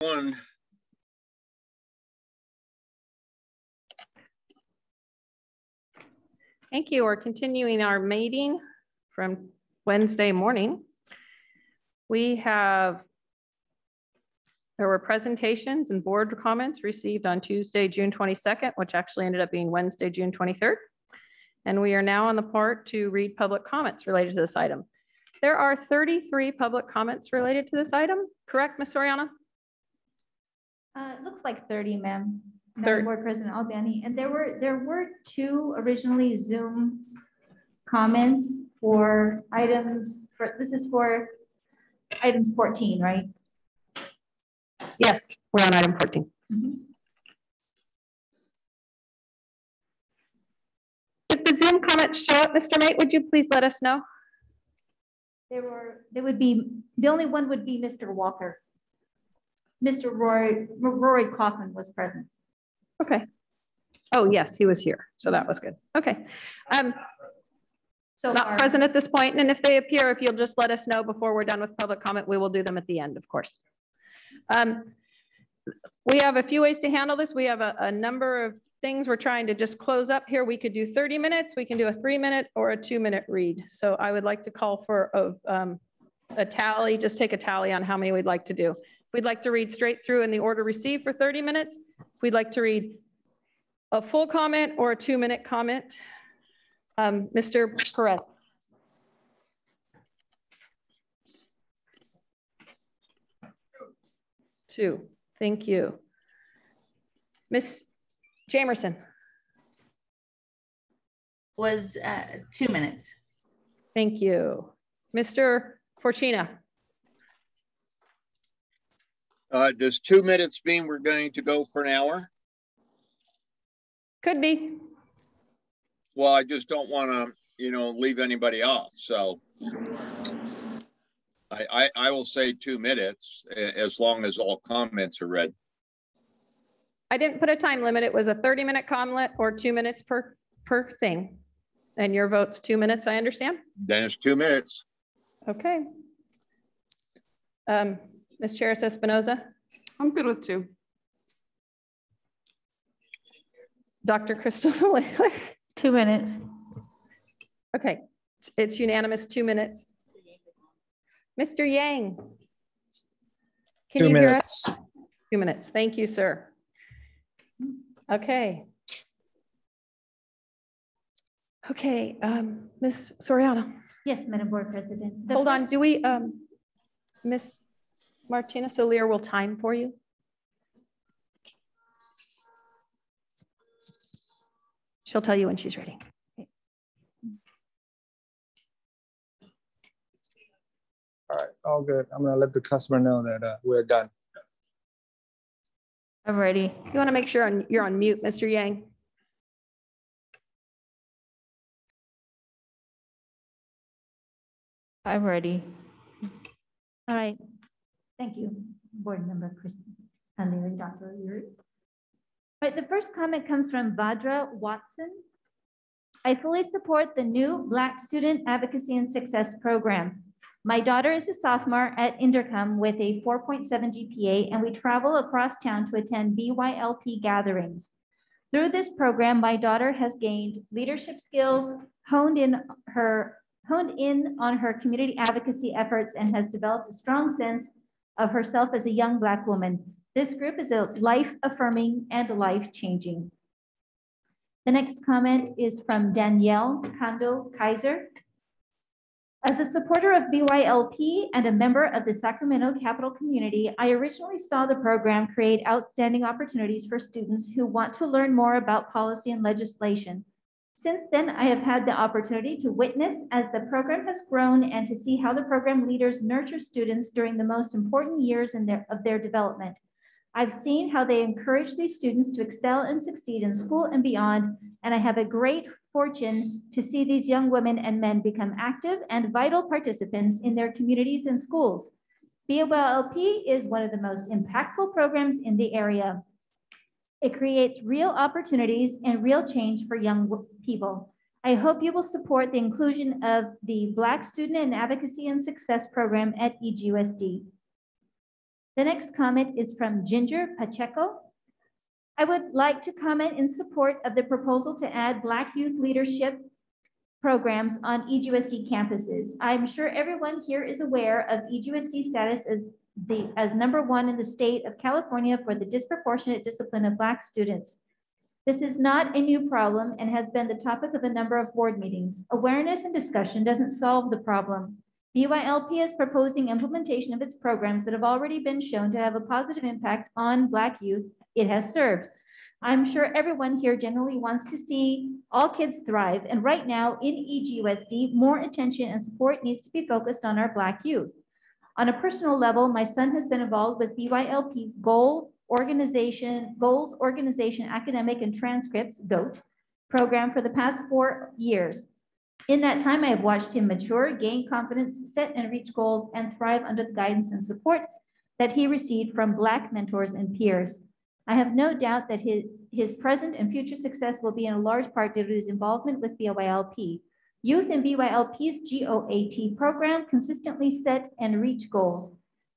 One. Thank you. We're continuing our meeting from Wednesday morning. There were presentations and board comments received on Tuesday, June 22nd, which actually ended up being Wednesday, June 23rd. And we are now on the part to read public comments related to this item. There are 33 public comments related to this item, correct, Ms. Soriano? It looks like 30, ma'am. Madam Board President Albani, and there were two originally Zoom comments for items this is for items 14, right? Yes, we're on item 14. Mm-hmm. If the Zoom comments show up, Mr. Mate, would you please let us know? The only one would be Mr. Walker. Mr. Rory Coughlin was present. Okay. Oh, yes, he was here. So that was good. Okay. So not present at this point. And if they appear, if you'll just let us know before we're done with public comment, we will do them at the end, of course. We have a few ways to handle this. We have a number of things we're trying to just close up here. We could do 30 minutes. We can do a 3-minute or a 2-minute read. So I would like to call for a tally, just take a tally on how many we'd like to do. We'd like to read straight through in the order received for 30 minutes. We'd like to read a full comment or a 2-minute comment. Mr. Perez. Two. Thank you. Ms. Jamerson. Was 2 minutes. Thank you. Mr. Forcina. Does 2 minutes mean we're going to go for an hour? Could be. Well, I just don't want to, leave anybody off. So I will say 2 minutes as long as all comments are read. I didn't put a time limit. It was a 30-minute comment or 2 minutes per thing. And your vote's 2 minutes, I understand? Then it's 2 minutes. Okay. Ms. Charis Espinoza? I'm good with 2. Dr. Crystal? 2 minutes. Okay, it's unanimous, 2 minutes. Mr. Yang? Can 2 you minutes. hear us? 2 minutes, thank you, sir. Okay. Okay, Ms. Soriano. Yes, Madam Board President. Hold on, do we, Ms. Martina Soler will time for you. She'll tell you when she's ready. Okay. All right, all good. I'm gonna let the customer know that we're done. I'm ready. You wanna make sure you're on mute, Mr. Yang. I'm ready. All right. Thank you, Board Member Kristen and Dr. Yuri. All right, the first comment comes from Vadra Watson. I fully support the new Black Student Advocacy and Success Program. My daughter is a sophomore at Inderkum with a 4.7 GPA, and we travel across town to attend BYLP gatherings. Through this program, my daughter has gained leadership skills, honed in on her community advocacy efforts, and has developed a strong sense of herself as a young Black woman. This group is a life-affirming and life-changing. The next comment is from Danielle Kondo Kaiser. As a supporter of BYLP and a member of the Sacramento Capital community, I originally saw the program create outstanding opportunities for students who want to learn more about policy and legislation. Since then, I have had the opportunity to witness as the program has grown and to see how the program leaders nurture students during the most important years of their development. I've seen how they encourage these students to excel and succeed in school and beyond, and I have a great fortune to see these young women and men become active and vital participants in their communities and schools. BYLP is one of the most impactful programs in the area. It creates real opportunities and real change for young people. I hope you will support the inclusion of the Black Student and Advocacy and Success Program at EGUSD. The next comment is from Ginger Pacheco. I would like to comment in support of the proposal to add Black youth leadership programs on EGUSD campuses. I'm sure everyone here is aware of EGUSD status as #1 in the state of California for the disproportionate discipline of Black students. This is not a new problem and has been the topic of a number of board meetings. Awareness and discussion doesn't solve the problem. BYLP is proposing implementation of its programs that have already been shown to have a positive impact on Black youth it has served. I'm sure everyone here generally wants to see all kids thrive, and right now in EGUSD, more attention and support needs to be focused on our Black youth. On a personal level, my son has been involved with BYLP's Goals Organization Academic and Transcripts, GOAT, program for the past 4 years. In that time, I have watched him mature, gain confidence, set and reach goals, and thrive under the guidance and support that he received from Black mentors and peers. I have no doubt that his present and future success will be in a large part due to his involvement with BYLP. Youth in BYLP's GOAT program consistently set and reach goals,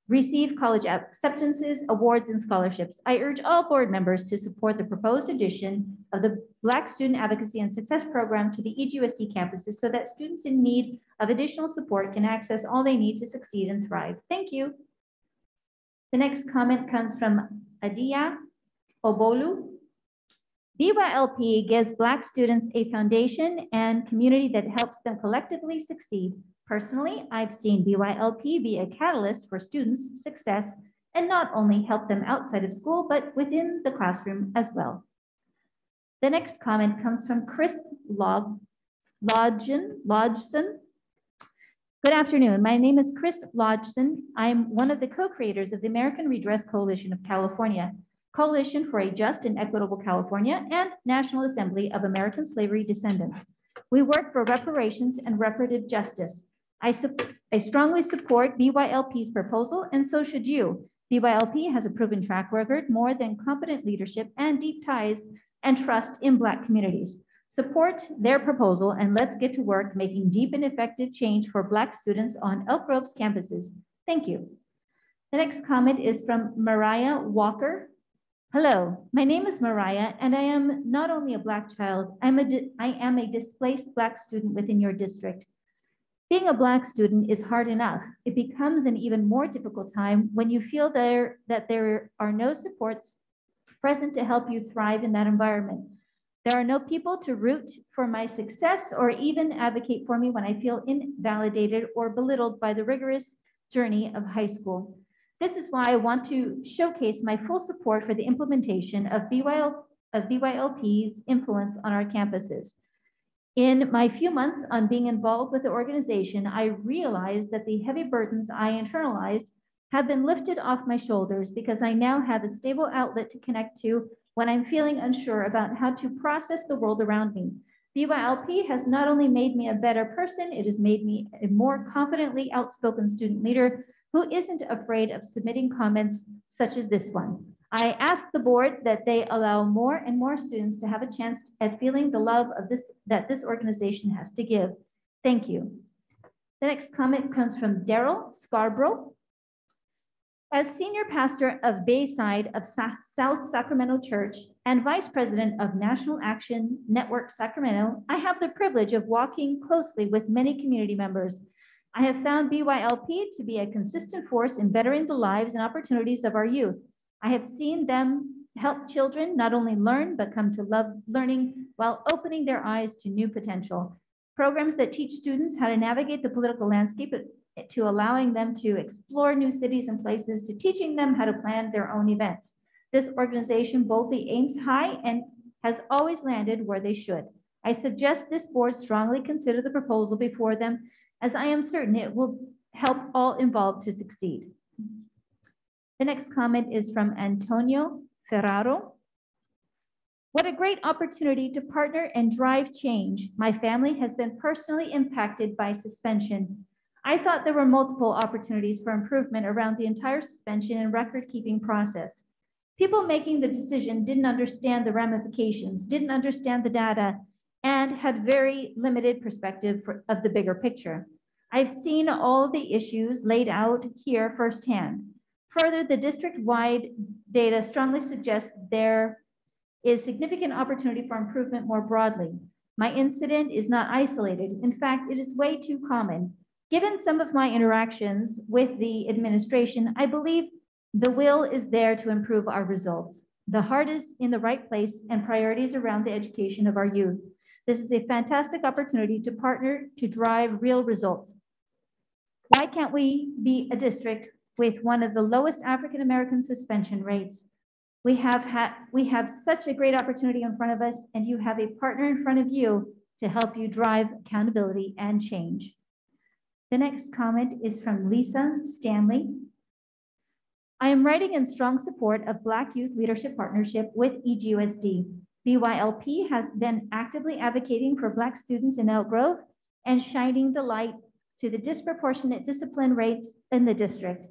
receive college acceptances, awards, and scholarships. I urge all board members to support the proposed addition of the Black Student Advocacy and Success Program to the EGUSD campuses so that students in need of additional support can access all they need to succeed and thrive. Thank you. The next comment comes from Adia Obolu. BYLP gives Black students a foundation and community that helps them collectively succeed. Personally, I've seen BYLP be a catalyst for students' success and not only help them outside of school, but within the classroom as well. The next comment comes from Chris Lodgson. Good afternoon. My name is Chris Lodgson. I'm one of the co-creators of the American Redress Coalition of California, Coalition for a Just and Equitable California, and National Assembly of American Slavery Descendants. We work for reparations and reparative justice. I strongly support BYLP's proposal, and so should you. BYLP has a proven track record, more than competent leadership, and deep ties and trust in Black communities. Support their proposal, and let's get to work making deep and effective change for Black students on Elk Grove's campuses. Thank you. The next comment is from Mariah Walker. Hello, my name is Mariah, and I am not only a Black child, I am a displaced Black student within your district. Being a Black student is hard enough. It becomes an even more difficult time when you feel that there are no supports present to help you thrive in that environment. There are no people to root for my success or even advocate for me when I feel invalidated or belittled by the rigorous journey of high school. This is why I want to showcase my full support for the implementation of BYLP's influence on our campuses. In my few months on being involved with the organization, I realized that the heavy burdens I internalized have been lifted off my shoulders because I now have a stable outlet to connect to when I'm feeling unsure about how to process the world around me. BYLP has not only made me a better person, it has made me a more confidently outspoken student leader who isn't afraid of submitting comments such as this one. I ask the board that they allow more and more students to have a chance at feeling the love of that this organization has to give. Thank you. The next comment comes from Daryl Scarborough. As senior pastor of Bayside of South Sacramento Church and vice president of National Action Network Sacramento, I have the privilege of walking closely with many community members. I have found BYLP to be a consistent force in bettering the lives and opportunities of our youth. I have seen them help children not only learn, but come to love learning while opening their eyes to new potential. Programs that teach students how to navigate the political landscape, to allowing them to explore new cities and places, to teaching them how to plan their own events. This organization boldly aims high and has always landed where they should. I suggest this board strongly consider the proposal before them, as I am certain it will help all involved to succeed. The next comment is from Antonio Ferraro. What a great opportunity to partner and drive change. My family has been personally impacted by suspension. I thought there were multiple opportunities for improvement around the entire suspension and record-keeping process. People making the decision didn't understand the ramifications, didn't understand the data, and had very limited perspective of the bigger picture. I've seen all the issues laid out here firsthand. Further, the district-wide data strongly suggests there is significant opportunity for improvement more broadly. My incident is not isolated. In fact, it is way too common. Given some of my interactions with the administration, I believe the will is there to improve our results. The heart is in the right place and priorities around the education of our youth. This is a fantastic opportunity to partner to drive real results. Why can't we be a district with one of the lowest African American suspension rates? We have such a great opportunity in front of us, and you have a partner in front of you to help you drive accountability and change. The next comment is from Lisa Stanley. I am writing in strong support of Black Youth Leadership Partnership with EGUSD. BYLP has been actively advocating for Black students in Elk Grove and shining the light to the disproportionate discipline rates in the district.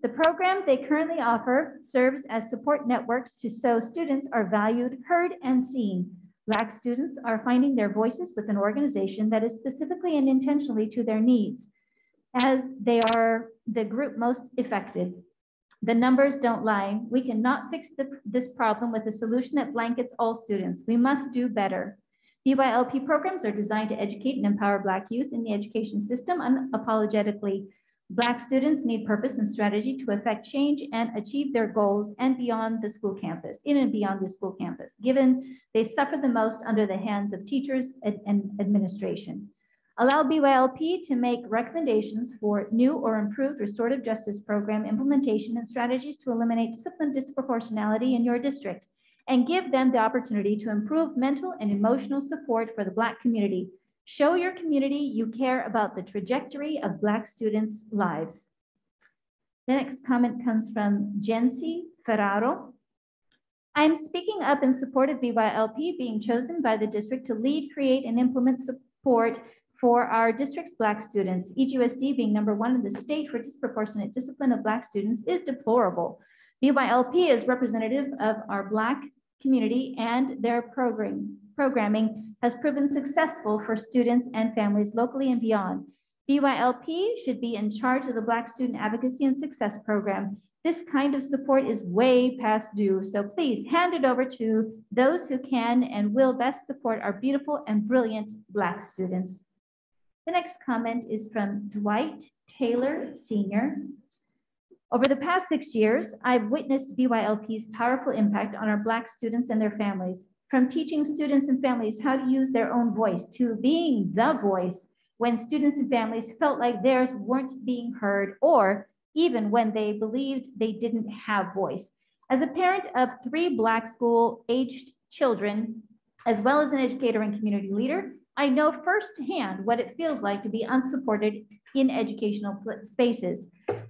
The program they currently offer serves as support networks so students are valued, heard, and seen. Black students are finding their voices with an organization that is specifically and intentionally to their needs, as they are the group most affected. The numbers don't lie. We cannot fix this problem with a solution that blankets all students. We must do better. BYLP programs are designed to educate and empower Black youth in the education system unapologetically. Black students need purpose and strategy to affect change and achieve their goals and beyond the school campus, in and beyond the school campus, given they suffer the most under the hands of teachers and administration. Allow BYLP to make recommendations for new or improved restorative justice program implementation and strategies to eliminate discipline disproportionality in your district, and give them the opportunity to improve mental and emotional support for the Black community. Show your community you care about the trajectory of Black students' lives. The next comment comes from Jency Ferraro. I'm speaking up in support of BYLP being chosen by the district to lead, create, and implement support for our district's Black students. EGUSD being #1 in the state for disproportionate discipline of Black students is deplorable. BYLP is representative of our Black community, and their programming has proven successful for students and families locally and beyond. BYLP should be in charge of the Black Student Advocacy and Success Program. This kind of support is way past due, so please hand it over to those who can and will best support our beautiful and brilliant Black students. The next comment is from Dwight Taylor, Sr. Over the past 6 years, I've witnessed BYLP's powerful impact on our Black students and their families. From teaching students and families how to use their own voice to being the voice when students and families felt like theirs weren't being heard, or even when they believed they didn't have voice. As a parent of 3 Black school-aged children, as well as an educator and community leader, I know firsthand what it feels like to be unsupported in educational spaces.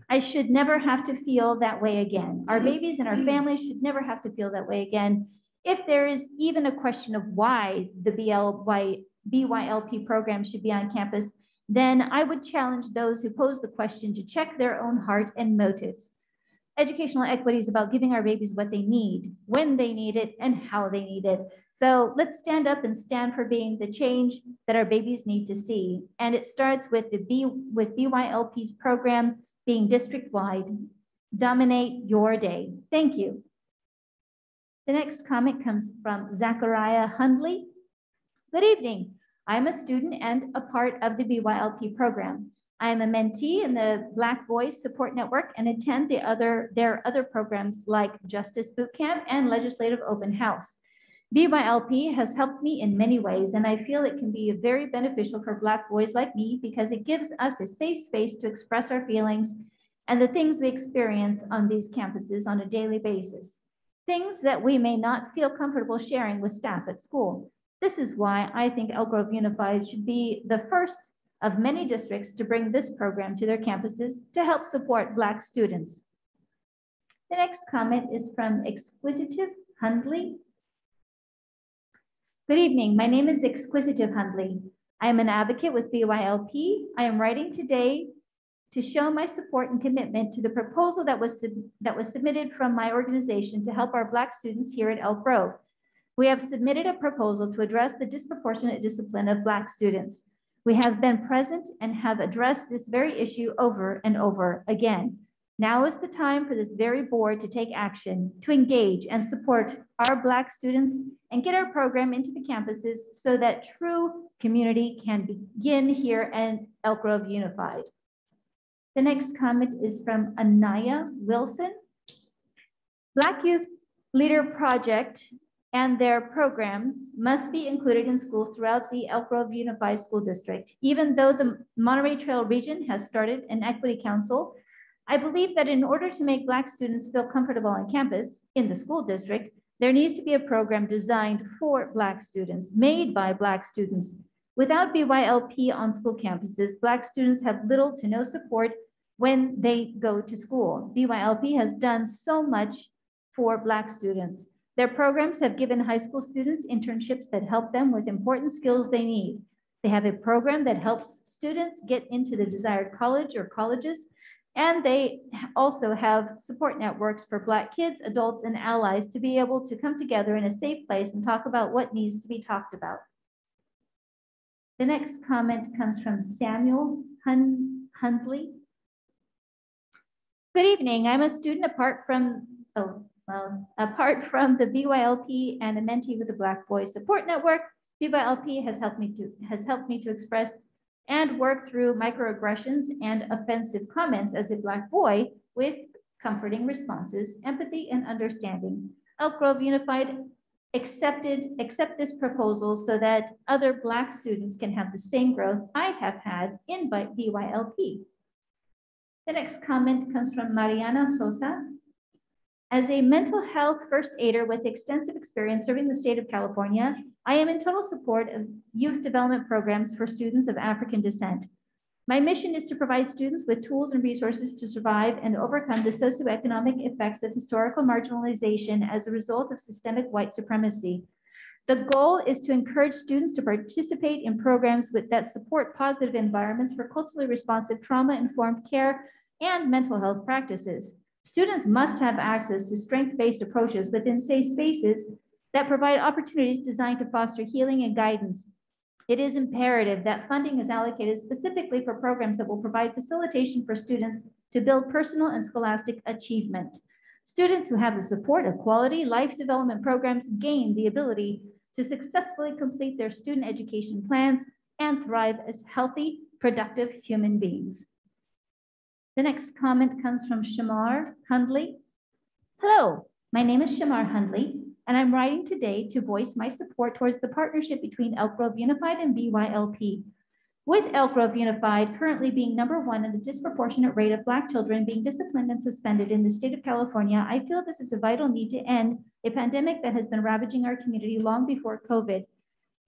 I should never have to feel that way again. Our babies and our families should never have to feel that way again. If there is even a question of why the BYLP program should be on campus, then I would challenge those who pose the question to check their own heart and motives. Educational equity is about giving our babies what they need, when they need it, and how they need it. So let's stand up and stand for being the change that our babies need to see. And it starts with BYLP's program being district-wide. Dominate your day. Thank you. The next comment comes from Zachariah Hundley. Good evening. I'm a student and a part of the BYLP program. I am a mentee in the Black Voice Support Network and attend their other programs like Justice Bootcamp and Legislative Open House. BYLP has helped me in many ways, and I feel it can be very beneficial for Black boys like me because it gives us a safe space to express our feelings and the things we experience on these campuses on a daily basis. Things that we may not feel comfortable sharing with staff at school. This is why I think Elk Grove Unified should be the first of many districts to bring this program to their campuses to help support Black students. The next comment is from Exquisitive Hundley. Good evening, my name is Exquisitive Hundley. I am an advocate with BYLP. I am writing today to show my support and commitment to the proposal that was submitted from my organization to help our Black students here at Elk Grove. We have submitted a proposal to address the disproportionate discipline of Black students. We have been present and have addressed this very issue over and over again. Now is the time for this very board to take action, to engage and support our Black students and get our program into the campuses so that true community can begin here at Elk Grove Unified. The next comment is from Anaya Wilson. Black Youth Leader Project and their programs must be included in schools throughout the Elk Grove Unified School District. Even though the Monterey Trail region has started an equity council, I believe that in order to make Black students feel comfortable on campus in the school district, there needs to be a program designed for Black students, made by Black students. Without BYLP on school campuses, Black students have little to no support when they go to school. BYLP has done so much for Black students. Their programs have given high school students internships that help them with important skills they need. They have a program that helps students get into the desired college or colleges, and they also have support networks for Black kids, adults, and allies to be able to come together in a safe place and talk about what needs to be talked about. The next comment comes from Samuel Hundley. Good evening. I'm a student apart from the BYLP and a mentee with the Black Boys Support Network. BYLP has helped me to express and work through microaggressions and offensive comments as a Black boy with comforting responses, empathy, and understanding. Elk Grove Unified accept this proposal so that other Black students can have the same growth I have had in BYLP. The next comment comes from Mariana Sosa. As a mental health first aider with extensive experience serving the state of California, I am in total support of youth development programs for students of African descent. My mission is to provide students with tools and resources to survive and overcome the socioeconomic effects of historical marginalization as a result of systemic white supremacy. The goal is to encourage students to participate in programs that support positive environments for culturally responsive, trauma-informed care and mental health practices. Students must have access to strength-based approaches within safe spaces that provide opportunities designed to foster healing and guidance. It is imperative that funding is allocated specifically for programs that will provide facilitation for students to build personal and scholastic achievement. Students who have the support of quality life development programs gain the ability to successfully complete their student education plans and thrive as healthy, productive human beings. The next comment comes from Shamar Hundley. Hello, my name is Shamar Hundley, and I'm writing today to voice my support towards the partnership between Elk Grove Unified and BYLP. With Elk Grove Unified currently being #1 in the disproportionate rate of Black children being disciplined and suspended in the state of California, I feel this is a vital need to end a pandemic that has been ravaging our community long before COVID.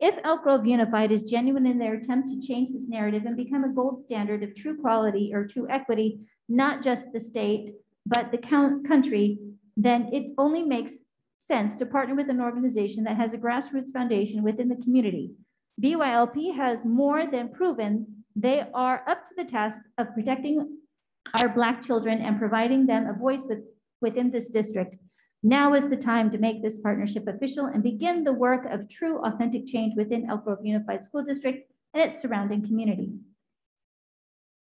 If Elk Grove Unified is genuine in their attempt to change this narrative and become a gold standard of true quality or true equity, not just the state, but the country, then it only makes sense to partner with an organization that has a grassroots foundation within the community. BYLP has more than proven they are up to the task of protecting our Black children and providing them a voice within this district. Now is the time to make this partnership official and begin the work of true, authentic change within Elk Grove Unified School District and its surrounding community.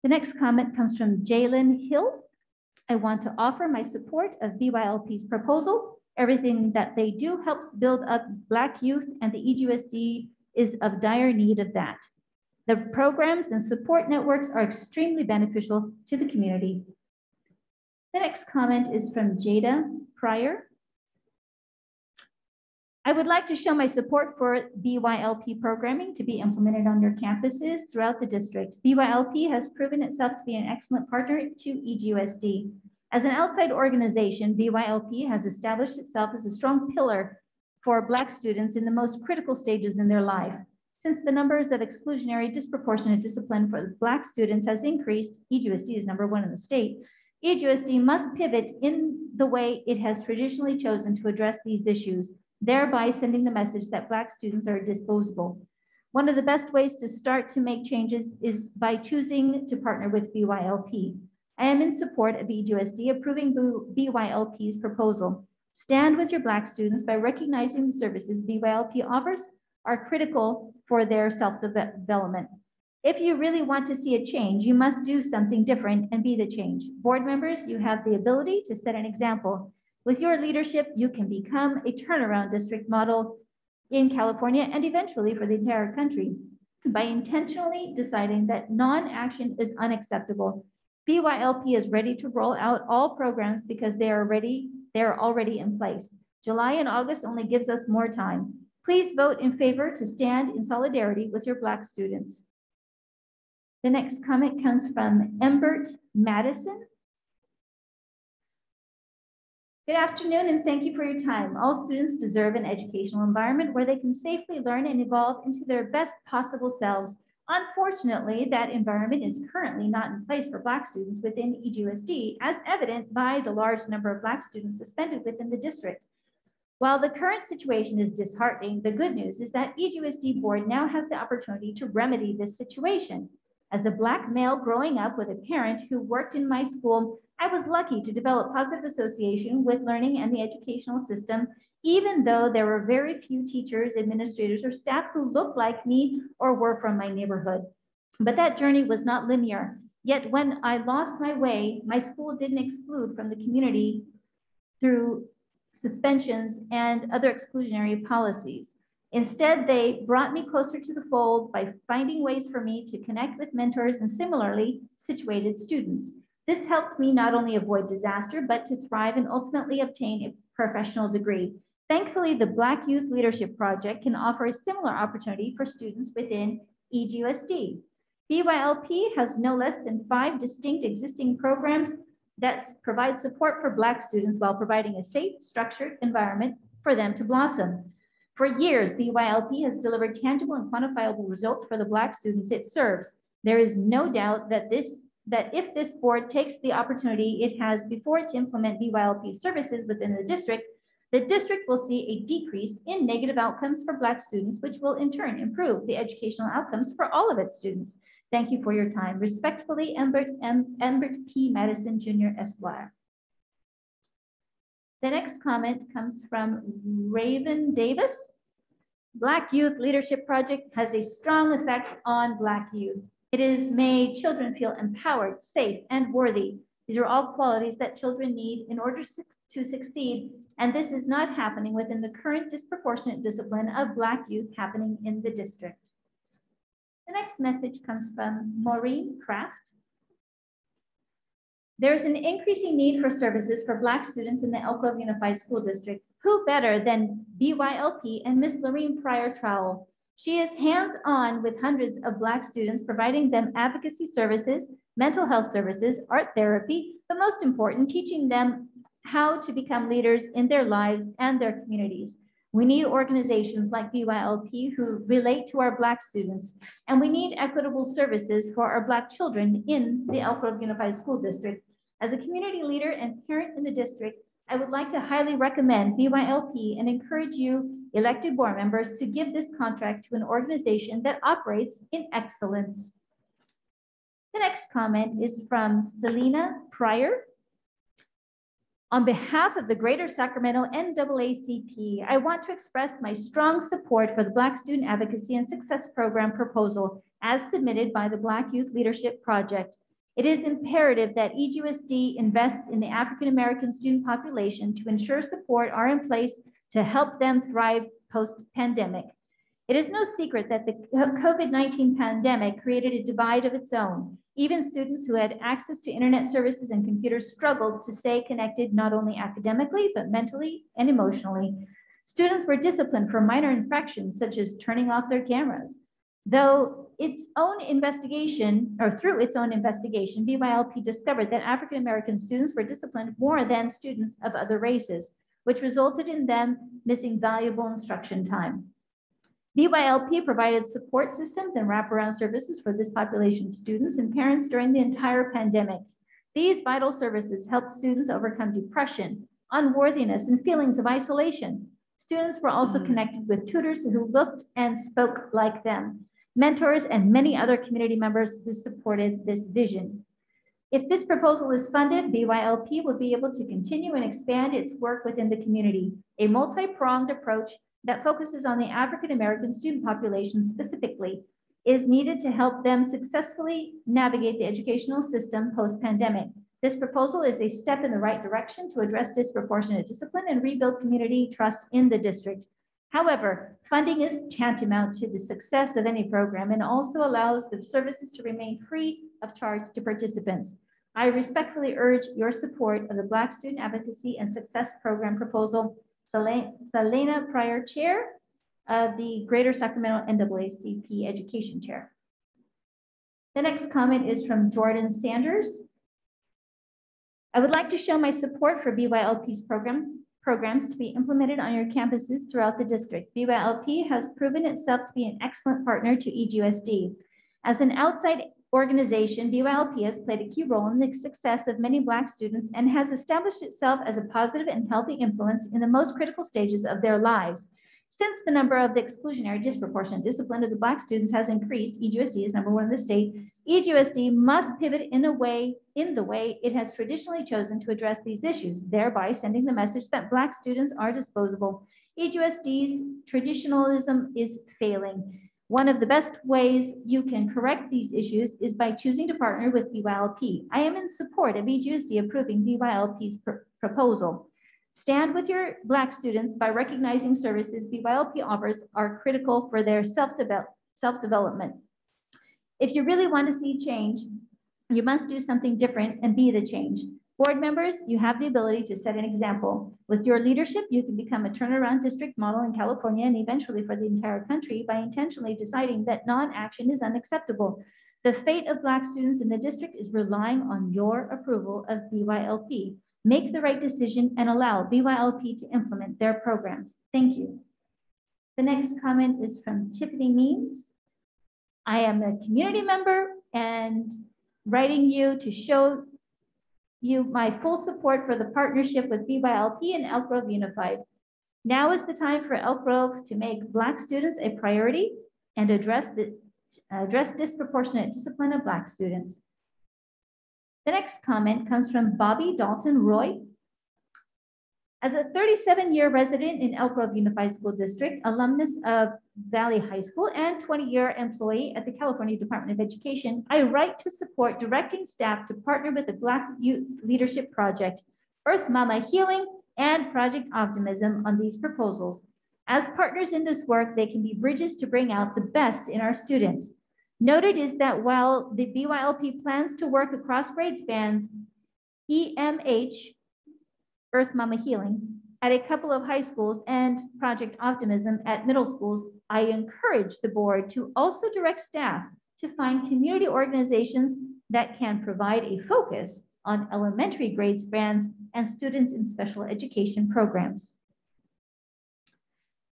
The next comment comes from Jalen Hill. I want to offer my support of BYLP's proposal. Everything that they do helps build up Black youth, and the EGUSD is of dire need of that. The programs and support networks are extremely beneficial to the community. The next comment is from Jada Pryor. I would like to show my support for BYLP programming to be implemented on your campuses throughout the district. BYLP has proven itself to be an excellent partner to EGUSD. As an outside organization, BYLP has established itself as a strong pillar for Black students in the most critical stages in their life. Since the numbers of exclusionary disproportionate discipline for Black students has increased, EGUSD is #1 in the state, EGUSD must pivot in the way it has traditionally chosen to address these issues, thereby sending the message that Black students are disposable. One of the best ways to start to make changes is by choosing to partner with BYLP. I am in support of EGUSD approving BYLP's proposal. Stand with your Black students by recognizing the services BYLP offers are critical for their self-development. If you really want to see a change, you must do something different and be the change. Board members, you have the ability to set an example. With your leadership, you can become a turnaround district model in California and eventually for the entire country by intentionally deciding that non-action is unacceptable. BYLP is ready to roll out all programs because they are already in place. July and August only gives us more time. Please vote in favor to stand in solidarity with your Black students. The next comment comes from Embert Madison. Good afternoon and thank you for your time. All students deserve an educational environment where they can safely learn and evolve into their best possible selves. Unfortunately, that environment is currently not in place for Black students within EGUSD, as evident by the large number of Black students suspended within the district. While the current situation is disheartening, the good news is that EGUSD board now has the opportunity to remedy this situation. As a Black male growing up with a parent who worked in my school, I was lucky to develop positive association with learning and the educational system, even though there were very few teachers, administrators, or staff who looked like me or were from my neighborhood. But that journey was not linear. Yet when I lost my way, my school didn't exclude from the community through suspensions and other exclusionary policies. Instead, they brought me closer to the fold by finding ways for me to connect with mentors and similarly situated students. This helped me not only avoid disaster, but to thrive and ultimately obtain a professional degree. Thankfully, the Black Youth Leadership Project can offer a similar opportunity for students within EGUSD. BYLP has no less than 5 distinct existing programs that provide support for Black students while providing a safe, structured environment for them to blossom. For years, BYLP has delivered tangible and quantifiable results for the Black students it serves. There is no doubt that if this board takes the opportunity it has before it to implement BYLP services within the district will see a decrease in negative outcomes for Black students, which will in turn improve the educational outcomes for all of its students. Thank you for your time. Respectfully, Embert P. Madison, Jr., Esquire. The next comment comes from Raven Davis. Black Youth Leadership Project has a strong effect on Black youth. It has made children feel empowered, safe, and worthy. These are all qualities that children need in order to succeed, and this is not happening within the current disproportionate discipline of Black youth happening in the district. The next message comes from Maureen Kraft. There's an increasing need for services for Black students in the Elk Grove Unified School District. Who better than BYLP and Miss Lorene Pryor-Trowell? She is hands-on with hundreds of Black students, providing them advocacy services, mental health services, art therapy, but most important, teaching them how to become leaders in their lives and their communities. We need organizations like BYLP who relate to our Black students, and we need equitable services for our Black children in the Elk Grove Unified School District. As a community leader and parent in the district, I would like to highly recommend BYLP and encourage you, elected board members, to give this contract to an organization that operates in excellence. The next comment is from Selena Pryor. On behalf of the Greater Sacramento NAACP, I want to express my strong support for the Black Student Advocacy and Success Program proposal as submitted by the Black Youth Leadership Project. It is imperative that EGUSD invests in the African American student population to ensure support are in place to help them thrive post-pandemic. It is no secret that the COVID-19 pandemic created a divide of its own. Even students who had access to internet services and computers struggled to stay connected not only academically, but mentally and emotionally. Students were disciplined for minor infractions, such as turning off their cameras. Through its own investigation, BYLP discovered that African American students were disciplined more than students of other races, which resulted in them missing valuable instruction time. BYLP provided support systems and wraparound services for this population of students and parents during the entire pandemic. These vital services helped students overcome depression, unworthiness, and feelings of isolation. Students were also connected with tutors who looked and spoke like them, mentors, and many other community members who supported this vision. If this proposal is funded, BYLP will be able to continue and expand its work within the community, a multi-pronged approach that focuses on the African American student population specifically. is needed to help them successfully navigate the educational system post-pandemic. This proposal is a step in the right direction to address disproportionate discipline and rebuild community trust in the district. However, funding is tantamount to the success of any program and also allows the services to remain free of charge to participants. I respectfully urge your support of the Black Student Advocacy and Success Program proposal. Selena Pryor, Chair of the Greater Sacramento NAACP Education Chair. The next comment is from Jordan Sanders. I would like to show my support for BYLP's programs to be implemented on your campuses throughout the district. BYLP has proven itself to be an excellent partner to EGUSD. As an outside organization, BYLP has played a key role in the success of many Black students and has established itself as a positive and healthy influence in the most critical stages of their lives. Since the number of the exclusionary disproportionate discipline of the Black students has increased, EGUSD is #1 in the state, EGUSD must pivot in the way it has traditionally chosen to address these issues, thereby sending the message that Black students are disposable. EGUSD's traditionalism is failing. One of the best ways you can correct these issues is by choosing to partner with BYLP. I am in support of EGUSD approving BYLP's proposal. Stand with your Black students by recognizing services BYLP offers are critical for their self-development. If you really want to see change, you must do something different and be the change. Board members, you have the ability to set an example. With your leadership, you can become a turnaround district model in California and eventually for the entire country by intentionally deciding that non-action is unacceptable. The fate of Black students in the district is relying on your approval of BYLP. Make the right decision and allow BYLP to implement their programs. Thank you. The next comment is from Tiffany Means. I am a community member and writing you to show you my full support for the partnership with BYLP and Elk Grove Unified. Now is the time for Elk Grove to make Black students a priority and address disproportionate discipline of Black students. The next comment comes from Bobby Dalton Roy. As a 37-year resident in Elk Grove Unified School District, alumnus of Valley High School, and 20-year employee at the California Department of Education, I write to support directing staff to partner with the Black Youth Leadership Project, Earth Mama Healing, and Project Optimism on these proposals. As partners in this work, they can be bridges to bring out the best in our students. Noted is that while the BYLP plans to work across grade spans, EMH, Earth Mama Healing, at a couple of high schools and Project Optimism at middle schools, I encourage the board to also direct staff to find community organizations that can provide a focus on elementary grade spans and students in special education programs.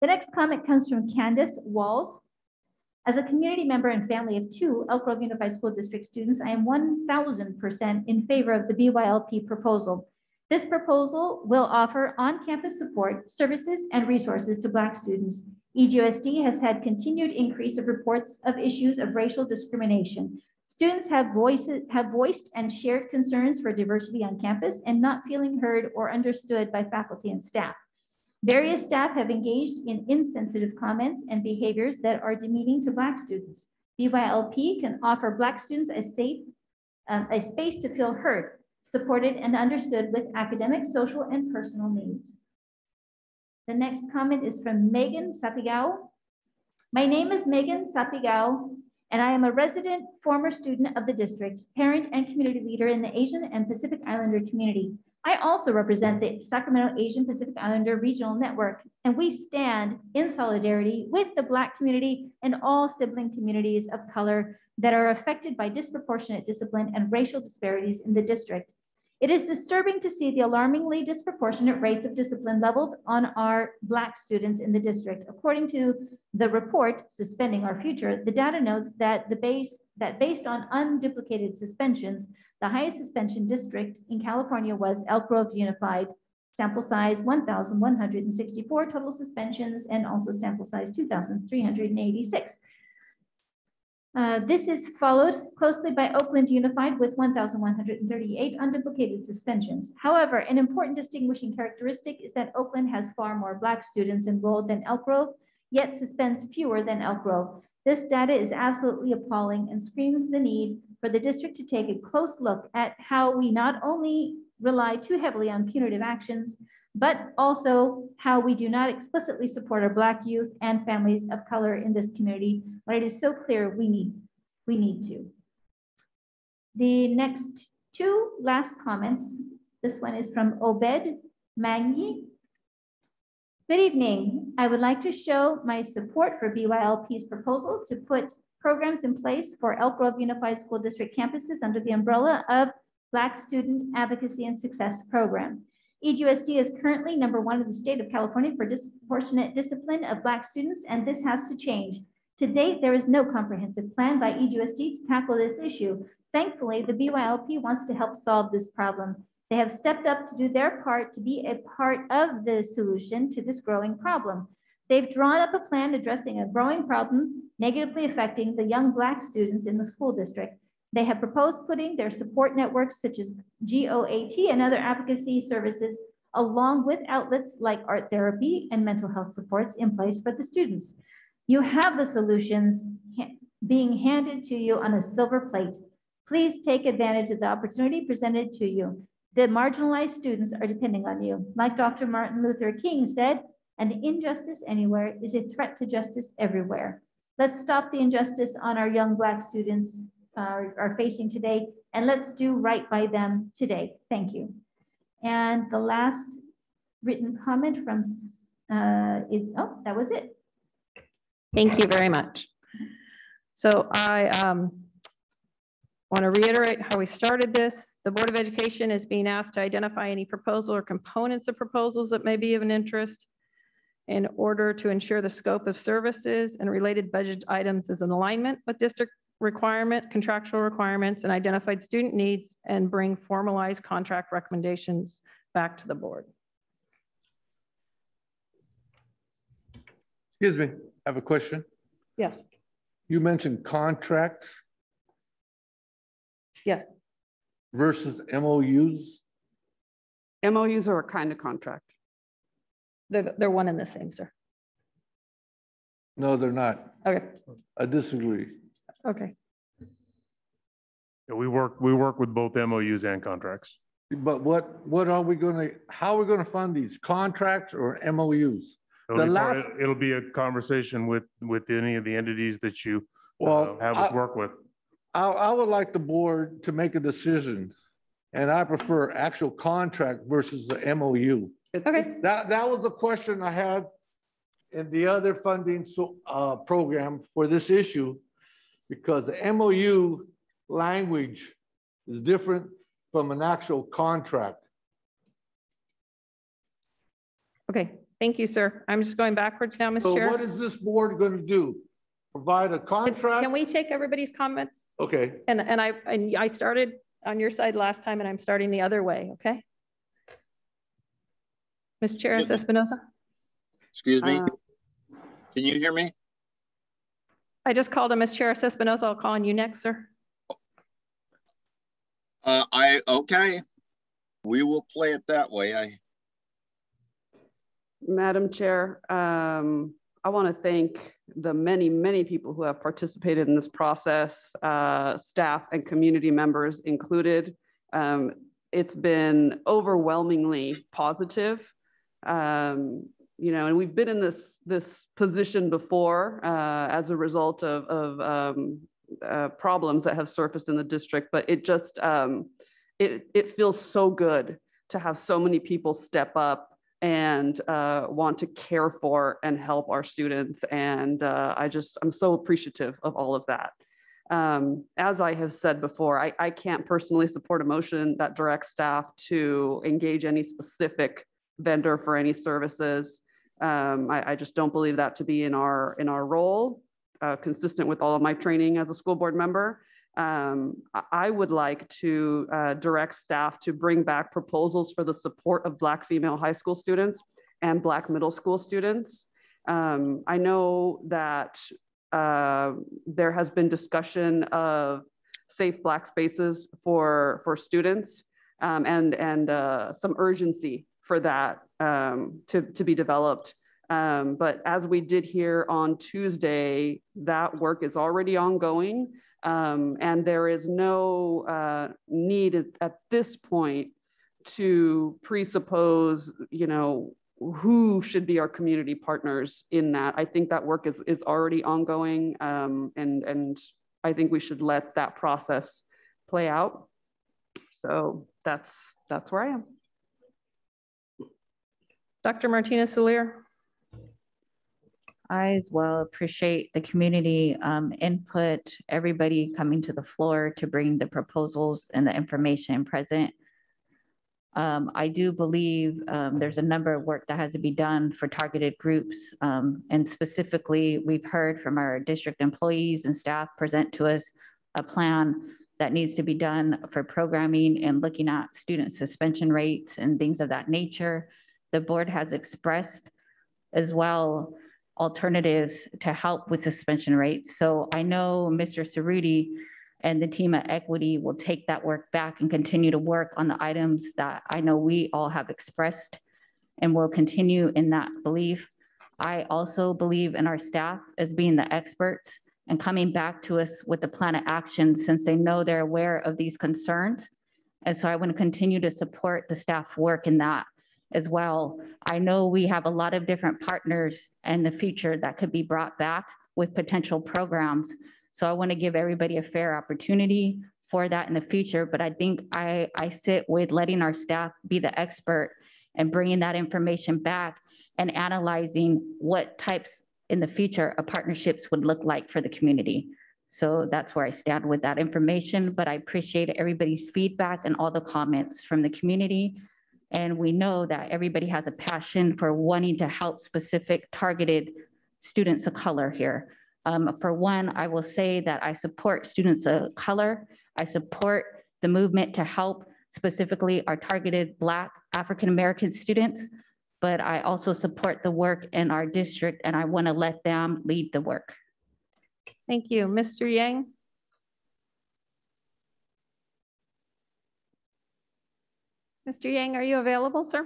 The next comment comes from Candace Walls. As a community member and family of 2 Elk Grove Unified School District students, I am 1000% in favor of the BYLP proposal. This proposal will offer on-campus support, services, and resources to Black students. EGUSD has had continued increase of reports of issues of racial discrimination. Students have voiced and shared concerns for diversity on campus and not feeling heard or understood by faculty and staff. Various staff have engaged in insensitive comments and behaviors that are demeaning to Black students. BYLP can offer Black students a space to feel heard, supported, and understood with academic, social, and personal needs. The next comment is from Megan Sapigao. My name is Megan Sapigao, and I am a resident former student of the district, parent, and community leader in the Asian and Pacific Islander community. I also represent the Sacramento Asian Pacific Islander Regional Network, and we stand in solidarity with the Black community and all sibling communities of color that are affected by disproportionate discipline and racial disparities in the district. It is disturbing to see the alarmingly disproportionate rates of discipline leveled on our Black students in the district. According to the report, Suspending Our Future, the data notes that based on unduplicated suspensions, the highest suspension district in California was Elk Grove Unified, sample size 1,164 total suspensions, and also sample size 2,386. This is followed closely by Oakland Unified with 1,138 unduplicated suspensions. However, an important distinguishing characteristic is that Oakland has far more Black students enrolled than Elk Grove, yet suspends fewer than Elk Grove. This data is absolutely appalling and screams the need for the district to take a close look at how we not only rely too heavily on punitive actions, but also how we do not explicitly support our Black youth and families of color in this community, when it is so clear we need to. The next two last comments, this one is from Obed Magni. Good evening. I would like to show my support for BYLP's proposal to put programs in place for Elk Grove Unified School District campuses under the umbrella of Black Student Advocacy and Success Program. EGUSD is currently #1 in the state of California for disproportionate discipline of Black students, and this has to change. To date, there is no comprehensive plan by EGUSD to tackle this issue. Thankfully, the BYLP wants to help solve this problem. They have stepped up to do their part to be a part of the solution to this growing problem. They've drawn up a plan addressing a growing problem negatively affecting the young Black students in the school district. They have proposed putting their support networks such as GOAT and other advocacy services, along with outlets like art therapy and mental health supports in place for the students. You have the solutions being handed to you on a silver plate. Please take advantage of the opportunity presented to you. The marginalized students are depending on you. Like Dr. Martin Luther King said, an injustice anywhere is a threat to justice everywhere. Let's stop the injustice on our young Black students are facing today, and let's do right by them today. Thank you. And the last written comment from that was it. Thank you very much. So I want to reiterate how we started this. The Board of Education is being asked to identify any proposal or components of proposals that may be of an interest in order to ensure the scope of services and related budget items is in alignment with district requirement, contractual requirements, and identified student needs, and bring formalized contract recommendations back to the board. Excuse me, I have a question. Yes. You mentioned contracts. Yes. Versus MOUs? MOUs are a kind of contract. They're one and the same, sir. No, they're not. Okay. I disagree. Okay. Yeah, we work with both MOUs and contracts. But what are we going to, how are we going to fund these, contracts or MOUs? It'll be a conversation with any of the entities that you have us work with. I would like the board to make a decision, and I prefer actual contract versus the MOU. Okay. That was the question I had in the other funding program for this issue, because the MOU language is different from an actual contract. Okay. Thank you, sir. I'm just going backwards now, Ms. Chair. So what is this board going to do? Provide a contract? Can we take everybody's comments? Okay. And I started on your side last time, and I'm starting the other way. Okay. Ms. Chair Espinoza. Excuse me. Can you hear me? I just called on Ms. Chair Espinoza. I'll call on you next, sir. Okay. We will play it that way. Madam Chair, I want to thank the many people who have participated in this process, staff and community members included. It's been overwhelmingly positive. You know, and we've been in this position before as a result of problems that have surfaced in the district, but it just, it feels so good to have so many people step up and want to care for and help our students. And I'm so appreciative of all of that. As I have said before, I can't personally support a motion that directs staff to engage any specific vendor for any services. I just don't believe that to be in our role, consistent with all of my training as a school board member. I would like to direct staff to bring back proposals for the support of Black female high school students and Black middle school students. I know that there has been discussion of safe Black spaces for students and some urgency for that to be developed But as we did here on Tuesday, that work is already ongoing. And there is no need at this point to presuppose, who should be our community partners in that. I think that work is already ongoing, and I think we should let that process play out. So that's where I am. Dr. Martinez-Soler. I as well appreciate the community input, everybody coming to the floor to bring the proposals and the information present. I do believe there's a number of work that has to be done for targeted groups. And specifically, we've heard from our district employees and staff present to us a plan that needs to be done for programming and looking at student suspension rates and things of that nature. The board has expressed as well alternatives to help with suspension rates. So I know Mr. Cerruti and the team at Equity will take that work back and continue to work on the items that I know we all have expressed, and will continue in that belief. I also believe in our staff as being the experts and coming back to us with a plan of action, since they know they're aware of these concerns. And so I want to continue to support the staff work in that as well. I know we have a lot of different partners in the future that could be brought back with potential programs. So I want to give everybody a fair opportunity for that in the future. But I think I sit with letting our staff be the expert and bringing that information back and analyzing what types in the future of partnerships would look like for the community. So that's where I stand with that information. But I appreciate everybody's feedback and all the comments from the community. And we know that everybody has a passion for wanting to help specific targeted students of color here. For one, I will say that I support students of color. I support the movement to help specifically our targeted Black African-American students, but I also support the work in our district, and I want to let them lead the work. Thank you. Mr. Yang? Mr. Yang, are you available, sir?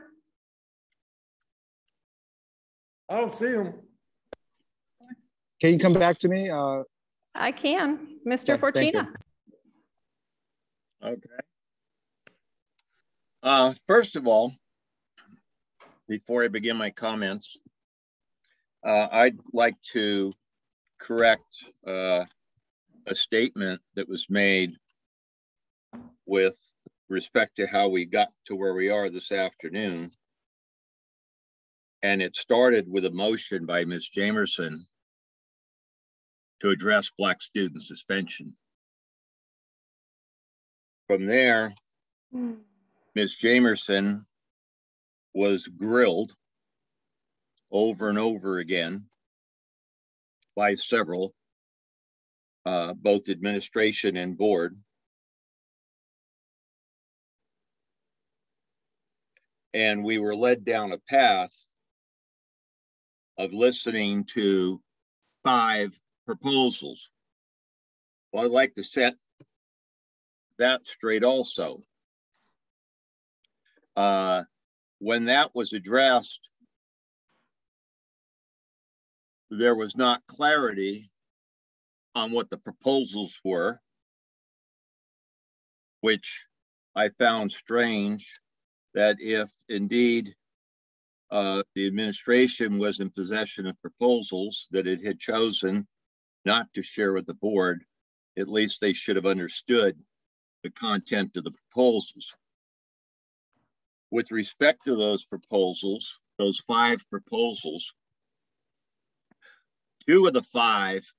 I don't see him. Can you come back to me? I can. Mr. Fortuna. Okay. First of all, before I begin my comments, I'd like to correct a statement that was made with respect to how we got to where we are this afternoon. And it started with a motion by Ms. Jamerson to address Black student suspension. From there, Ms. Jamerson was grilled over and over again by several, both administration and board. And we were led down a path of listening to 5 proposals. Well, I'd like to set that straight also. When that was addressed, there was not clarity on what the proposals were, which I found strange, that if indeed the administration was in possession of proposals that it had chosen not to share with the board, at least they should have understood the content of the proposals. With respect to those proposals, those 5 proposals, 2 of the 5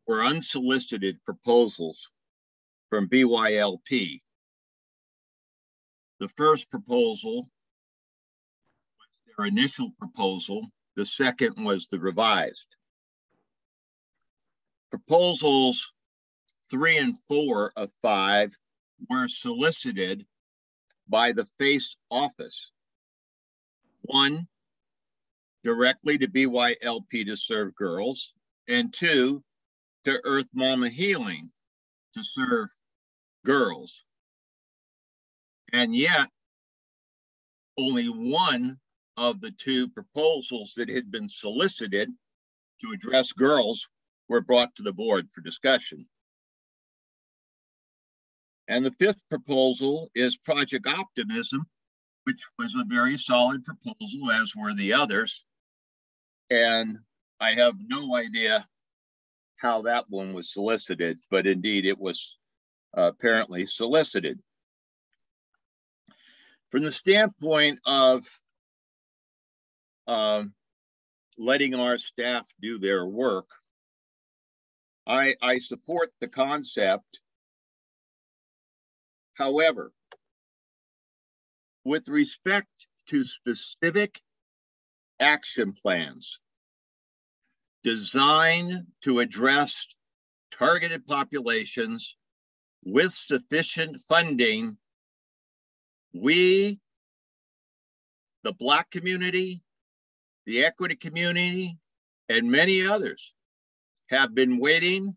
were unsolicited proposals from BYLP. The first proposal was their initial proposal. The second was the revised. Proposals 3 and 4 of 5 were solicited by the FACE office. 1, directly to BYLP to serve girls, and 2, to Earth Mama Healing to serve girls. And yet, only 1 of the two proposals that had been solicited to address girls were brought to the board for discussion. And the fifth proposal is Project Optimism, which was a very solid proposal, as were the others. And I have no idea how that one was solicited, but indeed it was apparently solicited. From the standpoint of letting our staff do their work, I support the concept. However, with respect to specific action plans designed to address targeted populations with sufficient funding, we, the Black community, the equity community, and many others have been waiting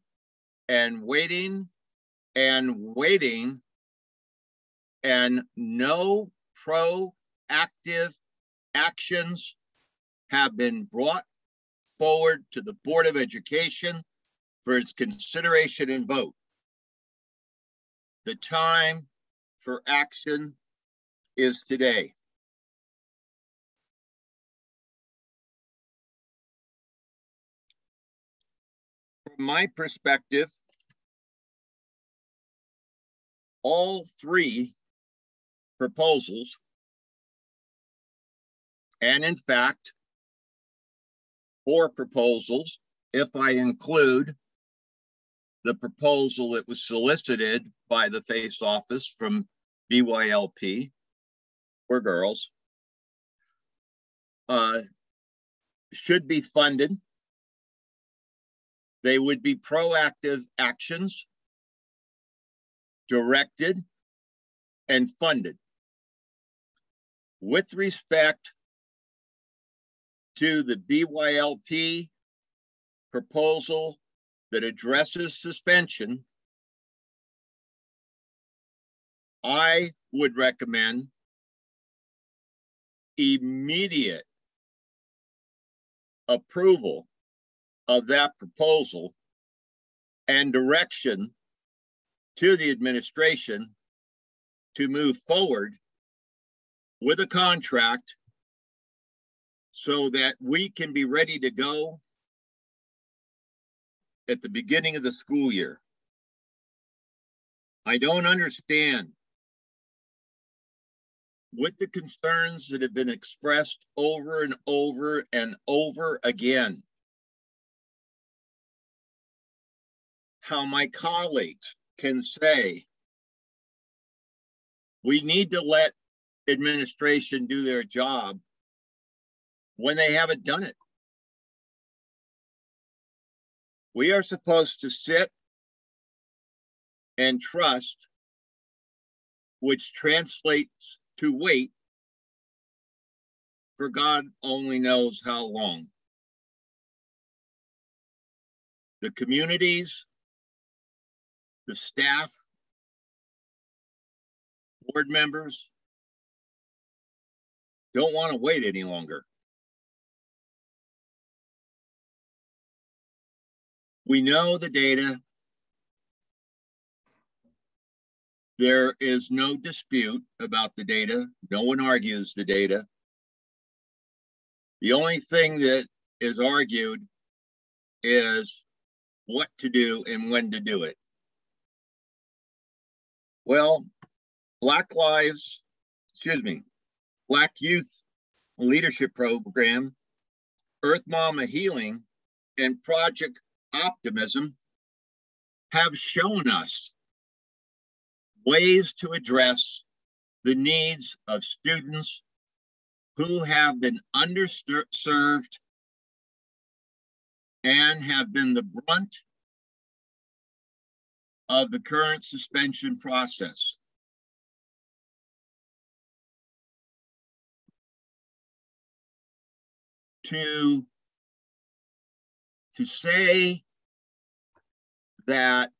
and waiting and waiting, and no proactive actions have been brought forward to the Board of Education for its consideration and vote. The time for action is today. From my perspective, all three proposals, and in fact, 4 proposals, if I include the proposal that was solicited by the FACE office from BYLP for girls, should be funded. They would be proactive actions, directed and funded. With respect to the BYLP proposal that addresses suspension, I would recommend immediate approval of that proposal and direction to the administration to move forward with a contract so that we can be ready to go at the beginning of the school year. I don't understand with the concerns that have been expressed over and over and over again, how my colleagues can say, we need to let administration do their job when they haven't done it. We are supposed to sit and trust, which translates to wait for God only knows how long. The communities, the staff, board members don't want to wait any longer. We know the data. There is no dispute about the data. No one argues the data. The only thing that is argued is what to do and when to do it. Well, Black Youth Leadership Program, Earth Mama Healing, and Project Optimism have shown us ways to address the needs of students who have been underserved and have been the brunt of the current suspension process. To say that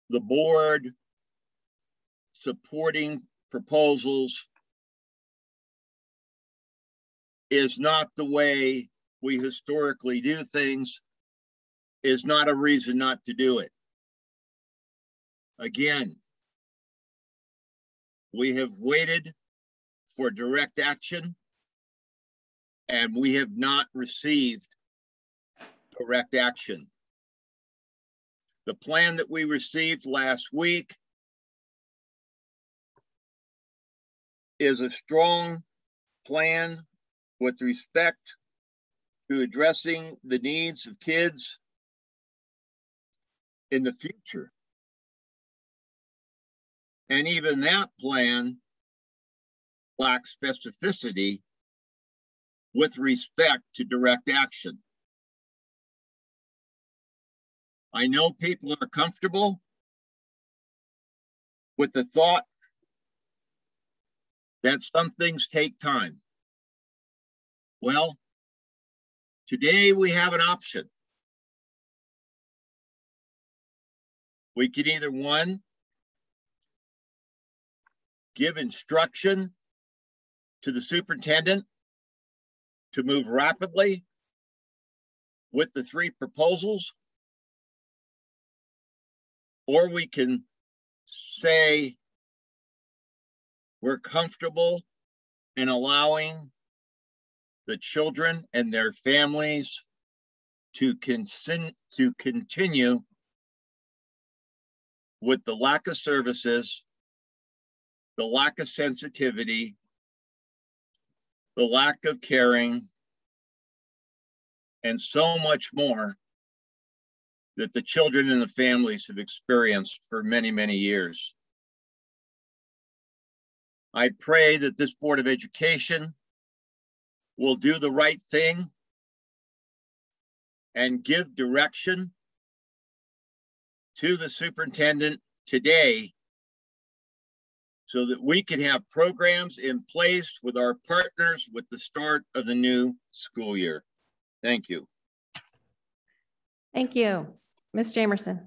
the board supporting proposals is not the way we historically do things is not a reason not to do it. Again, we have waited for direct action and we have not received direct action. The plan that we received last week is a strong plan with respect to addressing the needs of kids in the future. And even that plan lacks specificity with respect to direct action. I know people are comfortable with the thought that some things take time. Well, today we have an option. We can either, one, give instruction to the superintendent to move rapidly with the 3 proposals, or we can say we're comfortable in allowing the children and their families to continue with the lack of services, the lack of sensitivity, the lack of caring, and so much more that the children and the families have experienced for many, many years. I pray that this Board of Education will do the right thing and give direction to the superintendent today so that we can have programs in place with our partners with the start of the new school year. Thank you. Thank you. Ms. Jamerson.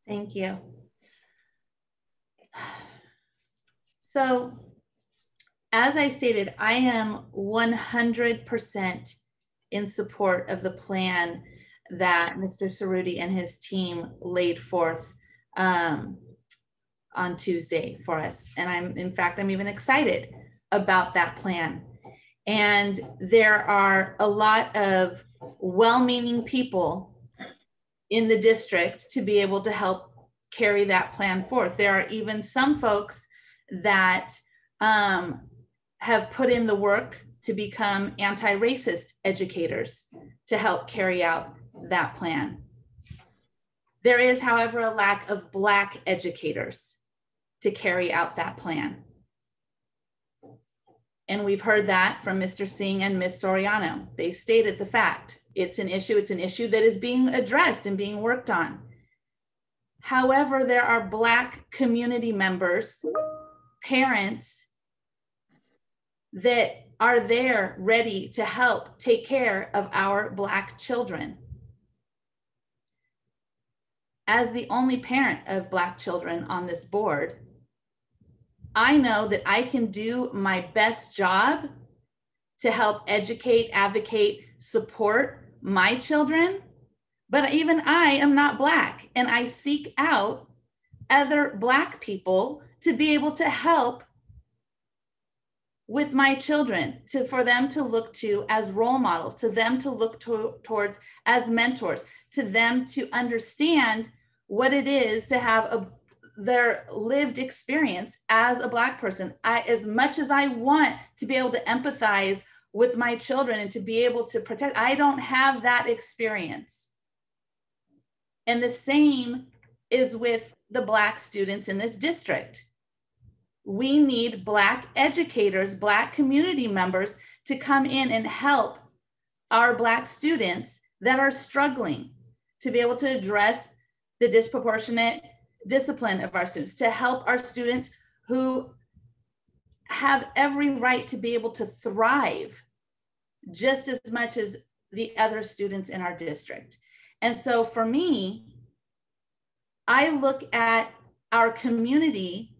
Thank you. So, as I stated, I am 100% in support of the plan that Mr. Cerruti and his team laid forth on Tuesday for us. And in fact, I'm even excited about that plan. And there are a lot of well-meaning people in the district to be able to help carry that plan forth. There are even some folks that have put in the work to become anti-racist educators to help carry out that plan. There is, however, a lack of Black educators to carry out that plan. And we've heard that from Mr. Singh and Ms. Soriano. They stated the fact. It's an issue that is being addressed and being worked on. However, there are Black community members, parents that are there ready to help take care of our Black children. As the only parent of Black children on this board, I know that I can do my best job to help educate, advocate, support my children, but even I am not Black, and I seek out other Black people to be able to help with my children, for them to look to as role models, to them to look towards as mentors, to them to understand what it is to have their lived experience as a Black person. As much as I want to be able to empathize with my children and to be able to protect, I don't have that experience. And the same is with the Black students in this district. We need Black educators, Black community members to come in and help our Black students that are struggling to be able to address the disproportionate discipline of our students, to help our students who have every right to be able to thrive just as much as the other students in our district. And so for me, I look at our community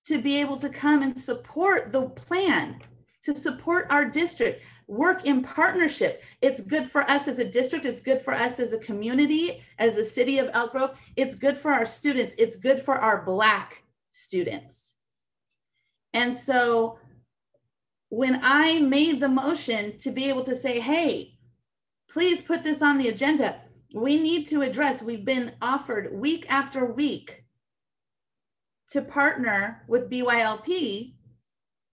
to be able to come and support the plan, to support our district, work in partnership. It's good for us as a district. It's good for us as a community, as a city of Elk Grove. It's good for our students. It's good for our Black students. And so when I made the motion to be able to say, hey, please put this on the agenda, we need to address, we've been offered week after week to partner with BYLP.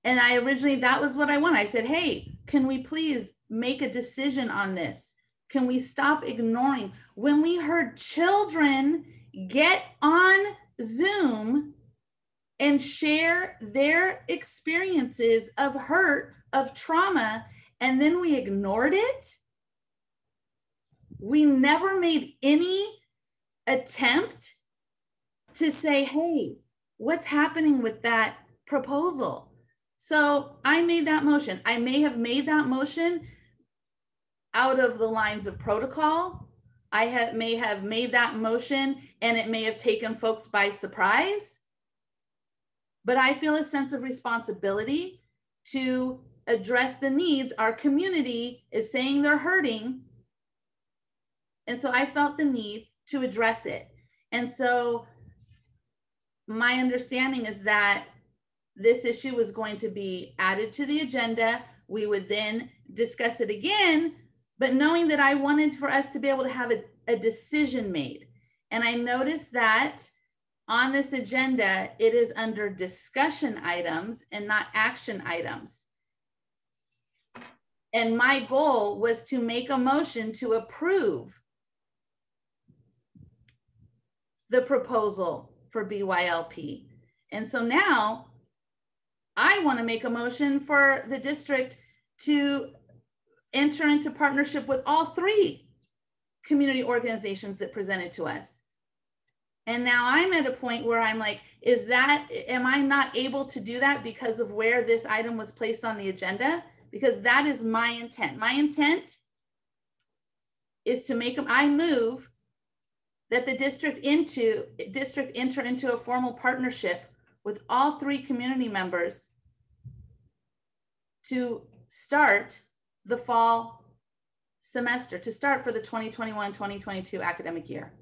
And I originally, that was what I wanted. I said, hey, can we please make a decision on this? Can we stop ignoring? When we heard children get on Zoom and share their experiences of hurt, of trauma, and then we ignored it, we never made any attempt to say, hey, what's happening with that proposal? So I made that motion. I may have made that motion out of the lines of protocol. I may have made that motion and it may have taken folks by surprise. But I feel a sense of responsibility to address the needs. Our community is saying they're hurting. And so I felt the need to address it. And so my understanding is that this issue was going to be added to the agenda. We would then discuss it again, but knowing that I wanted for us to be able to have a decision made. And I noticed that on this agenda, it is under discussion items and not action items. And my goal was to make a motion to approve the proposal for BYLP. And so now I want to make a motion for the district to enter into partnership with all three community organizations that presented to us. And now I'm at a point where I'm like, am I not able to do that because of where this item was placed on the agenda? Because that is my intent. My intent is to I move that the district enter into a formal partnership with all three community members to start the fall semester, to start for the 2021-2022 academic year.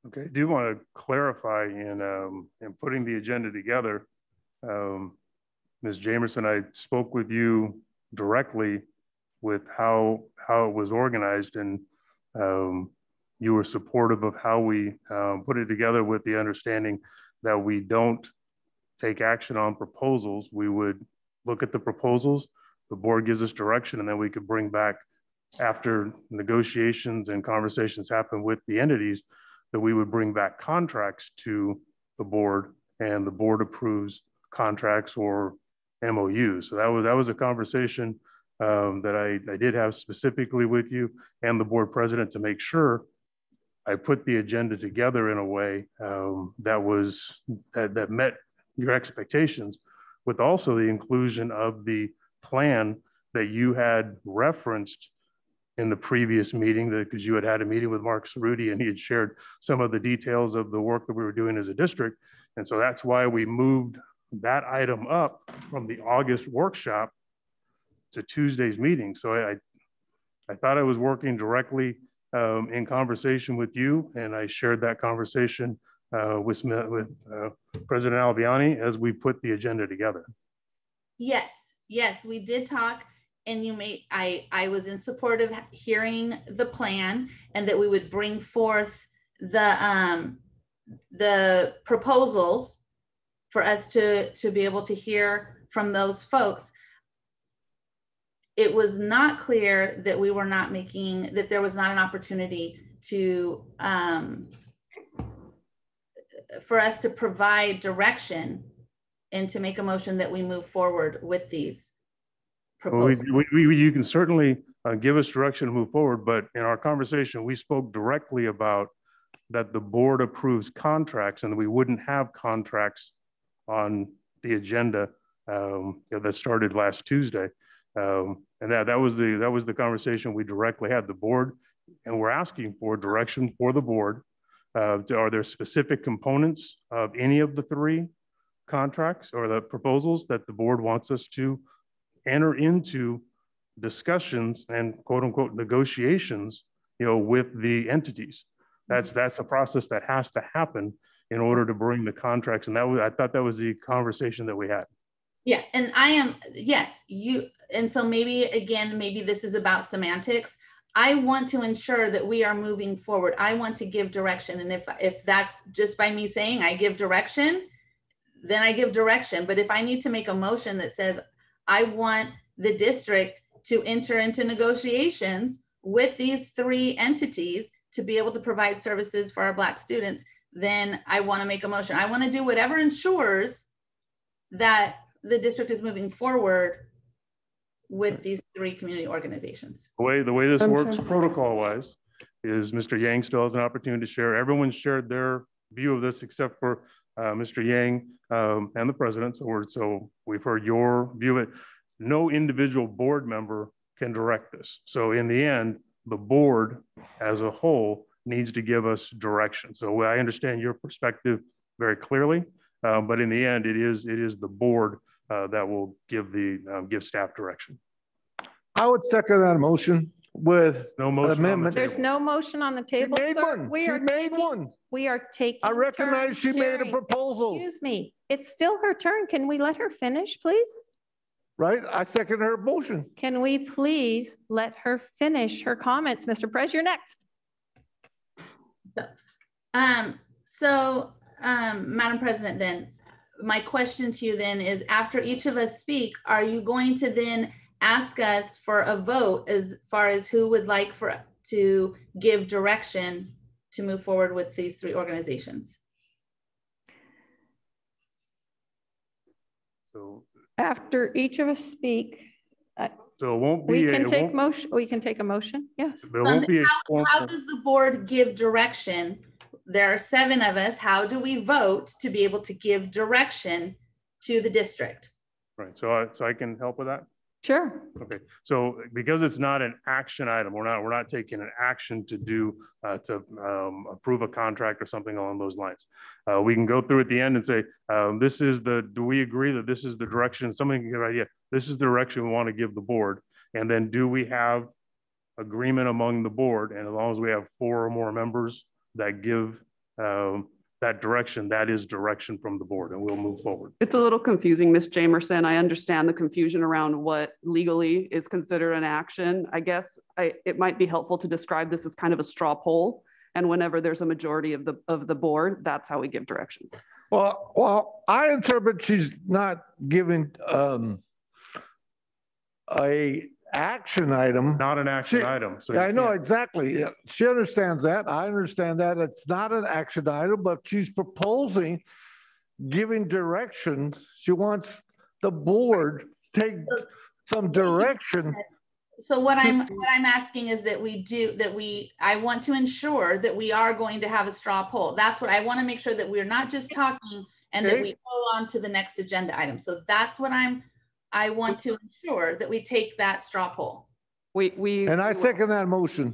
Okay, I do want to clarify in putting the agenda together. Ms. Jamerson, I spoke with you directly with how it was organized, and you were supportive of how we put it together, with the understanding that we don't take action on proposals. We would look at the proposals, the board gives us direction, and then we could bring back, after negotiations and conversations happen with the entities, that we would bring back contracts to the board, and the board approves contracts or MOUs. So that was a conversation that I did have specifically with you and the board president, to make sure I put the agenda together in a way that met your expectations, with also the inclusion of the plan that you had referenced in the previous meeting, because you had a meeting with Mark Cerruti and he had shared some of the details of the work that we were doing as a district. And so that's why we moved that item up from the August workshop to Tuesday's meeting. So I thought I was working directly in conversation with you, and I shared that conversation with President Albiani as we put the agenda together. Yes, we did talk, and I was in support of hearing the plan, and that we would bring forth the proposals for us to be able to hear from those folks. It was not clear that we were not making, that there was not an opportunity to, for us to provide direction and to make a motion that we move forward with these proposals. Well, you can certainly give us direction to move forward, but in our conversation, we spoke directly about that the board approves contracts, and we wouldn't have contracts on the agenda that started last Tuesday. And that was the conversation we directly had. The board and we're asking for direction for the board. Are there specific components of any of the three contracts or the proposals that the board wants us to enter into discussions and quote unquote negotiations, with the entities? That's a process that has to happen in order to bring the contracts. And I thought that was the conversation that we had. Yeah, and and so maybe this is about semantics. I want to ensure that we are moving forward. I want to give direction. And if that's just by me saying I give direction, then I give direction. But if I need to make a motion that says, I want the district to enter into negotiations with these three entities to be able to provide services for our Black students, then I want to make a motion. I want to do whatever ensures that the district is moving forward with these three community organizations. The way this works protocol-wise is Mr. Yang still has an opportunity to share. Everyone shared their view of this except for Mr. Yang and the president. So we've heard your view of it. No individual board member can direct this. So in the end, the board as a whole needs to give us direction. So I understand your perspective very clearly, but in the end, it is the board that will give staff direction. I would second that motion with no motion amendment. There's no motion on the table, She made sir. one. She made one. We are taking. I recognize she made a proposal. Excuse me. It's still her turn. Can we let her finish, please? Right? I second her motion. Can we please let her finish her comments? Mr. Perez, you're next. Madam President, then my question to you then is, after each of us speak, are you going to then ask us for a vote as far as who would like to give direction to move forward with these three organizations? So after each of us speak, so it won't be. We can take motion. We can take a motion. Yes. There won't be how does the board give direction? There are 7 of us. How do we vote to be able to give direction to the district? Right. So I can help with that. Sure. Okay. So because it's not an action item, we're not taking an action to do to approve a contract or something along those lines. We can go through at the end and say, do we agree that this is the direction? Somebody can give an idea. This is the direction we want to give the board. And then do we have agreement among the board? And as long as we have 4 or more members that give that direction, that is direction from the board, and we'll move forward. It's a little confusing, Ms. Jamerson. I understand the confusion around what legally is considered an action. I guess it might be helpful to describe this as kind of a straw poll, and whenever there's a majority of the board, that's how we give direction. Well, I interpret she's not giving a action item. Not an action item. So I know exactly. She understands that. I understand that it's not an action item, but she's proposing giving directions. She wants the board to take some direction. So what I'm asking is that I want to ensure that we are going to have a straw poll. That's what I want to make sure, that we're not just talking and that we go on to the next agenda item. So that's what I want to ensure, that we take that straw poll. And I second that motion.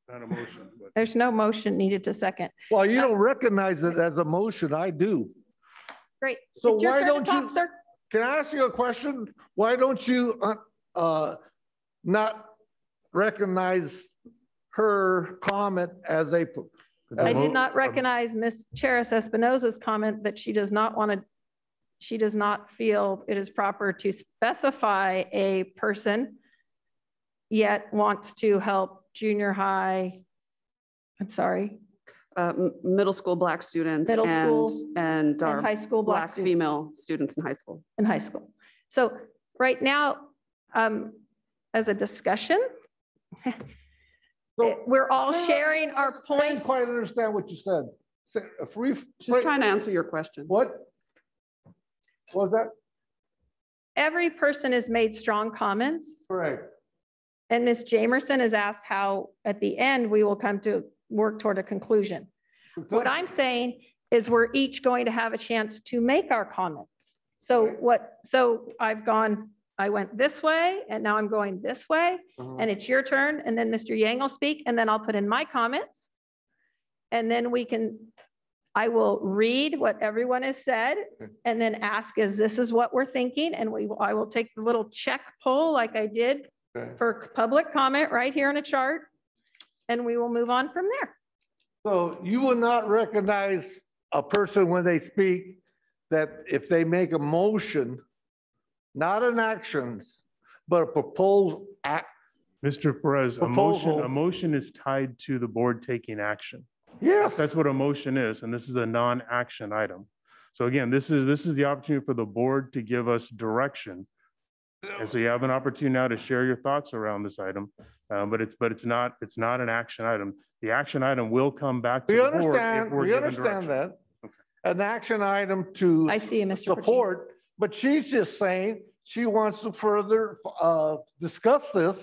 Not a motion. But. There's no motion needed to second. Well, you don't recognize it as a motion. I do. Great. So it's your why turn don't to talk, you, sir? Can I ask you a question? Why don't you not recognize her comment as a... I did not recognize Ms. Charis Espinoza's comment that she does not feel it is proper to specify a person, yet wants to help junior high, middle school Black students and our high school Black female students in high school. So right now, as a discussion, we're all sharing our points. I didn't quite understand what you said. Just trying to answer your question. What was that? Every person has made strong comments. Correct. And Ms. Jamerson has asked how at the end we will come to work toward a conclusion. What I'm saying is we're each going to have a chance to make our comments. So I've gone I went this way and now I'm going this way and it's your turn. And then Mr. Yang will speak and then I'll put in my comments. And then I will read what everyone has said and then ask this is what we're thinking. And I will take the little check poll like I did for public comment right here in a chart. And we will move on from there. So you will not recognize a person when they speak that if they make a motion, not an action, but a proposed act. Mr. Perez, a motion is tied to the board taking action. Yes. That's what a motion is, and this is a non-action item. So again, this is the opportunity for the board to give us direction. And so you have an opportunity now to share your thoughts around this item, but it's not an action item. The action item will come back to the board if we're given direction. We understand that. Okay. An action item to support, but she's just saying she wants to further discuss this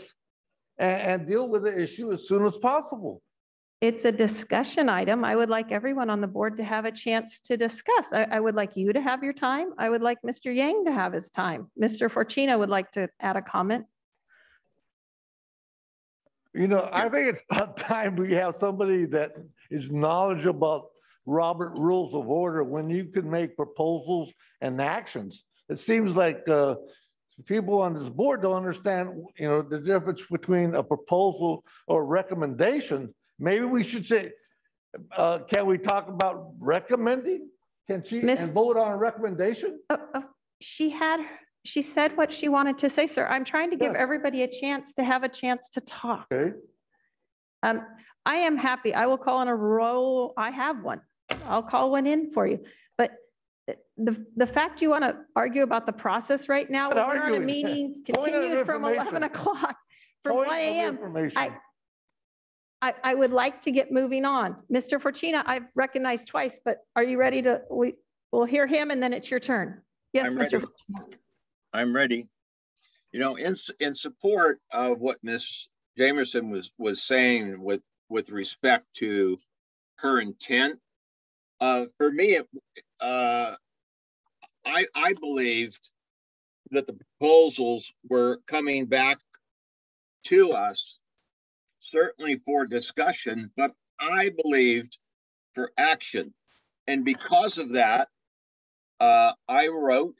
and deal with the issue as soon as possible. It's a discussion item. I would like everyone on the board to have a chance to discuss. I would like you to have your time. I would like Mr. Yang to have his time. Mr. Forcina would like to add a comment. You know, I think it's about time we have somebody that is knowledgeable about Robert Rules of Order when you can make proposals and actions. It seems like people on this board don't understand, you know, the difference between a proposal or recommendation. Maybe we should say, can we talk about recommending? Can she and vote on a recommendation? She said what she wanted to say, sir. I'm trying to give everybody a chance to have a chance to talk. Okay. I am happy. I will call on a roll. I have one. I'll call one in for you. But the fact you want to argue about the process right now, we're on a meeting continued from 11 o'clock from 1 a.m. I would like to get moving on. Mr. Forcina, I've recognized twice, but are you ready to, we'll hear him and then it's your turn. Yes, Mr. Forcina. I'm ready. You know, in support of what Ms. Jamerson was saying with respect to her intent, for me, I believed that the proposals were coming back to us certainly for discussion, but I believed for action. And because of that, I wrote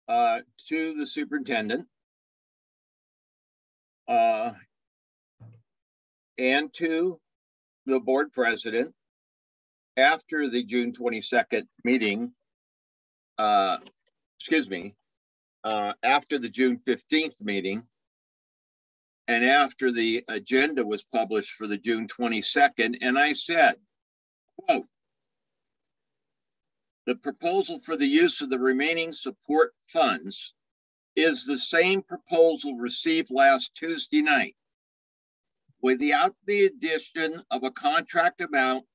to the superintendent and to the board president after the June 22nd meeting, after the June 15th meeting, and after the agenda was published for the June 22nd, and I said, quote, the proposal for the use of the remaining support funds is the same proposal received last Tuesday night, without the addition of a contract amount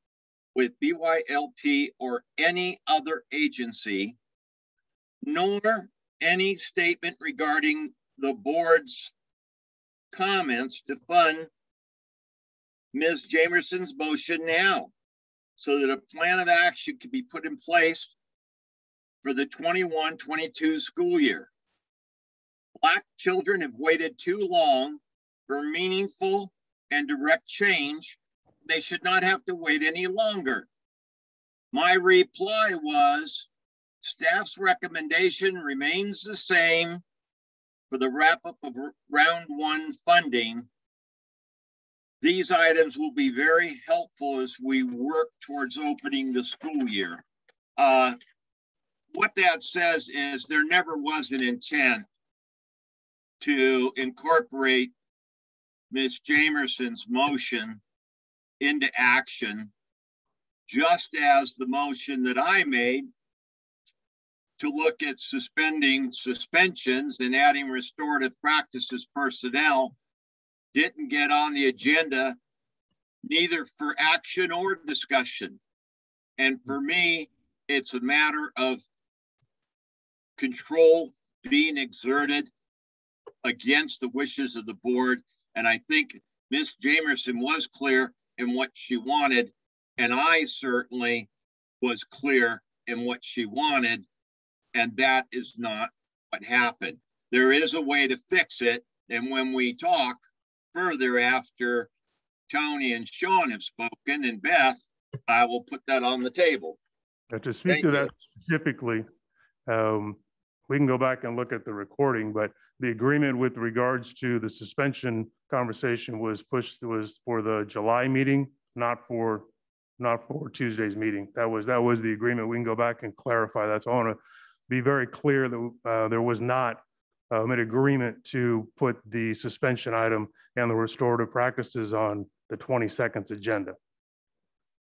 with BYLP or any other agency, nor any statement regarding the board's comments to fund Ms. Jamerson's motion now, so that a plan of action can be put in place for the 21-22 school year. Black children have waited too long for meaningful and direct change. They should not have to wait any longer. My reply was, staff's recommendation remains the same for the wrap-up of round one funding. These items will be very helpful as we work towards opening the school year. What that says is there never was an intent to incorporate Ms. Jamerson's motion into action, just as the motion that I made to look at suspending suspensions and adding restorative practices personnel didn't get on the agenda, neither for action or discussion. And for me, it's a matter of control being exerted against the wishes of the board. And I think Ms. Jamerson was clear in what she wanted, and I certainly was clear in what she wanted, and that is not what happened. there is a way to fix it. And when we talk further after Tony and Sean have spoken and Beth, I will put that on the table. To speak to that specifically, we can go back and look at the recording, but the agreement with regards to the suspension conversation was for the July meeting, not for Tuesday's meeting. That was the agreement. We can go back and clarify that. So I want to be very clear that there was not an agreement to put the suspension item and the restorative practices on the 22nd agenda.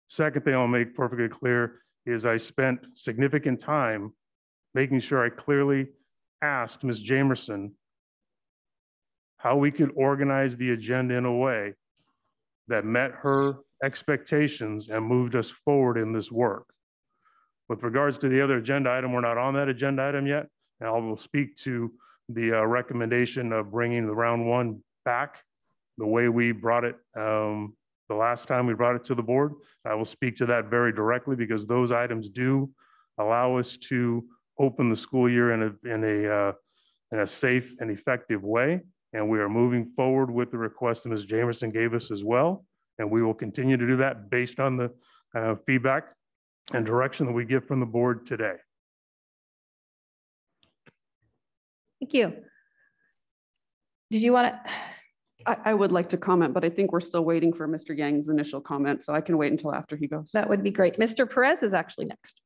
Second thing I'll make perfectly clear is I spent significant time making sure I clearly asked Ms. Jamerson how we could organize the agenda in a way that met her expectations and moved us forward in this work. With regards to the other agenda item, we're not on that agenda item yet, and I will speak to the recommendation of bringing the round one back the way we brought it the last time we brought it to the board. I will speak to that very directly because those items do allow us to open the school year in a safe and effective way. And we are moving forward with the request that Ms. Jamerson gave us as well. And we will continue to do that based on the feedback and direction that we get from the board today. Thank you. Did you want to? I would like to comment, but I think we're still waiting for Mr. Yang's initial comment, so I can wait until after he goes. That would be great. Mr. Perez is actually next.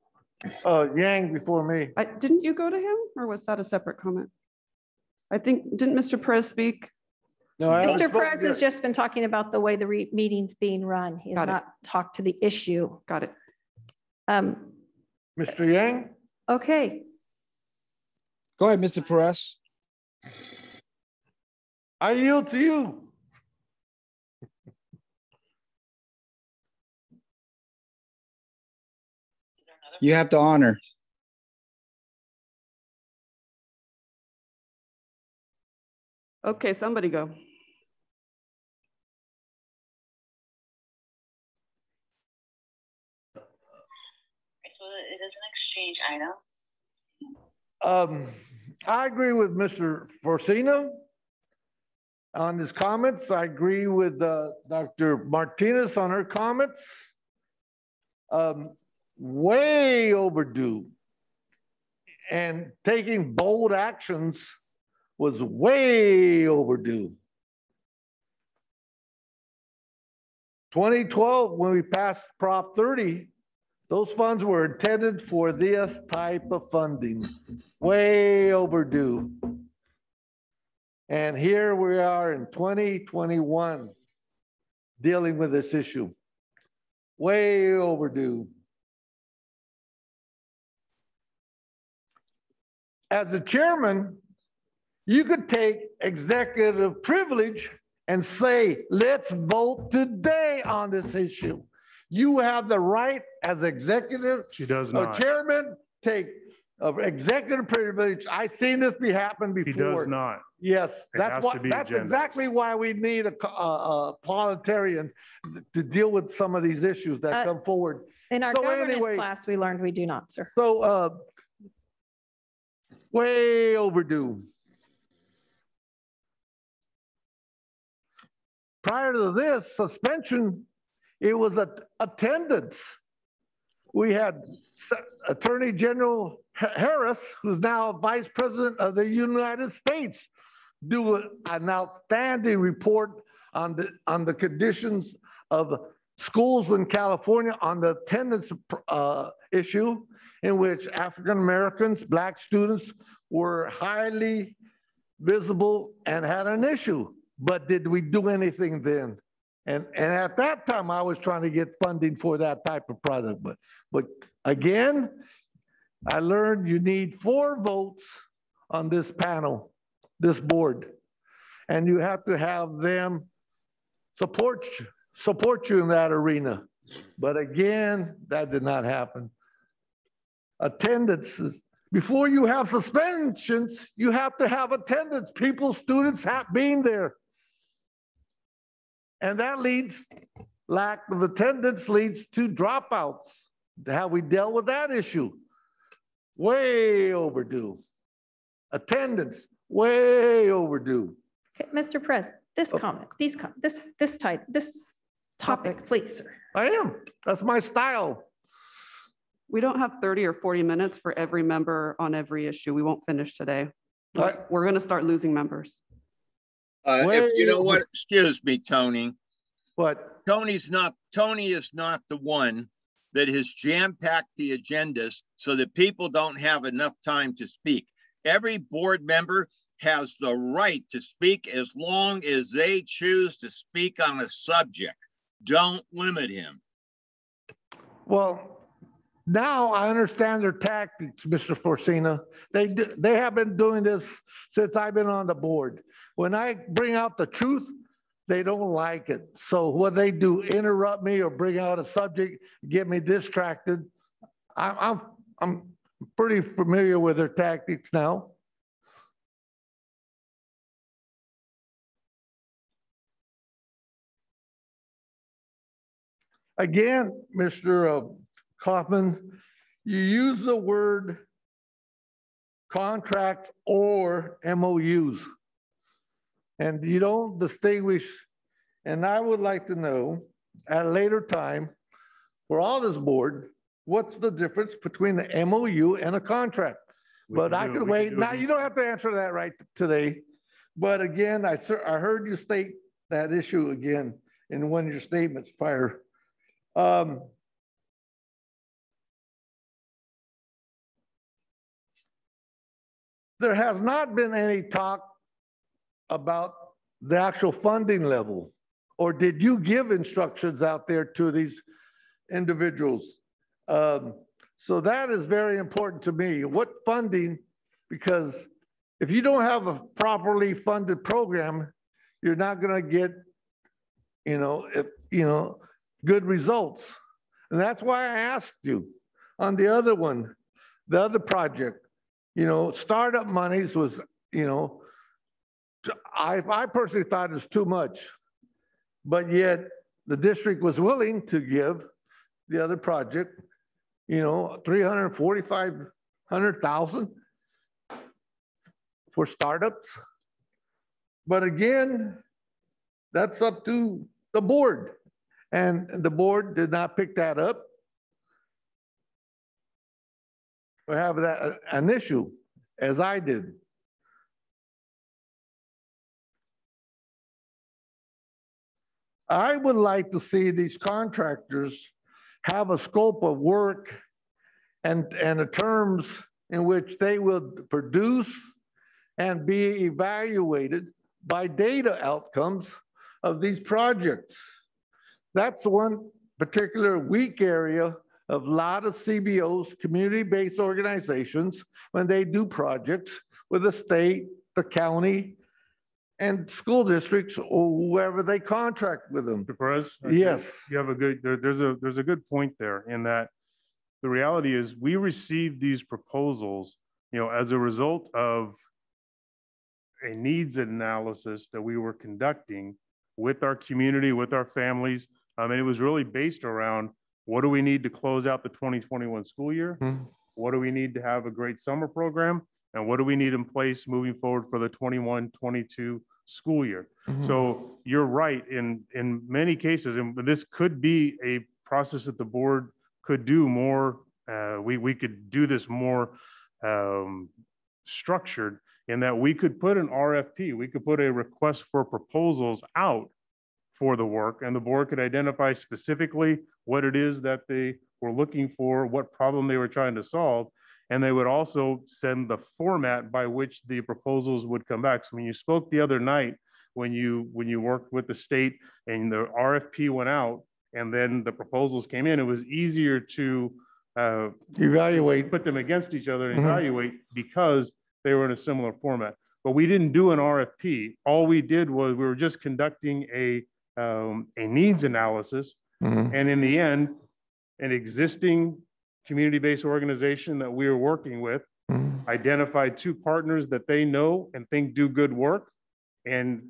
Yang before me. Didn't you go to him, or was that a separate comment? I think, didn't Mr. Perez speak? No, Mr. Perez has just been talking about the way the meeting's being run. He has not talked to the issue. Got it. Mr. Yang? Okay. Go ahead, Mr. Perez. I yield to you. You have the honor. Okay, somebody go. So it is an exchange item. I agree with Mr. Forcino on his comments. I agree with Dr. Martinez on her comments. Way overdue. And taking bold actions was way overdue. 2012, when we passed Prop 30, those funds were intended for this type of funding. Way overdue. And here we are in 2021 dealing with this issue. Way overdue. As a chairman, you could take executive privilege and say, let's vote today on this issue. You have the right as executive chairman, take executive privilege. I've seen this happen before. He does not. Yes, that's exactly why we need a parliamentarian to deal with some of these issues that come forward. In our governance class, we learned we do not, sir. So way overdue. Prior to this suspension, it was attendance. We had Attorney General Harris, who's now Vice President of the United States, do an outstanding report on the conditions of schools in California on the attendance issue, in which African Americans, Black students were highly visible and had an issue. But did we do anything then? And at that time, I was trying to get funding for that type of product. But again, I learned you need 4 votes on this panel, this board. And you have to have them support you in that arena. But again, that did not happen. Attendances. Before you have suspensions, you have to have attendance. People, students being there. And that lack of attendance leads to dropouts. How we dealt with that issue. Way overdue. Attendance, way overdue. Okay, Mr. Press, this comment, this topic, please, sir. I am. That's my style. We don't have 30 or 40 minutes for every member on every issue. We won't finish today. We're going to start losing members. If you know what, excuse me, Tony. What? Tony is not the one that has jam-packed the agendas so that people don't have enough time to speak. Every board member has the right to speak as long as they choose to speak on a subject. Don't limit him. Well, now I understand their tactics, Mr. Forcina. They have been doing this since I've been on the board. When I bring out the truth, they don't like it. So what they do, interrupt me or bring out a subject, get me distracted. I'm pretty familiar with their tactics now. Again, Mr. Kaufman, you use the word contract or MOUs, and you don't distinguish. And I would like to know at a later time for all this board, what's the difference between the MOU and a contract? But I can wait. Now, you don't have to answer that right today. But again, I heard you state that issue again in one of your statements prior. There has not been any talk about the actual funding level, or did you give instructions out there to these individuals? So that is very important to me. What funding, because if you don't have a properly funded program, you're not going to get, good results. And that's why I asked you on the other one, the other project, startup monies was, I personally thought it was too much, but yet the district was willing to give the other project, $345,000 for startups. But again, that's up to the board. And the board did not pick that up. We have that an issue, as I did. I would like to see these contractors have a scope of work and the terms in which they will produce and be evaluated by data outcomes of these projects. That's one particular weak area of a lot of CBOs, community-based organizations, when they do projects with the state, the county, and school districts, or whoever they contract with them. Mr. Perez? Yes. You have a good, there's a good point there in that the reality is we received these proposals, as a result of a needs analysis that we were conducting with our community, with our families. And it was really based around what do we need to close out the 2021 school year? Mm-hmm. What do we need to have a great summer program? And what do we need in place moving forward for the 21-22 school year? Mm-hmm. So you're right in many cases, and this could be a process that the board could do more. We could do this more structured in that we could put an RFP, we could put a request for proposals out for the work, and the board could identify specifically what it is that they were looking for, what problem they were trying to solve, and they would also send the format by which the proposals would come back. So when you spoke the other night, when you worked with the state and the RFP went out and then the proposals came in, it was easier to evaluate, put them against each other and evaluate because they were in a similar format. But we didn't do an RFP. All we did was we were just conducting a needs analysis. And in the end, an existing community-based organization that we were working with identified two partners that they know and think do good work. And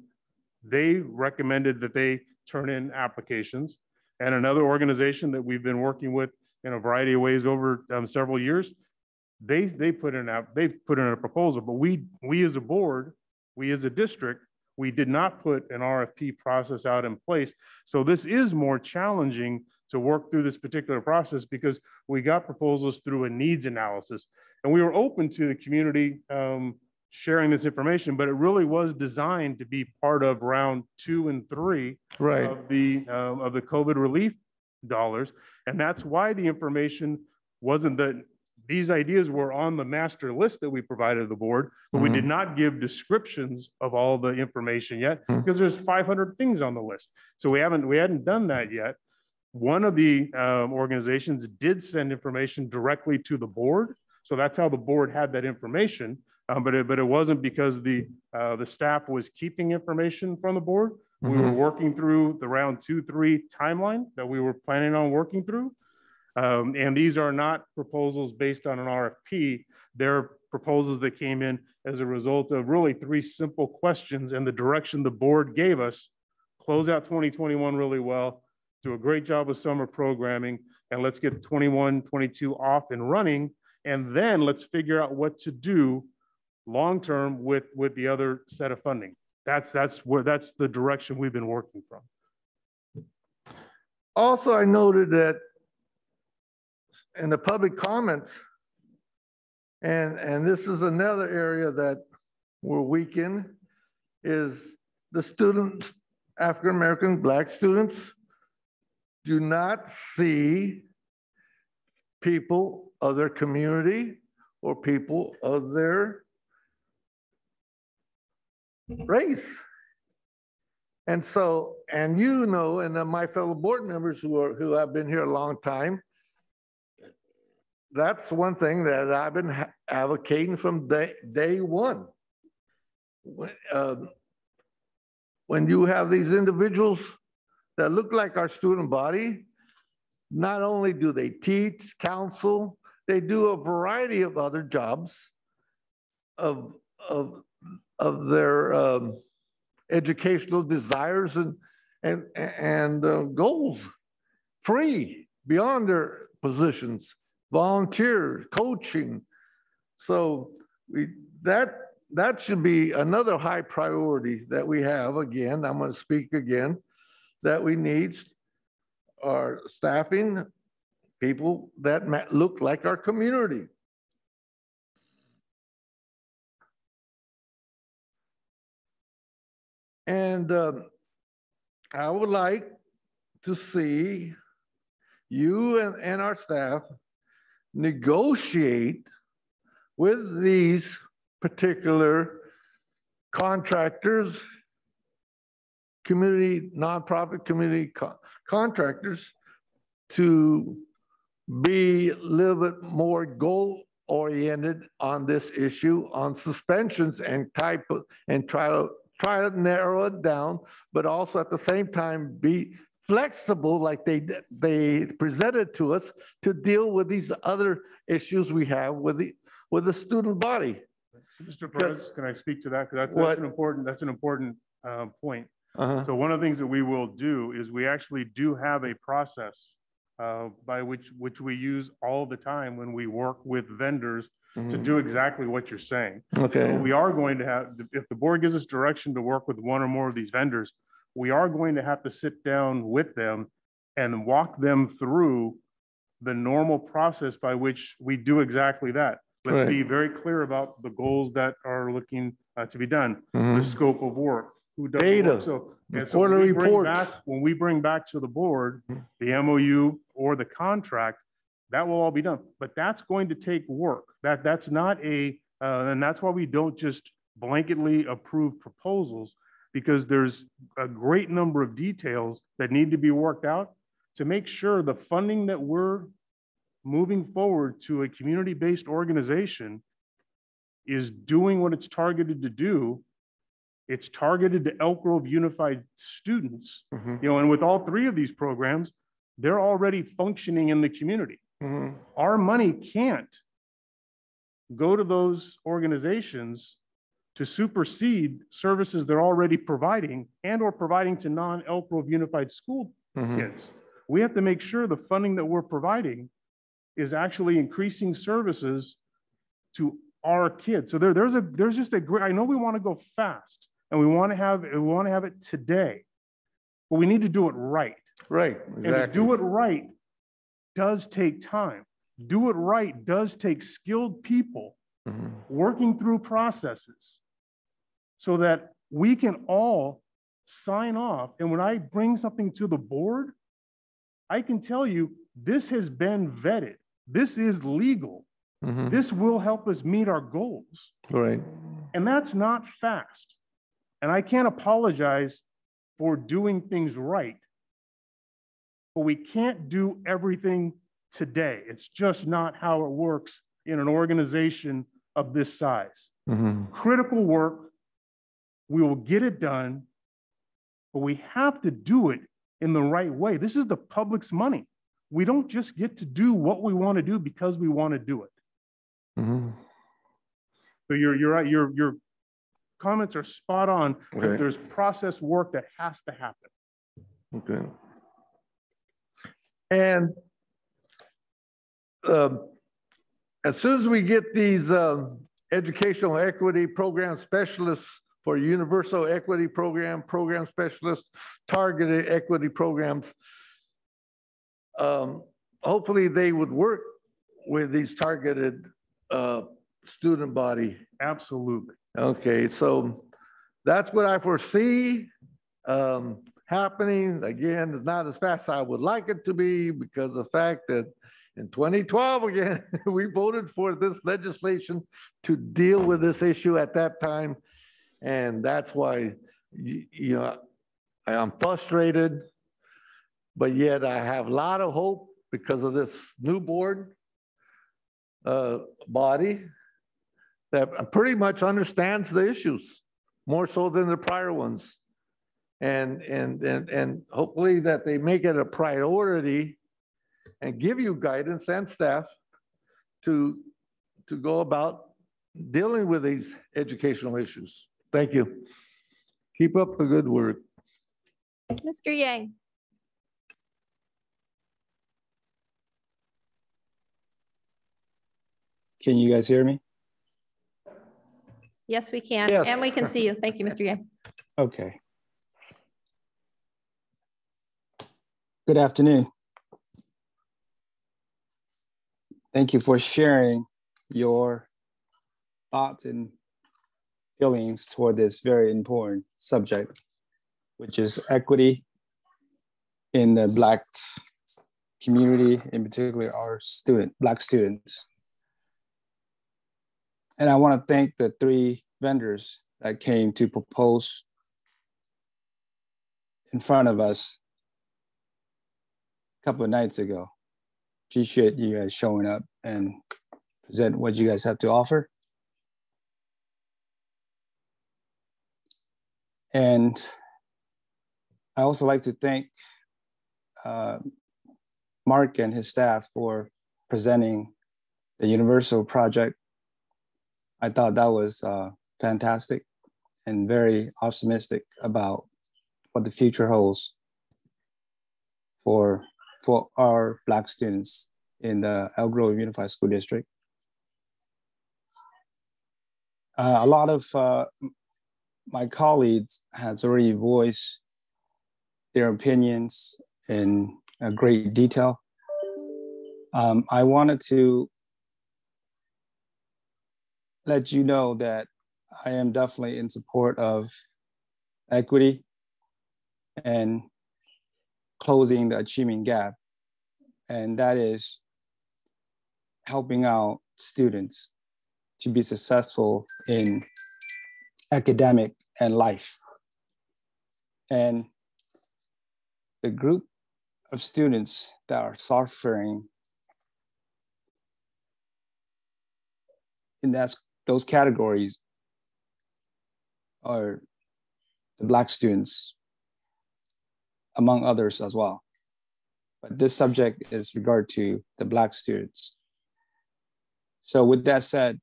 they recommended that they turn in applications. And another organization that we've been working with in a variety of ways over several years They put in a proposal, but we as a board, we as a district, we did not put an RFP process out in place. So this is more challenging to work through this particular process because we got proposals through a needs analysis, and we were open to the community sharing this information, but it really was designed to be part of round 2 and 3 of the COVID relief dollars. And that's why the information wasn't that these ideas were on the master list that we provided the board, but we did not give descriptions of all the information yet because there's 500 things on the list. So we hadn't done that yet. One of the organizations did send information directly to the board. So that's how the board had that information. But it wasn't because the staff was keeping information from the board. We were working through the round 2-3 timeline that we were planning on working through. And these are not proposals based on an RFP. They're proposals that came in as a result of really 3 simple questions and the direction the board gave us. Close out 2021 really well, do a great job with summer programming, and let's get 21, 22 off and running. And then let's figure out what to do long-term with the other set of funding. That's the direction we've been working from. Also, I noted that in the public comments, and this is another area that we're weak in, is the students, African-American, Black students, do not see people of their community or people of their race. And so, and you know, and my fellow board members who have been here a long time, that's one thing that I've been advocating from day one. When you have these individuals that look like our student body, not only do they teach, counsel, they do a variety of other jobs of their educational desires and goals, free, beyond their positions, volunteer, coaching. So that should be another high priority that we have. Again, I'm going to speak again, that we need our staffing people that look like our community. And I would like to see you and our staff negotiate with these particular contractors, nonprofit community contractors, to be a little bit more goal-oriented on this issue, on suspensions, and try to narrow it down, but also at the same time be flexible like they presented to us to deal with these other issues we have with the student body. Mr. Perez, can I speak to that? Because that's an important point. So one of the things that we will do is we actually do have a process by which we use all the time when we work with vendors to do exactly what you're saying. Okay. So we are going to have, if the board gives us direction to work with one or more of these vendors, we are going to have to sit down with them and walk them through the normal process by which we do exactly that. Let's be very clear about the goals that are looking to be done, the scope of work, who does data, work. So quarterly reports. When we bring back to the board the MOU or the contract, that will all be done. But that's going to take work. That's not and that's why we don't just blanketly approve proposals, because there's a great number of details that need to be worked out to make sure the funding that we're moving forward to a community-based organization is doing what it's targeted to do. It's targeted to Elk Grove Unified students, and with all 3 of these programs, they're already functioning in the community. Our money can't go to those organizations to supersede services they're already providing and or providing to non-Elk Grove Unified School kids. We have to make sure the funding that we're providing is actually increasing services to our kids. So there's just a great, I know we want to go fast and we want to have it today, but we need to do it right. Right, exactly. And to do it right does take time. Do it right does take skilled people working through processes so that we can all sign off. And when I bring something to the board, I can tell you, this has been vetted. This is legal. This will help us meet our goals. Right. And that's not fast. And I can't apologize for doing things right, but we can't do everything today. It's just not how it works in an organization of this size. Critical work, we will get it done, but we have to do it in the right way. This is the public's money. We don't just get to do what we want to do because we want to do it. So you're right. Your comments are spot on. Okay. But there's process work that has to happen. Okay. And as soon as we get these educational equity program specialists for universal equity program specialists, targeted equity programs, hopefully they would work with these targeted student body. Absolutely. Okay, so that's what I foresee happening. Again, it's not as fast as I would like it to be because of the fact that in 2012, again, we voted for this legislation to deal with this issue at that time. And that's why, you know, I'm frustrated, but yet I have a lot of hope because of this new board body that pretty much understands the issues more so than the prior ones. And hopefully that they make it a priority and give you guidance and staff to go about dealing with these educational issues. Thank you. Keep up the good work. Mr. Yang. Can you guys hear me? Yes, we can. Yes. And we can see you. Thank you, Mr. Yang. Okay. Good afternoon. Thank you for sharing your thoughts and feelings toward this very important subject, which is equity in the Black community, in particular our Black students. And I want to thank the 3 vendors that came to propose in front of us a couple of nights ago. Appreciate you guys showing up and present what you guys have to offer. And I also like to thank Mark and his staff for presenting the Universal Project. I thought that was fantastic and very optimistic about what the future holds for our Black students in the Elk Grove Unified School District. A lot of my colleagues has already voiced their opinions in great detail. I wanted to let you know that I am definitely in support of equity and closing the achievement gap. And that is helping out students to be successful in academic and life. And the group of students that are suffering in those categories are the Black students, among others as well. But this subject is regard to the Black students. So with that said,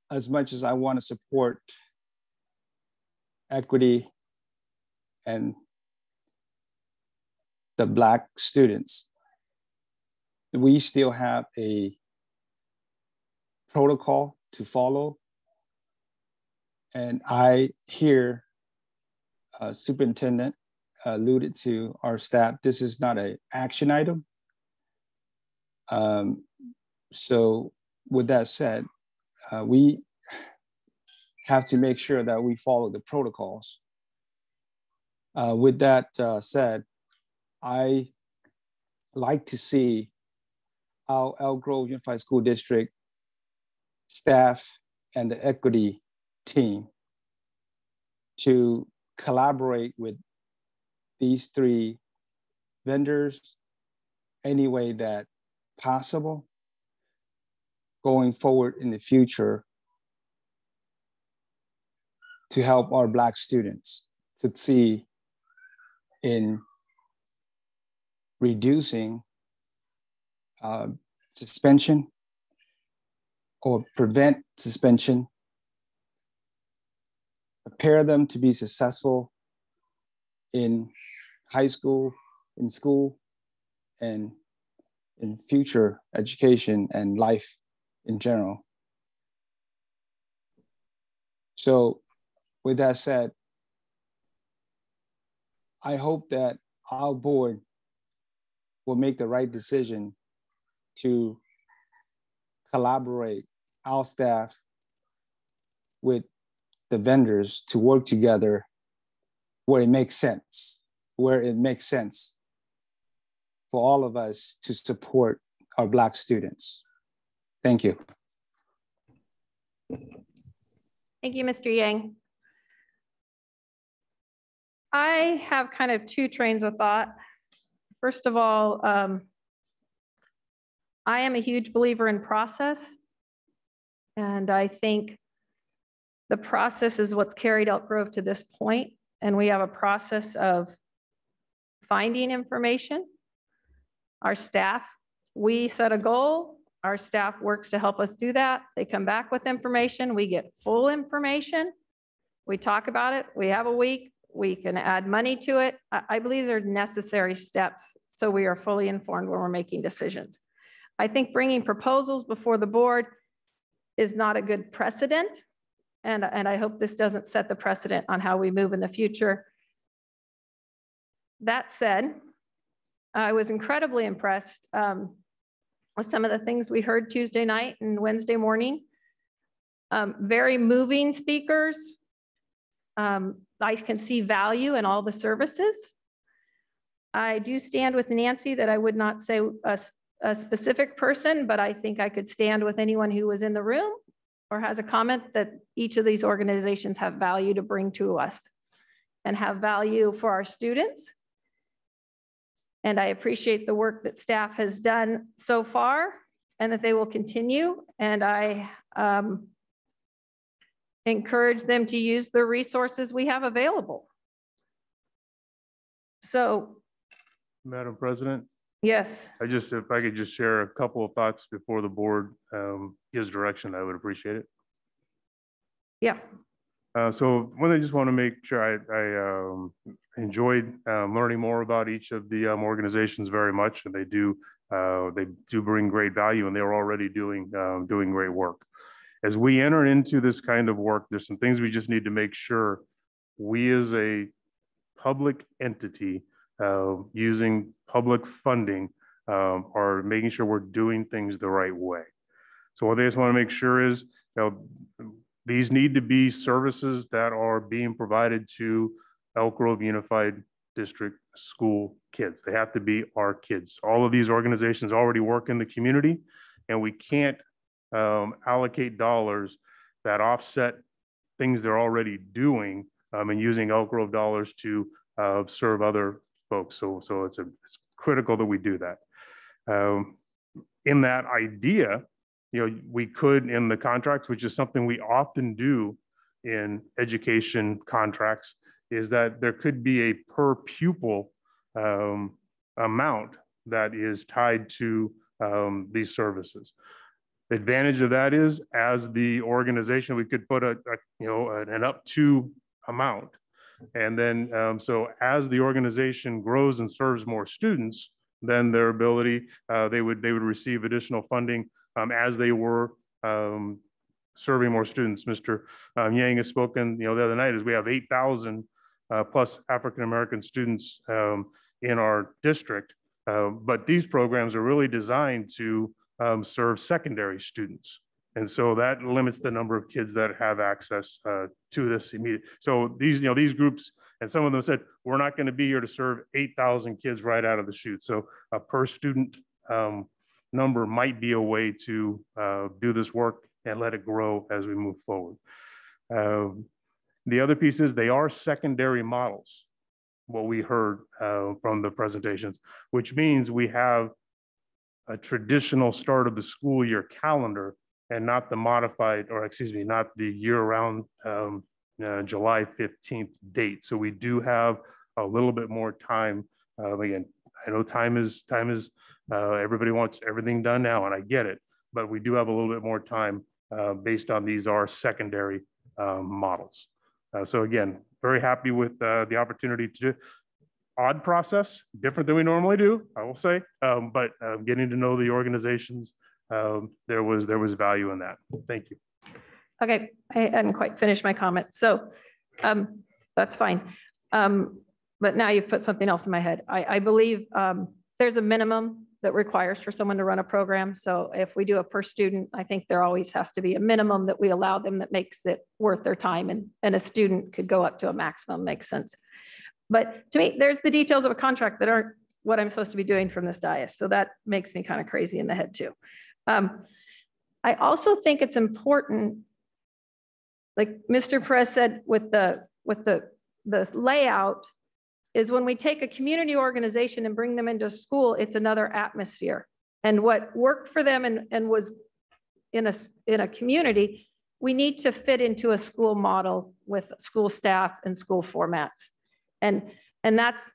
as much as I want to support equity and the Black students, we still have a protocol to follow. And I hear Superintendent alluded to our staff. This is not an action item. So with that said, we have to make sure that we follow the protocols. With that said, I like to see our Elk Grove Unified School District staff and the equity team to collaborate with these 3 vendors any way that possible going forward in the future to help our Black students succeed in reducing suspension or prevent suspension, prepare them to be successful in high school, in school, and in future education and life in general. So with that said, I hope that our board will make the right decision to collaborate our staff with the vendors to work together where it makes sense, for all of us to support our Black students. Thank you. Thank you, Mr. Yang. I have kind of 2 trains of thought. First of all, I am a huge believer in process. And I think the process is what's carried Elk Grove to this point. And we have a process of finding information. Our staff, we set a goal. Our staff works to help us do that. They come back with information. We get full information. We talk about it. We have a week. We can add money to it. I believe they're necessary steps so we are fully informed when we're making decisions. I think bringing proposals before the board is not a good precedent. And I hope this doesn't set the precedent on how we move in the future. That said, I was incredibly impressed with some of the things we heard Tuesday night and Wednesday morning. Very moving speakers. I can see value in all the services. I do stand with Nancy that I would not say a specific person, but I think I could stand with anyone who was in the room or has a comment that each of these organizations have value to bring to us and have value for our students. And I appreciate the work that staff has done so far and that they will continue. And I encourage them to use the resources we have available. So. Madam President? Yes. If I could just share a couple of thoughts before the board gives direction, I would appreciate it. Yeah. So one, I just want to make sure I enjoyed learning more about each of the organizations very much, and they do bring great value, and they're already doing great work. As we enter into this kind of work, there's some things we just need to make sure we as a public entity using public funding are making sure we're doing things the right way. So what they just want to make sure is, these need to be services that are being provided to Elk Grove Unified District school kids. They have to be our kids. All of these organizations already work in the community, and we can't allocate dollars that offset things they're already doing and using Elk Grove dollars to serve other folks. So it's critical that we do that. In that idea, we could, in the contracts, which is something we often do in education contracts, is that there could be a per pupil amount that is tied to these services. The advantage of that is, as the organization, we could put an up to amount. And then, so as the organization grows and serves more students, then their ability, they would receive additional funding as they were serving more students. Mr. Yang has spoken, the other night, is we have 8,000 plus African-American students in our district. But these programs are really designed to serve secondary students. And so that limits the number of kids that have access to this immediate. So these groups, and some of them said, we're not going to be here to serve 8,000 kids right out of the chute. So a per student number might be a way to do this work and let it grow as we move forward. The other piece is they are secondary models, what we heard from the presentations, which means we have a traditional start of the school year calendar and not the modified, or excuse me, not the year-round July 15th date. So we do have a little bit more time. Again, I know time is everybody wants everything done now, and I get it, but we do have a little bit more time based on these are secondary models. So again, very happy with the opportunity to do. Odd process, different than we normally do, I will say, but getting to know the organizations, there was value in that. Thank you. Okay, I hadn't quite finished my comment, so that's fine. But now you've put something else in my head. I believe there's a minimum that requires for someone to run a program. So if we do a per student, I think there always has to be a minimum that we allow them that makes it worth their time, and a student could go up to a maximum, makes sense. But to me, there's the details of a contract that aren't what I'm supposed to be doing from this dais. So that makes me kind of crazy in the head too. I also think it's important, like Mr. Perez said, with the layout, is when we take a community organization and bring them into school, it's another atmosphere. And what worked for them and was in a community, we need to fit into a school model with school staff and school formats. And that's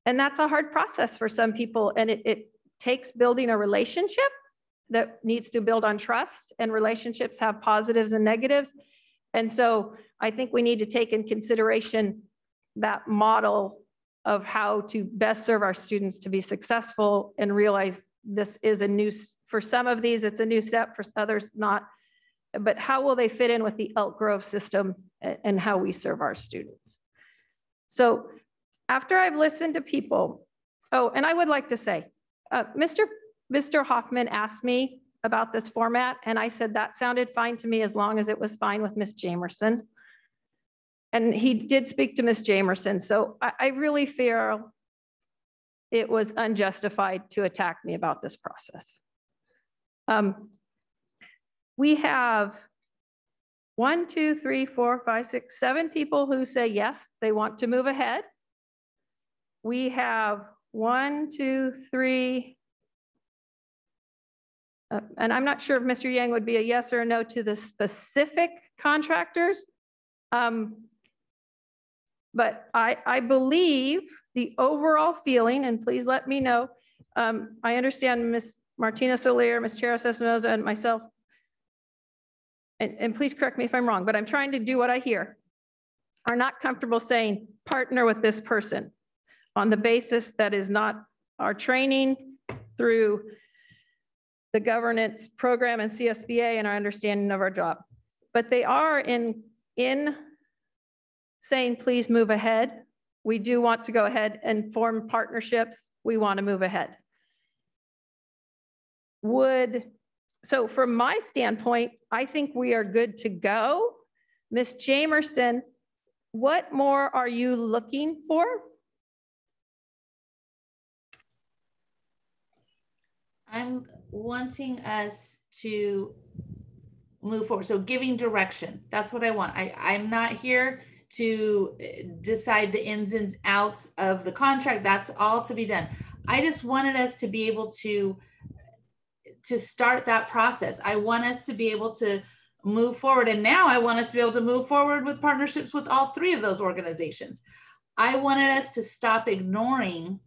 a hard process for some people. And it takes building a relationship that needs to build on trust, and relationships have positives and negatives. And so I think we need to take in consideration that model of how to best serve our students to be successful, and realize this is a new, for some of these, it's a new step, for others not. But how will they fit in with the Elk Grove system and how we serve our students? So after I've listened to people, oh, and I would like to say, Mr. Hoffman asked me about this format, and I said that sounded fine to me as long as it was fine with Ms. Jamerson. And he did speak to Ms. Jamerson, so I really feel it was unjustified to attack me about this process. We have 1, 2, 3, 4, 5, 6, 7 people who say yes, they want to move ahead. We have 1, 2, 3, and I'm not sure if Mr. Yang would be a yes or a no to the specific contractors. But I believe the overall feeling, and please let me know, I understand Ms. Martina Soler, Ms. Cheros Espinoza, and myself, and please correct me if I'm wrong, but I'm trying to do what I hear, are not comfortable saying partner with this person on the basis that is not our training through the governance program and CSBA and our understanding of our job. But they are in saying, please move ahead. We do want to go ahead and form partnerships. We want to move ahead. So from my standpoint, I think we are good to go. Ms. Jamerson, what more are you looking for? I'm wanting us to move forward. So giving direction, that's what I want. I'm not here to decide the ins and outs of the contract. That's all to be done. I just wanted us to be able to start that process. I want us to be able to move forward. And now I want us to be able to move forward with partnerships with all 3 of those organizations. I wanted us to stop ignoring.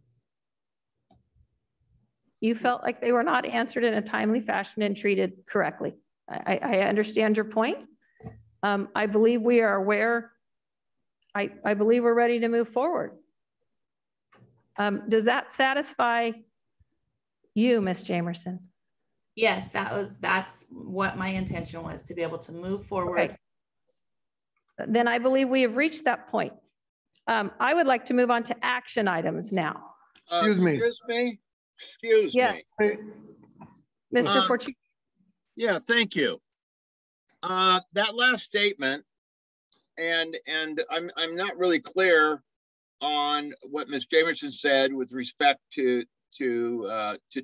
You felt like they were not answered in a timely fashion and treated correctly. I understand your point. I believe we are aware. I believe we're ready to move forward. Does that satisfy you, Ms. Jamerson. Yes, that's what my intention was, to be able to move forward. Okay. Then I believe we have reached that point. I would like to move on to action items now. Excuse me. Excuse me. Mr. Portugal. Yeah, thank you. That last statement, and I'm not really clear on what Ms. Jamerson said with respect to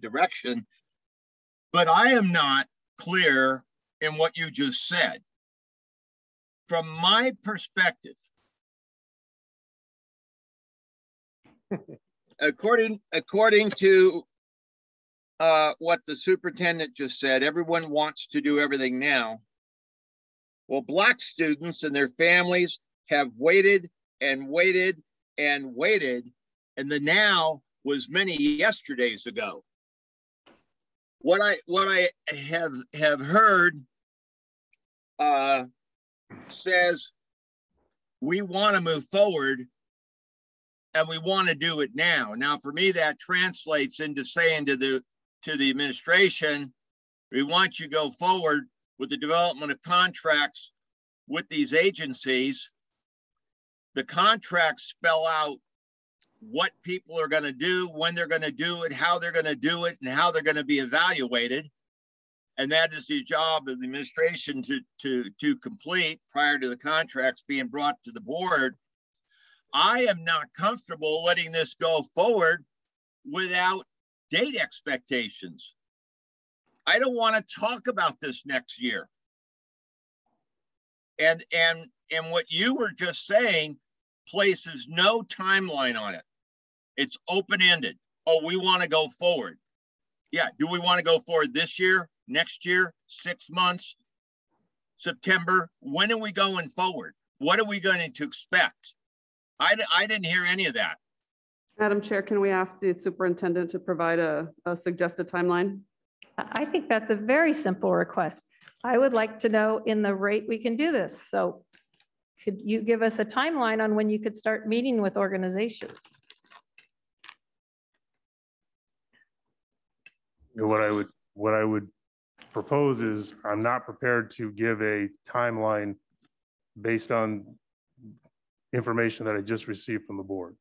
direction, but I am not clear in what you just said. From my perspective, according to what the superintendent just said, everyone wants to do everything now. Well, Black students and their families have waited and waited and waited, and the now was many yesterdays ago. What I have heard says we want to move forward and we want to do it now. Now, for me, that translates into saying to the administration, we want you to go forward with the development of contracts with these agencies. The contracts spell out what people are going to do, when they're going to do it, how they're going to do it, and how they're going to be evaluated. And that is the job of the administration to complete prior to the contracts being brought to the board. I am not comfortable letting this go forward without date expectations. I don't want to talk about this next year. And what you were just saying places no timeline on it. It's open-ended. Oh, we want to go forward. Yeah, do we want to go forward this year, next year, 6 months, September? When are we going forward? What are we going to expect? I didn't hear any of that. Madam Chair, can we ask the superintendent to provide a suggested timeline? I think that's a very simple request. I would like to know in the rate we can do this. So could you give us a timeline on when you could start meeting with organizations? What I would propose is I'm not prepared to give a timeline based on information that I just received from the board.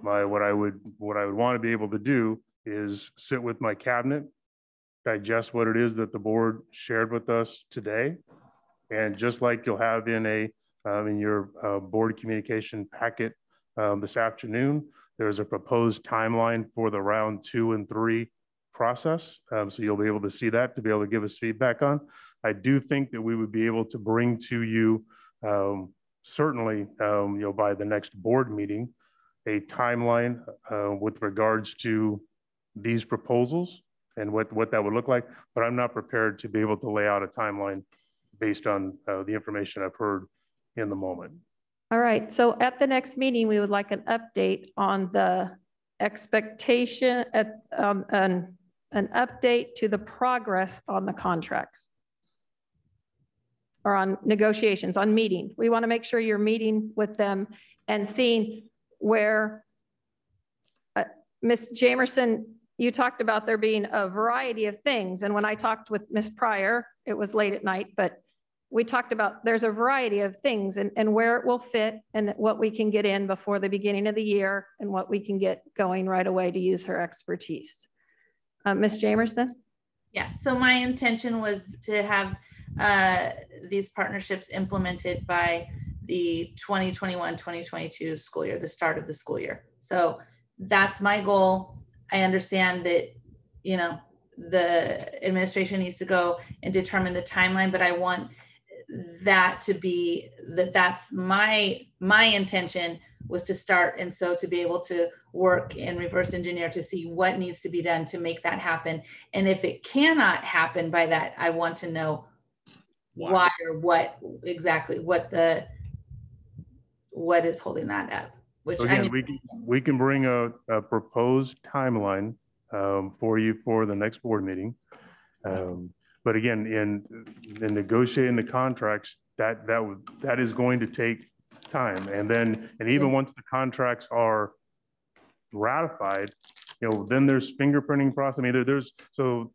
What I would want to be able to do is sit with my cabinet, digest what it is that the board shared with us today, and just like you'll have in your board communication packet this afternoon, there's a proposed timeline for the round 2 and 3 process. So you'll be able to see that to be able to give us feedback on. I do think that we would be able to bring to you certainly by the next board meeting a timeline with regards to these proposals and what that would look like, but I'm not prepared to be able to lay out a timeline based on the information I've heard in the moment. All right, so at the next meeting, we would like an update on the expectation, an update to the progress on the contracts or on negotiations, on meeting. We want to make sure you're meeting with them and seeing where, Ms. Jamerson, you talked about there being a variety of things. And when I talked with Ms. Pryor, it was late at night, but we talked about there's a variety of things and where it will fit and what we can get in before the beginning of the year and what we can get going right away to use her expertise. Ms. Jamerson? Yeah, so my intention was to have these partnerships implemented by the 2021-2022 school year, the start of the school year. So that's my goal. I understand that, the administration needs to go and determine the timeline, but I want that to be, that's my intention was to start. And so to be able to work and reverse engineer to see what needs to be done to make that happen. And if it cannot happen by that, I want to know why or what exactly, what is holding that up. Which again, we can bring a proposed timeline for you for the next board meeting. But again, in negotiating the contracts, that is going to take time. And even once the contracts are ratified, then there's fingerprinting process. I mean, there's, so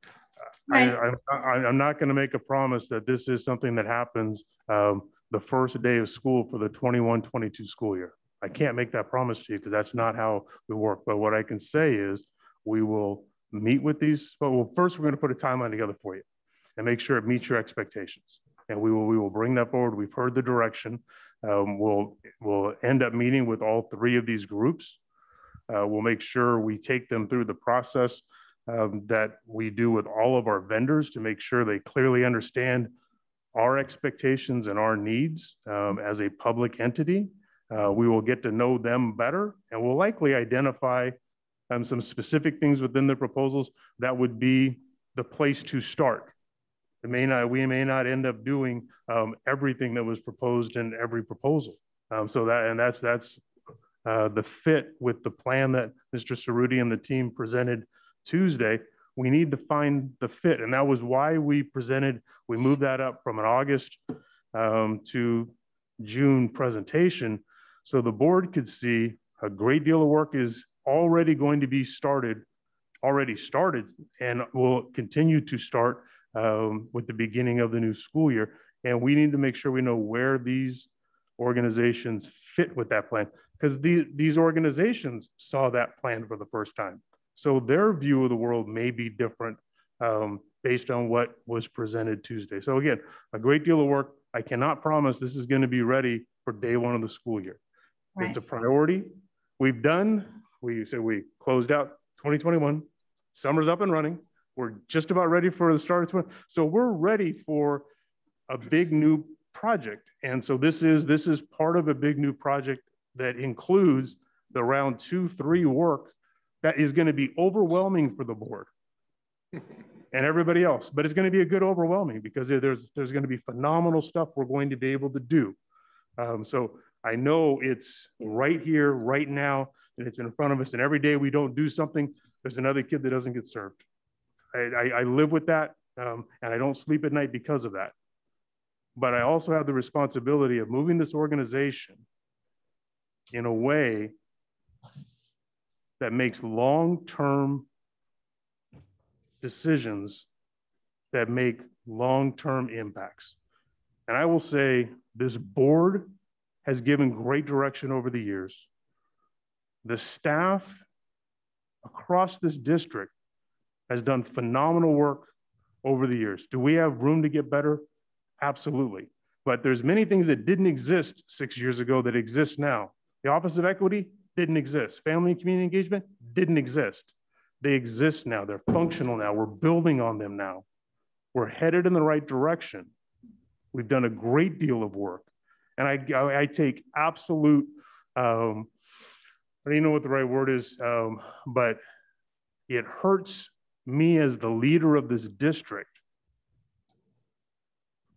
Right. I'm not going to make a promise that this is something that happens the first day of school for the 21-22 school year. I can't make that promise to you because that's not how we work. But what I can say is we will meet with these, but first we're going to put a timeline together for you and make sure it meets your expectations. And we will bring that forward. We've heard the direction. We'll end up meeting with all three of these groups. We'll make sure we take them through the process that we do with all of our vendors to make sure they clearly understand our expectations and our needs as a public entity. We will get to know them better, and we'll likely identify some specific things within the proposals that would be the place to start. We may not end up doing everything that was proposed in every proposal. That's the fit with the plan that Mr. Cerruti and the team presented Tuesday. We need to find the fit. And that was why we moved that up from an August to June presentation. So the board could see a great deal of work is already going to be already started, and will continue to start with the beginning of the new school year. And we need to make sure we know where these organizations fit with that plan, because these organizations saw that plan for the first time. So their view of the world may be different based on what was presented Tuesday. So again, a great deal of work. I cannot promise this is going to be ready for day one of the school year. Right. It's a priority. We closed out 2021. Summer's up and running. We're just about ready for the start of 20. So we're ready for a big new project. And so this is part of a big new project that includes the round 2-3 work that is going to be overwhelming for the board and everybody else. But it's going to be a good overwhelming because there's going to be phenomenal stuff we're going to be able to do. So I know it's right here, right now, and it's in front of us. And every day we don't do something, there's another kid that doesn't get served. I live with that, and I don't sleep at night because of that. But I also have the responsibility of moving this organization in a way that makes long-term decisions that make long-term impacts. And I will say this board has given great direction over the years. The staff across this district has done phenomenal work over the years. Do we have room to get better? Absolutely. But there's many things that didn't exist 6 years ago that exist now. The Office of Equity didn't exist. Family and community engagement didn't exist. They exist now. They're functional now. We're building on them now. We're headed in the right direction. We've done a great deal of work. And I take absolute, I don't even know what the right word is, but it hurts me as the leader of this district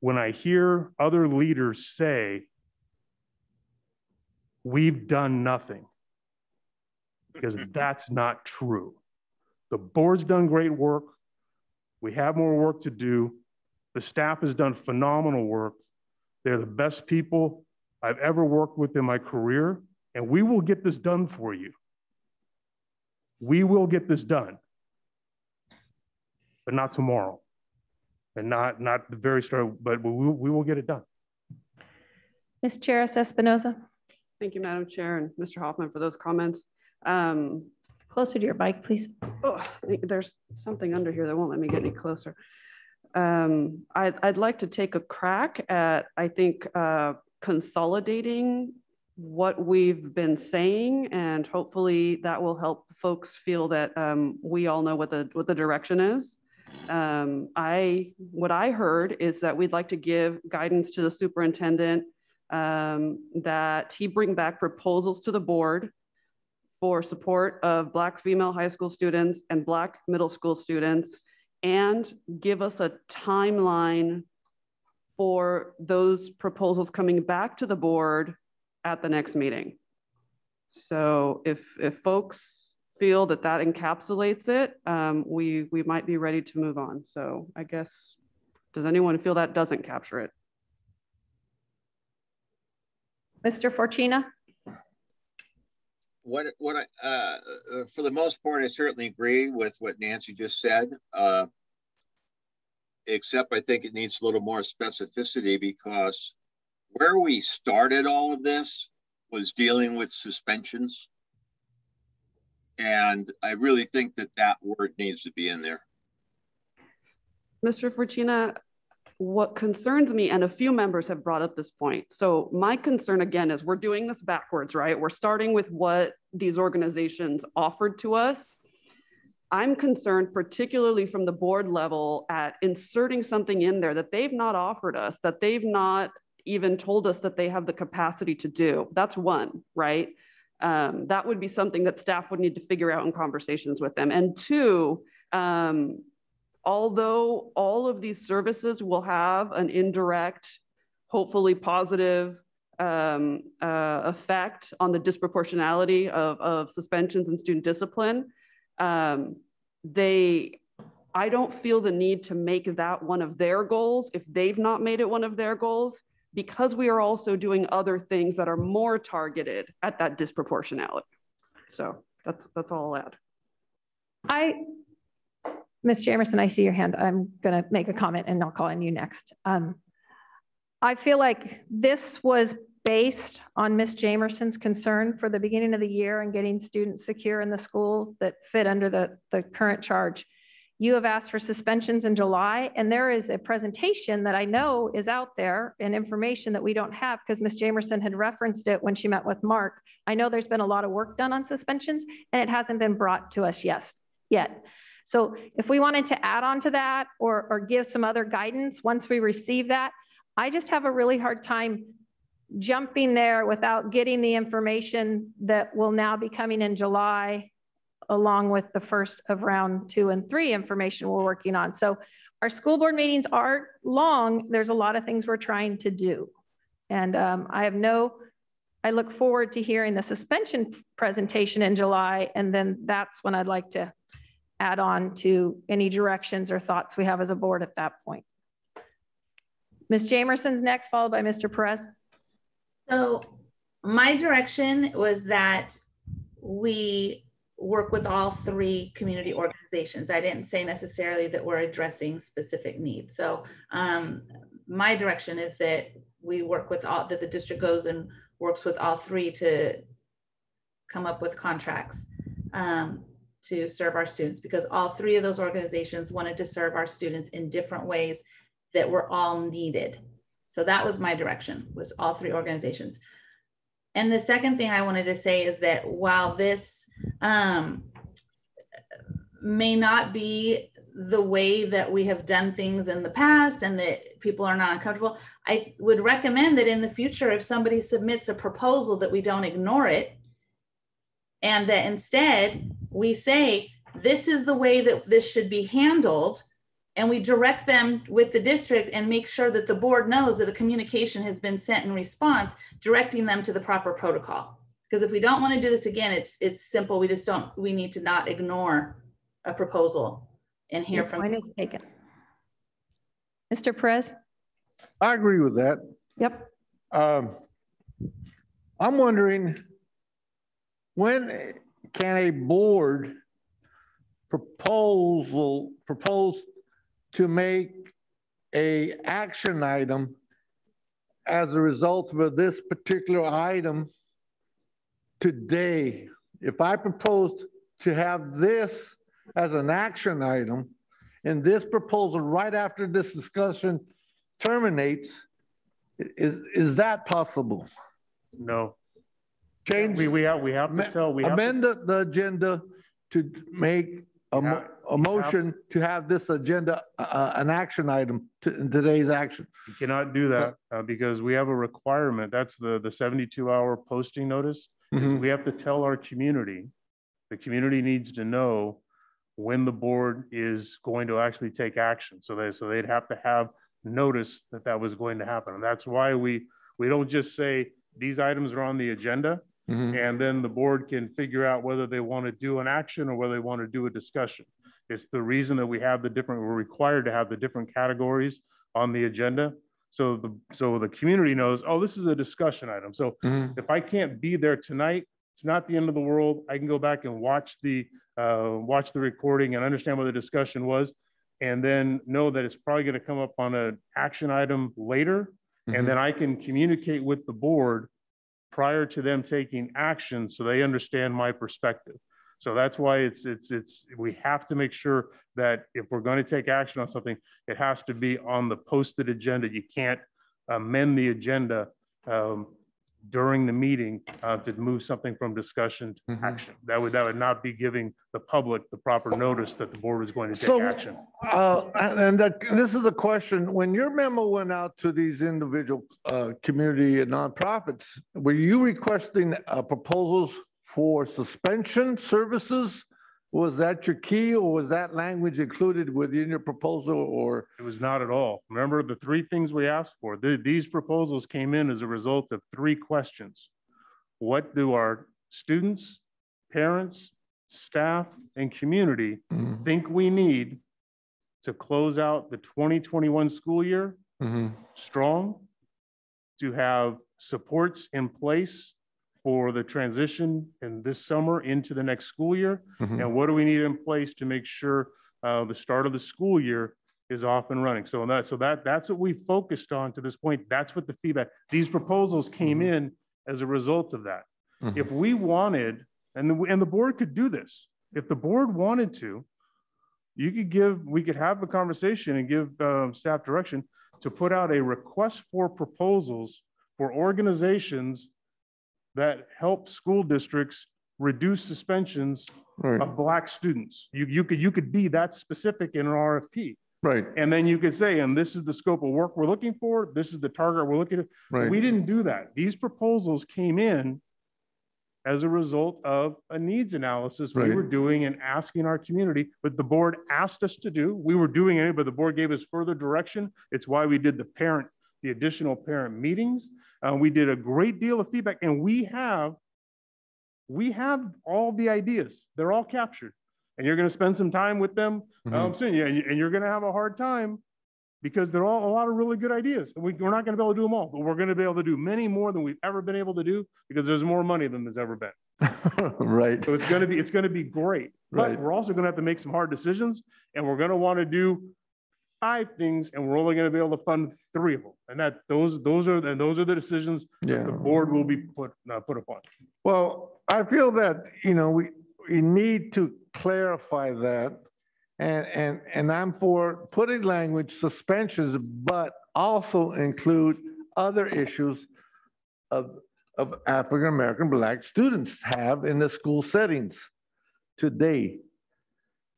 when I hear other leaders say, we've done nothing, because that's not true. The board's done great work. We have more work to do. The staff has done phenomenal work. They're the best people I've ever worked with in my career, and we will get this done for you. We will get this done, but not tomorrow, and not the very start, but we will get it done. Ms. Charis Espinoza. Thank you, Madam Chair, and Mr. Hoffman for those comments. Closer to your mic, please. Oh, there's something under here that won't let me get any closer. I'd like to take a crack at, I think, consolidating what we've been saying, and hopefully that will help folks feel that we all know what the direction is. What I heard is that we'd like to give guidance to the superintendent that he bring back proposals to the board for support of Black female high school students and Black middle school students, and give us a timeline for those proposals coming back to the board at the next meeting. So if folks feel that encapsulates it, we might be ready to move on. So I guess, does anyone feel that doesn't capture it? Mr. Forcina. For the most part, I certainly agree with what Nancy just said. Except I think it needs a little more specificity, because where we started all of this was dealing with suspensions. And I really think that that word needs to be in there. Mr. Fortuna, what concerns me, and a few members have brought up this point. So my concern again is we're doing this backwards, right? We're starting with what these organizations offered to us. I'm concerned, particularly from the board level, at inserting something in there that they've not offered us, that they've not even told us that they have the capacity to do. That's one, right? That would be something that staff would need to figure out in conversations with them. And two, although all of these services will have an indirect, hopefully positive effect on the disproportionality of suspensions and student discipline, I don't feel the need to make that one of their goals if they've not made it one of their goals, because we are also doing other things that are more targeted at that disproportionality. So that's all I'll add. Ms. Jamerson, I see your hand. I'm going to make a comment and I'll call on you next. I feel like this was based on Ms. Jamerson's concern for the beginning of the year and getting students secure in the schools that fit under the current charge. You have asked for suspensions in July, and there is a presentation that I know is out there and information that we don't have because Ms. Jamerson had referenced it when she met with Mark. I know there's been a lot of work done on suspensions and it hasn't been brought to us yet. So if we wanted to add on to that or give some other guidance once we receive that, I just have a really hard time jumping there without getting the information that will now be coming in July, along with the first of round 2 and 3 information we're working on. So our school board meetings are long. There's a lot of things we're trying to do. And I look forward to hearing the suspension presentation in July. And then that's when I'd like to add on to any directions or thoughts we have as a board at that point. Ms. Jamerson's next, followed by Mr. Perez. So my direction was that we work with all 3 community organizations. I didn't say necessarily that we're addressing specific needs. So my direction is that we work with all, that the district goes and works with all 3 to come up with contracts to serve our students, because all 3 of those organizations wanted to serve our students in different ways that were all needed. So that was my direction, was all 3 organizations. And the second thing I wanted to say is that while this may not be the way that we have done things in the past and that people are not uncomfortable, I would recommend that in the future, if somebody submits a proposal, that we don't ignore it, and that instead we say, this is the way that this should be handled, and we direct them with the district and make sure that the board knows that a communication has been sent in response, directing them to the proper protocol. Because if we don't want to do this again, it's simple. We need to not ignore a proposal and hear from. Point is taken. Mr. Perez? I agree with that. Yep. I'm wondering, when can a board propose to make a action item as a result of this particular item today? If I proposed to have this as an action item and this proposal right after this discussion terminates, is that possible? No. Change. We have to tell. Amend the agenda to make a motion to have this agenda an action item in today's action. You cannot do that because we have a requirement. That's the 72-hour posting notice. Mm-hmm. We have to tell our community. The community needs to know when the board is going to actually take action. So they'd have to have notice that was going to happen. And that's why we don't just say these items are on the agenda. Mm-hmm. And then the board can figure out whether they want to do an action or whether they want to do a discussion. It's the reason that we're required to have the different categories on the agenda. So the community knows, oh, this is a discussion item. So mm-hmm. if I can't be there tonight, It's not the end of the world. I can go back and watch the recording and understand what the discussion was, and then know that it's probably going to come up on an action item later. And then I can communicate with the board prior to them taking action so they understand my perspective. So that's why we have to make sure that if we're going to take action on something, it has to be on the posted agenda. You can't amend the agenda during the meeting to move something from discussion to action. That would not be giving the public the proper notice that the board is going to take action. This is a question. When your memo went out to these individual community and nonprofits, were you requesting proposals for suspension services? Was that your key, or was that language included within your proposal? Or it was not at all. Remember the three things we asked for. These proposals came in as a result of three questions. What do our students, parents, staff, and community think we need to close out the 2021 school year strong, to have supports in place for the transition in this summer into the next school year? And what do we need in place to make sure the start of the school year is off and running? So that's what we focused on to this point. That's what the feedback, these proposals came in as a result of that. If we wanted, and the board could do this, if the board wanted to, we could have a conversation and give staff direction to put out a request for proposals for organizations that help school districts reduce suspensions of Black students. You could be that specific in an RFP. Right. And then you could say, and this is the scope of work we're looking for, this is the target we're looking at. Right. We didn't do that. These proposals came in as a result of a needs analysis we were doing and asking our community, but the board asked us to do. We were doing it, but the board gave us further direction. It's why we did the additional parent meetings. We did a great deal of feedback, and we have all the ideas. They're all captured, and you're going to spend some time with them soon. Yeah, and you're going to have a hard time because they're all a lot of really good ideas. And we're not going to be able to do them all, but we're going to be able to do many more than we've ever been able to do because there's more money than there's ever been. Right. So it's going to be great. But we're also going to have to make some hard decisions, and we're going to want to do 5 things, and we're only going to be able to fund 3 of them, and those are the decisions that the board will be put upon. Well, I feel that we need to clarify that, and I'm for putting language suspensions, but also include other issues of African American Black students have in the school settings today.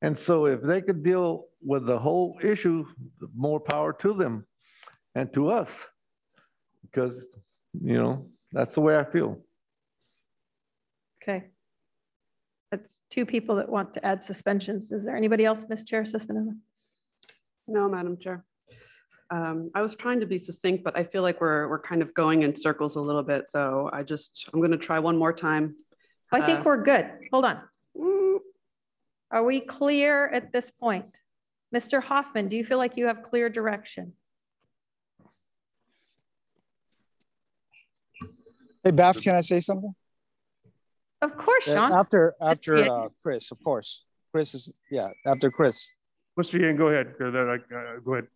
And so if they could deal with the whole issue, more power to them and to us, because, that's the way I feel. Okay. That's 2 people that want to add suspensions. Is there anybody else, Ms. Chair Cispinoza? No, Madam Chair. I was trying to be succinct, but I feel like we're kind of going in circles a little bit. So I'm going to try one more time. I think we're good. Hold on. Are we clear at this point? Mr. Hoffman, do you feel like you have clear direction? Hey, Beth, can I say something? Of course, Sean. After Chris, of course. Chris is, after Chris. Mr. Yang, go ahead. Go ahead.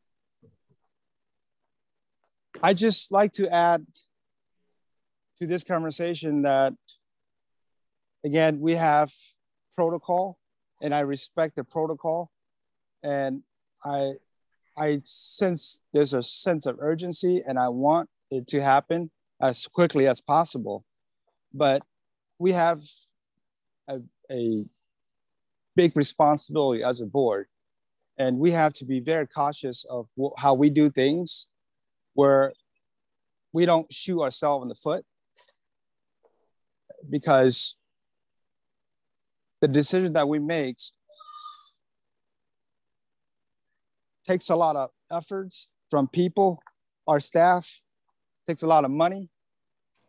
I just like to add to this conversation that, again, we have protocol, and I respect the protocol, and I sense there's a sense of urgency, and I want it to happen as quickly as possible. But we have a big responsibility as a board, and we have to be very cautious of how we do things, where we don't shoot ourselves in the foot, because the decision that we make takes a lot of efforts from people, our staff, takes a lot of money,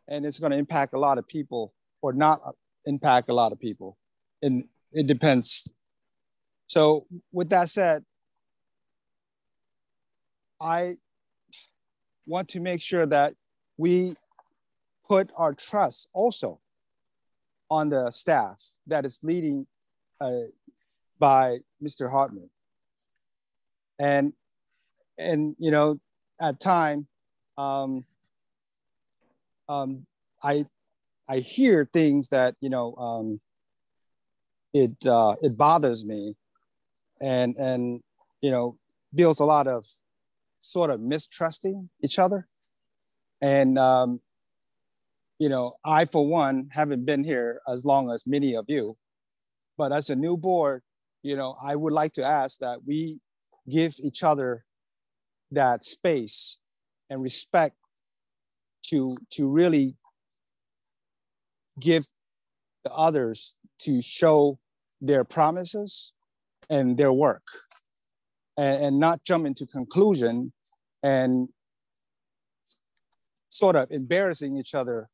and it's going to impact a lot of people or not impact a lot of people. And it depends. So with that said, I want to make sure that we put our trust also on the staff that is leading by Mr. Hartman. And you know, at time, I hear things that, you know, it bothers me, and you know, builds a lot of sort of mistrusting each other. And you know, I for one haven't been here as long as many of you, but as a new board, you know, I would like to ask that we give each other that space and respect to really give the others to show their promises and their work, and not jump into conclusion and sort of embarrassing each other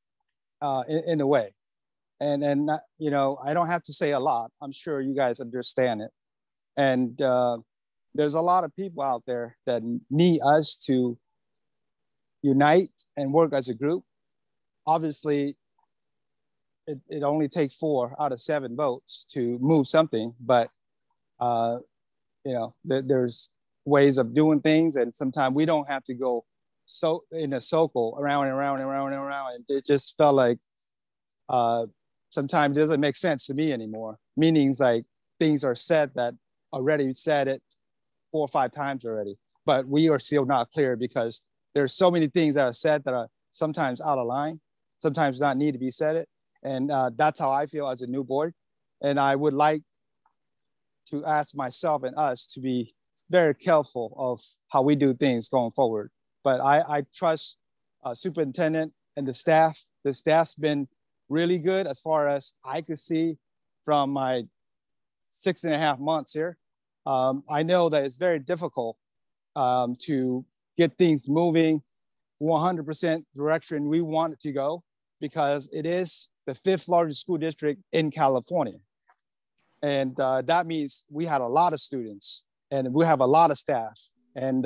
in a way. And not, you know, I don't have to say a lot. I'm sure you guys understand it. And there's a lot of people out there that need us to unite and work as a group. Obviously, it only takes 4 out of 7 votes to move something, but you know, there's ways of doing things, and sometimes we don't have to go so in a circle around and around and around and around. And it just felt like sometimes it doesn't make sense to me anymore. Meanings like things are said that already said it 4 or 5 times already, but we are still not clear because there's so many things that are said that are sometimes out of line, sometimes not need to be said it. And that's how I feel as a new board. And I would like to ask myself and us to be very careful of how we do things going forward. But I trust superintendent and the staff. The staff's been really good as far as I could see from my 6.5 months here. I know that it's very difficult to get things moving 100% direction we want it to go, because it is the 5th largest school district in California. And that means we had a lot of students and we have a lot of staff, and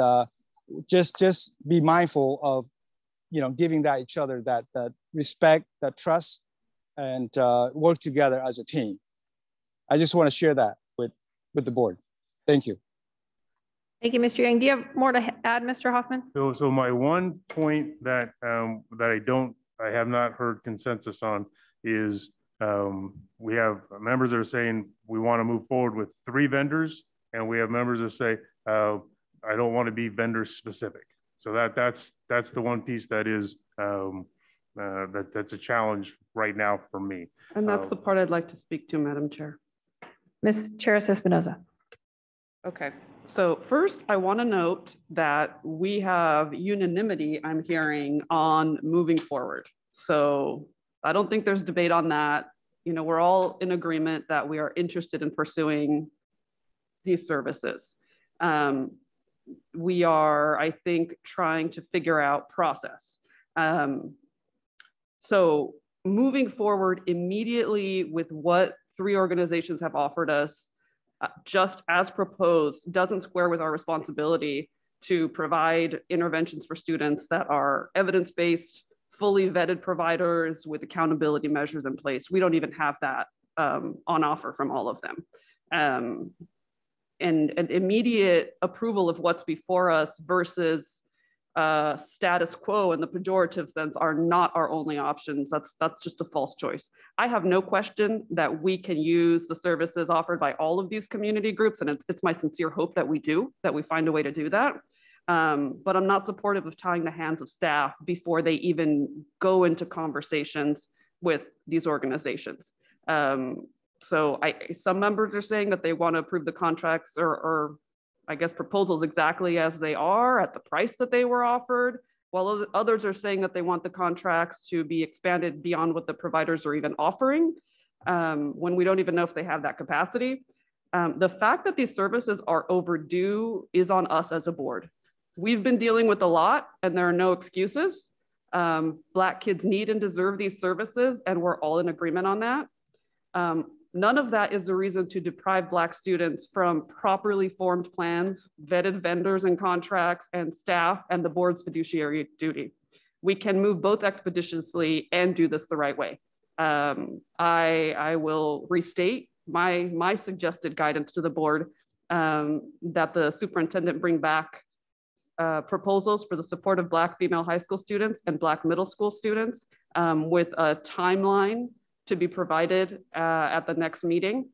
just be mindful of, you know, giving that each other that respect, that trust, and work together as a team. I just want to share that with the board. Thank you. Thank you, Mr. Yang. Do you have more to add, Mr. Hoffman? So my one point that I have not heard consensus on is we have members that are saying we want to move forward with 3 vendors, and we have members that say I don't want to be vendor specific. So that's the one piece that is that's a challenge right now for me. And that's the part I'd like to speak to, Madam Chair. Ms. Charis Espinoza. Okay, so first I want to note that we have unanimity, I'm hearing, on moving forward. So I don't think there's debate on that. You know, we're all in agreement that we are interested in pursuing these services. We are, I think, trying to figure out process. So moving forward immediately with what 3 organizations have offered us, just as proposed, doesn't square with our responsibility to provide interventions for students that are evidence-based, fully vetted providers with accountability measures in place. We don't even have that on offer from all of them. And an immediate approval of what's before us versus status quo in the pejorative sense are not our only options. That's just a false choice. I have no question that we can use the services offered by all of these community groups, and it's my sincere hope that we do, that we find a way to do that. But I'm not supportive of tying the hands of staff before they even go into conversations with these organizations. So some members are saying that they want to approve the contracts or I guess proposals exactly as they are at the price that they were offered, while others are saying that they want the contracts to be expanded beyond what the providers are even offering, when we don't even know if they have that capacity. The fact that these services are overdue is on us as a board. We've been dealing with a lot and there are no excuses. Black kids need and deserve these services, and we're all in agreement on that. None of that is a reason to deprive Black students from properly formed plans, vetted vendors and contracts, and staff, and the board's fiduciary duty. We can move both expeditiously and do this the right way. I will restate my suggested guidance to the board that the superintendent bring back proposals for the support of Black female high school students and Black middle school students with a timeline to be provided at the next meeting.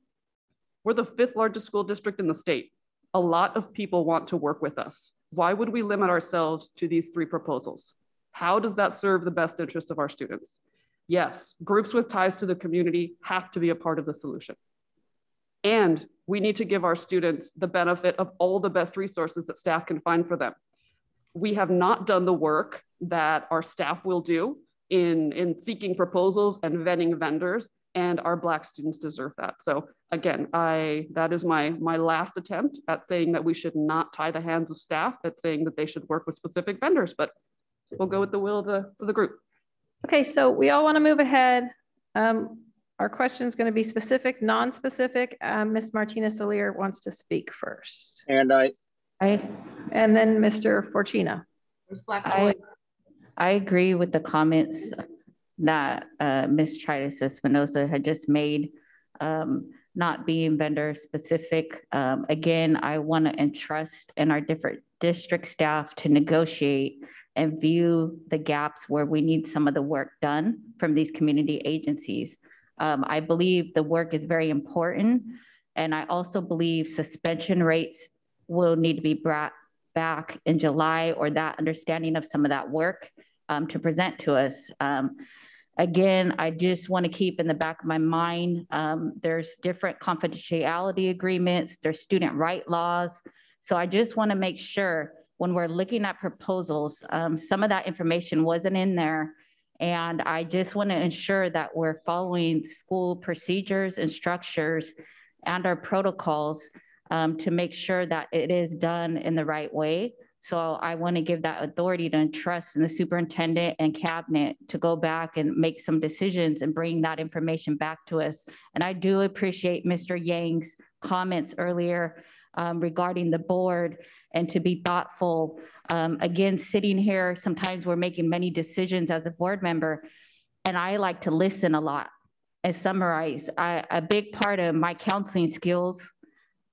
We're the 5th largest school district in the state. A lot of people want to work with us. Why would we limit ourselves to these 3 proposals? How does that serve the best interest of our students? Yes, groups with ties to the community have to be a part of the solution. And we need to give our students the benefit of all the best resources that staff can find for them. We have not done the work that our staff will do in seeking proposals and vetting vendors, and our Black students deserve that. So again, that is my last attempt at saying that we should not tie the hands of staff, at saying that they should work with specific vendors, but we'll go with the will of the group. Okay, so we all want to move ahead. Our question is going to be specific, non-specific. Ms. Martinez-Alier wants to speak first. And and then Mr. Fortuna. I agree with the comments that Ms. Tritis Espinosa had just made, not being vendor specific. Again, I want to entrust in our different district staff to negotiate and view the gaps where we need some of the work done from these community agencies. I believe the work is very important. And I also believe suspension rates will need to be brought back in July, or that understanding of some of that work to present to us. Again, I just want to keep in the back of my mind, there's different confidentiality agreements, there's student right laws. So I just want to make sure when we're looking at proposals, some of that information wasn't in there. And I just want to ensure that we're following school procedures and structures and our protocols to make sure that it is done in the right way. So I want to give that authority to entrust in the superintendent and cabinet to go back and make some decisions and bring that information back to us. And I do appreciate Mr. Yang's comments earlier regarding the board and to be thoughtful. Again, sitting here, sometimes we're making many decisions as a board member, and I like to listen a lot and summarize. A big part of my counseling skills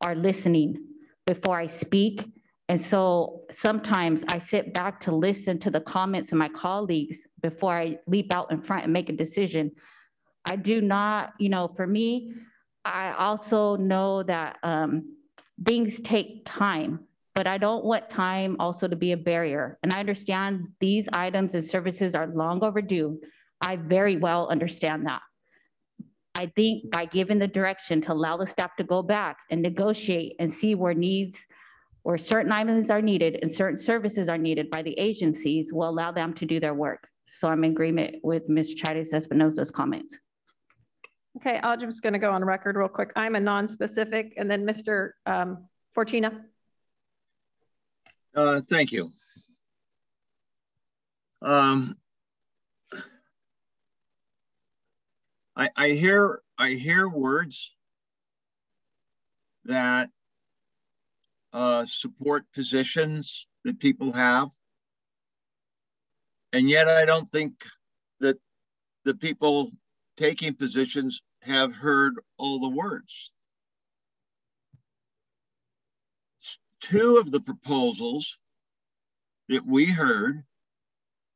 are listening before I speak. And so sometimes I sit back to listen to the comments of my colleagues before I leap out in front and make a decision. I do not, for me, I also know that things take time, but I don't want time also to be a barrier. And I understand these items and services are long overdue. I very well understand that. I think by giving the direction to allow the staff to go back and negotiate and see where needs or certain items are needed and certain services are needed by the agencies will allow them to do their work. So I'm in agreement with Ms. Tritis Espinosa's comments. Okay, I'm just going to go on record real quick. I'm a non-specific, and then Mr. Fortuna. Thank you. I hear words that support positions that people have, and yet I don't think that the people taking positions have heard all the words. Two of the proposals that we heard,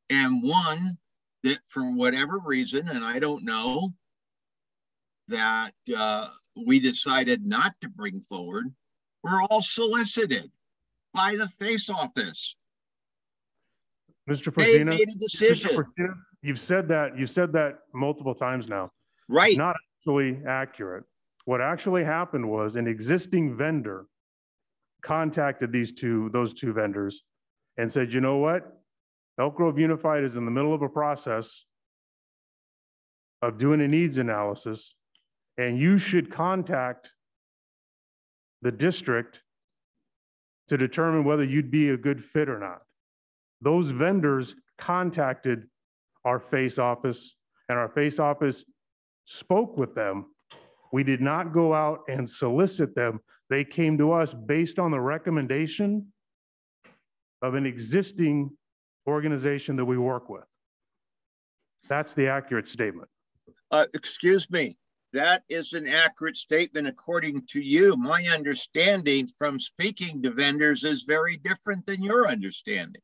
and one that for whatever reason, and I don't know, that we decided not to bring forward, were all solicited by the face office. Mr. Fortuna, they made a decision. Mr. Fortuna, you've said that multiple times now. Right. It's not actually accurate. What actually happened was an existing vendor contacted those two vendors and said, you know what? Elk Grove Unified is in the middle of a process of doing a needs analysis, and you should contact the district to determine whether you'd be a good fit or not. Those vendors contacted our face office, and our face office spoke with them. We did not go out and solicit them. They came to us based on the recommendation of an existing organization that we work with. That's the accurate statement. Excuse me. That is an accurate statement according to you. My understanding from speaking to vendors is very different than your understanding.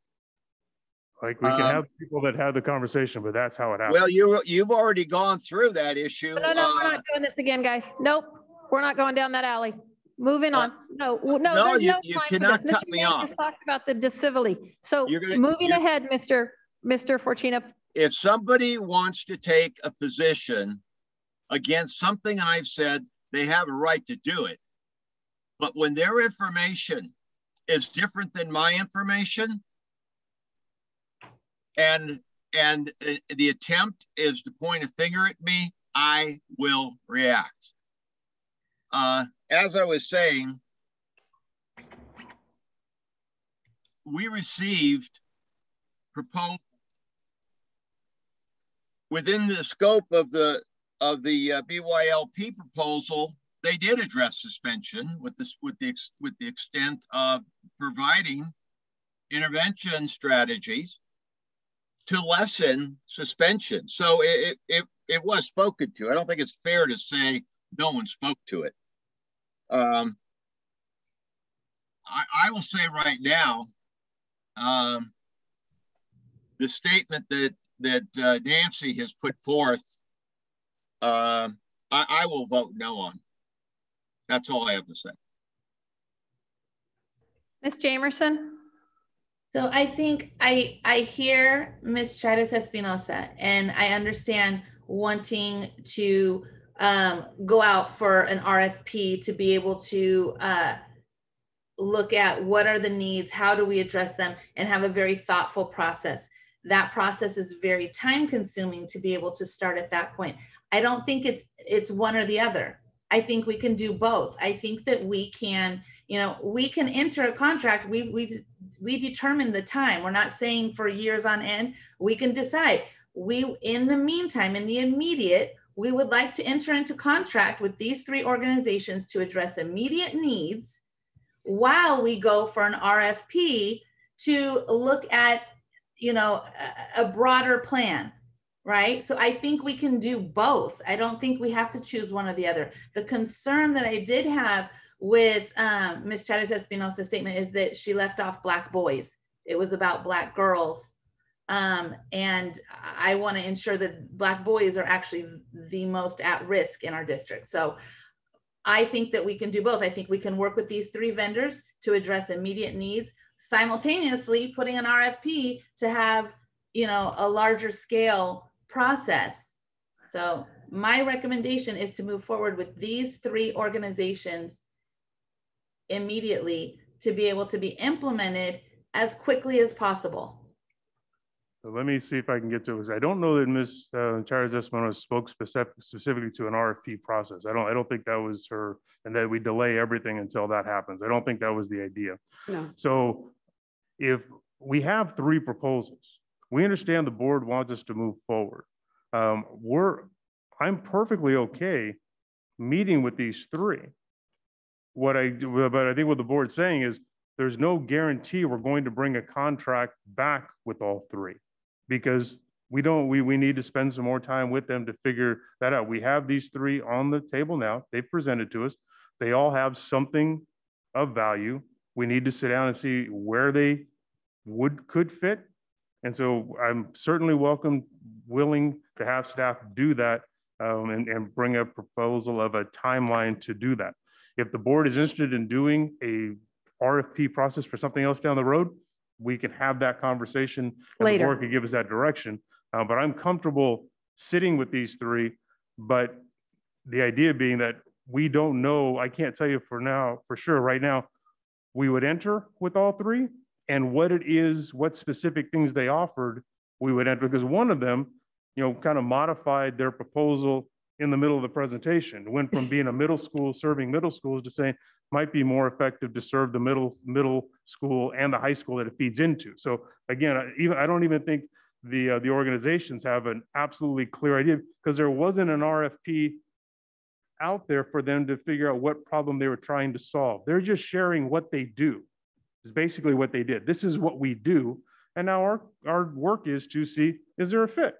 Like we can have people that have the conversation, but that's how it happens. Well, you've already gone through that issue. No, we're not doing this again, guys. Nope, we're not going down that alley. Moving on. No, there's you no time cannot for this. cut Mr. me Yang off. just talked about the discivility. So moving ahead, Mr. Fortuna. If somebody wants to take a position against something I've said, they have a right to do it. But when their information is different than my information, and the attempt is to point a finger at me, I will react. As I was saying, we received proposals within the scope of the BYLP proposal. They did address suspension with the extent of providing intervention strategies to lessen suspension. So it was spoken to. I don't think it's fair to say no one spoke to it. I will say right now, the statement that Nancy has put forth, I will vote no on. That's all I have to say. Ms. Jamerson. So I think I hear Ms. Chavez Espinosa, and I understand wanting to go out for an RFP to be able to look at what are the needs, how do we address them, and have a very thoughtful process. That process is very time consuming to be able to start at that point. I don't think it's one or the other. I think we can do both. I think that we can, we can enter a contract. We determine the time. We're not saying for years on end. We can decide. In the meantime, in the immediate, we would like to enter into contract with these 3 organizations to address immediate needs while we go for an RFP to look at, a broader plan, right? So I think we can do both. I don't think we have to choose one or the other. The concern that I did have with Ms. Chavez Espinosa's statement is that she left off Black boys. It was about Black girls. And I want to ensure that Black boys are actually the most at risk in our district. So I think that we can do both. I think we can work with these 3 vendors to address immediate needs, simultaneously putting an RFP to have, a larger scale process. So my recommendation is to move forward with these 3 organizations immediately to be able to be implemented as quickly as possible. So let me see if I can get to it, because I don't know that Ms. Chavez Espinosa spoke specifically to an RFP process. I don't think that was her, and that we delay everything until that happens. I don't think that was the idea. No. So if we have 3 proposals, we understand the board wants us to move forward. I'm perfectly okay meeting with these 3. But I think what the board's saying is there's no guarantee we're going to bring a contract back with all 3, because we need to spend some more time with them to figure that out. We have these 3 on the table now. They've presented to us. They all have something of value. We need to sit down and see where they could fit. And so I'm certainly willing to have staff do that and bring a proposal of a timeline to do that. If the board is interested in doing a RFP process for something else down the road, we can have that conversation and the board can give us that direction. But I'm comfortable sitting with these 3, but the idea being that we don't know, I can't tell you for sure right now, we would enter with all 3, and what specific things they offered, we would enter, because one of them, kind of modified their proposal in the middle of the presentation. It went from being a middle school serving middle schools to saying might be more effective to serve the middle school and the high school that it feeds into. So again, I don't even think the organizations have an absolutely clear idea, because there wasn't an RFP out there for them to figure out what problem they were trying to solve. They're just sharing what they do. Is basically what they did. This is what we do. And now our work is to see, is there a fit?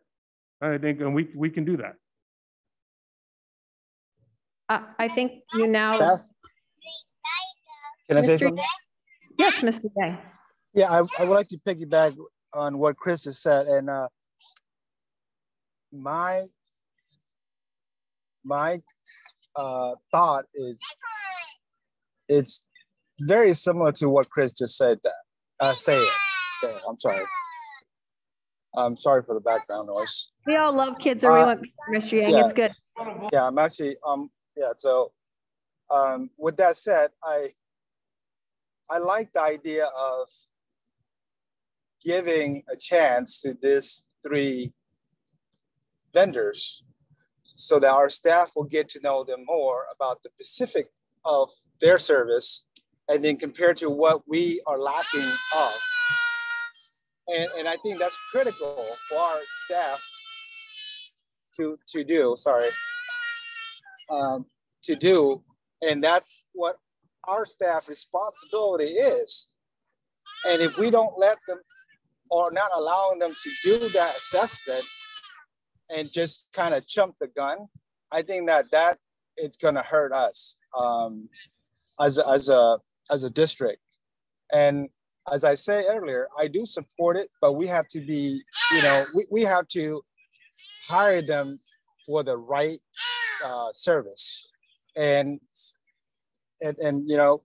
I think, and we can do that. I think you now. Staff? Can I say Mr. something? Yes, Mr. Day. Yeah, I would like to piggyback on what Chris has said, and my thought is it's very similar to what Chris just said. Okay, I'm sorry for the background noise. We all love kids, or we want Mr. Yang. Yeah, it's good. Yeah, I'm actually yeah. So with that said, I like the idea of giving a chance to these 3 vendors so that our staff will get to know them more about the specific of their service, and then compared to what we are lacking of. And I think that's critical for our staff to do, and that's what our staff responsibility is. And if we don't let them, or not allowing them to do that assessment and just kind of jump the gun, I think that it's going to hurt us as a district. And as I said earlier, I do support it, but we have to be, we have to hire them for the right service. And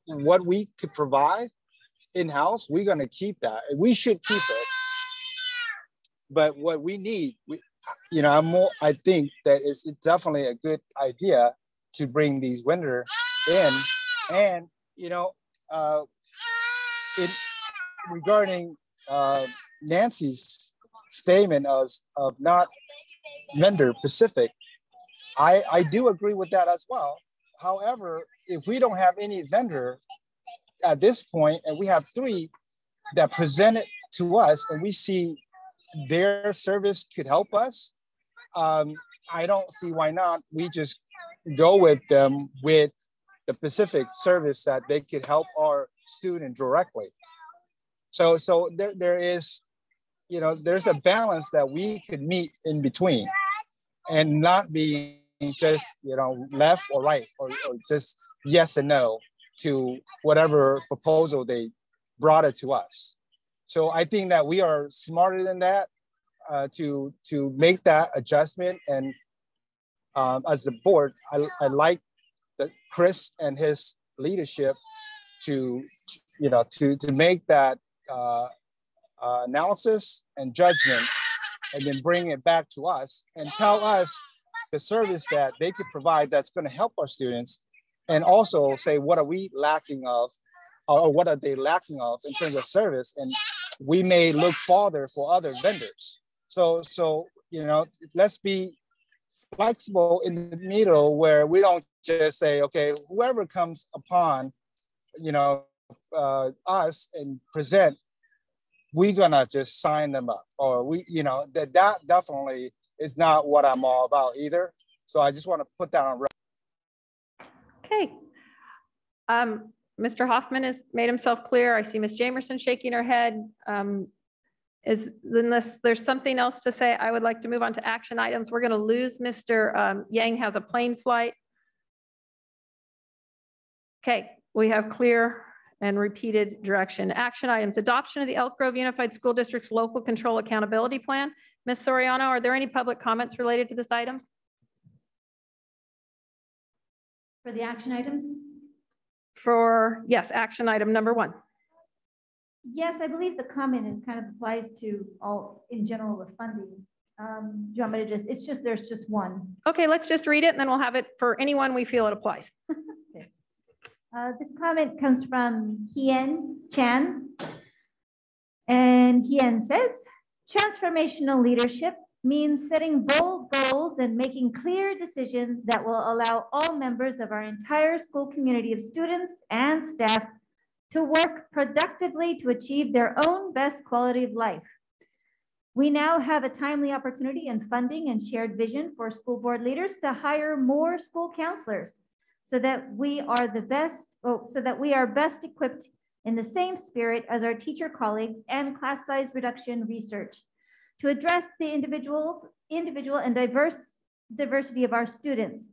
what we could provide in-house, we're going to keep that. We should keep it. But what we need, I think that it's definitely a good idea to bring these vendors in. And regarding Nancy's statement of not vendor specific, I do agree with that as well. However, if we don't have any vendor at this point, and we have 3 that present it to us, and we see their service could help us, I don't see why not we just go with them with the specific service that they could help our student directly. So there is, there's a balance that we could meet in between, and not be just, left or right, or just yes and no to whatever proposal they brought it to us. So I think that we are smarter than that to make that adjustment. And as a board, I like Chris and his leadership to make that analysis and judgment, and then bring it back to us and tell us the service that they could provide that's going to help our students, and also say what are we lacking of, or what are they lacking of in terms of service, and we may look farther for other vendors. So let's be flexible in the middle, where we don't just say, okay, whoever comes upon us and present, we're gonna just sign them up, or that definitely is not what I'm all about either. So I just want to put that on record. Okay. Mr. Hoffman has made himself clear. I see Ms. Jamerson shaking her head. Unless there's something else to say, I would like to move on to action items. We're going to lose Mr. Yang, has a plane flight. Okay, we have clear and repeated direction. Action items: adoption of the Elk Grove Unified School District's local control accountability plan. Ms. Soriano, are there any public comments related to this item? For the action items? Yes, action item number 1. Yes, I believe the comment kind of applies to all in general with funding. Do you want me to there's just one. Okay, let's just read it, and then we'll have it for anyone we feel it applies. Okay. This comment comes from Hien Chan, and Hien says, transformational leadership means setting bold goals and making clear decisions that will allow all members of our entire school community of students and staff to work productively to achieve their own best quality of life. We now have a timely opportunity and funding and shared vision for school board leaders to hire more school counselors so that we are best equipped in the same spirit as our teacher colleagues and class size reduction research to address the individual and diversity of our students.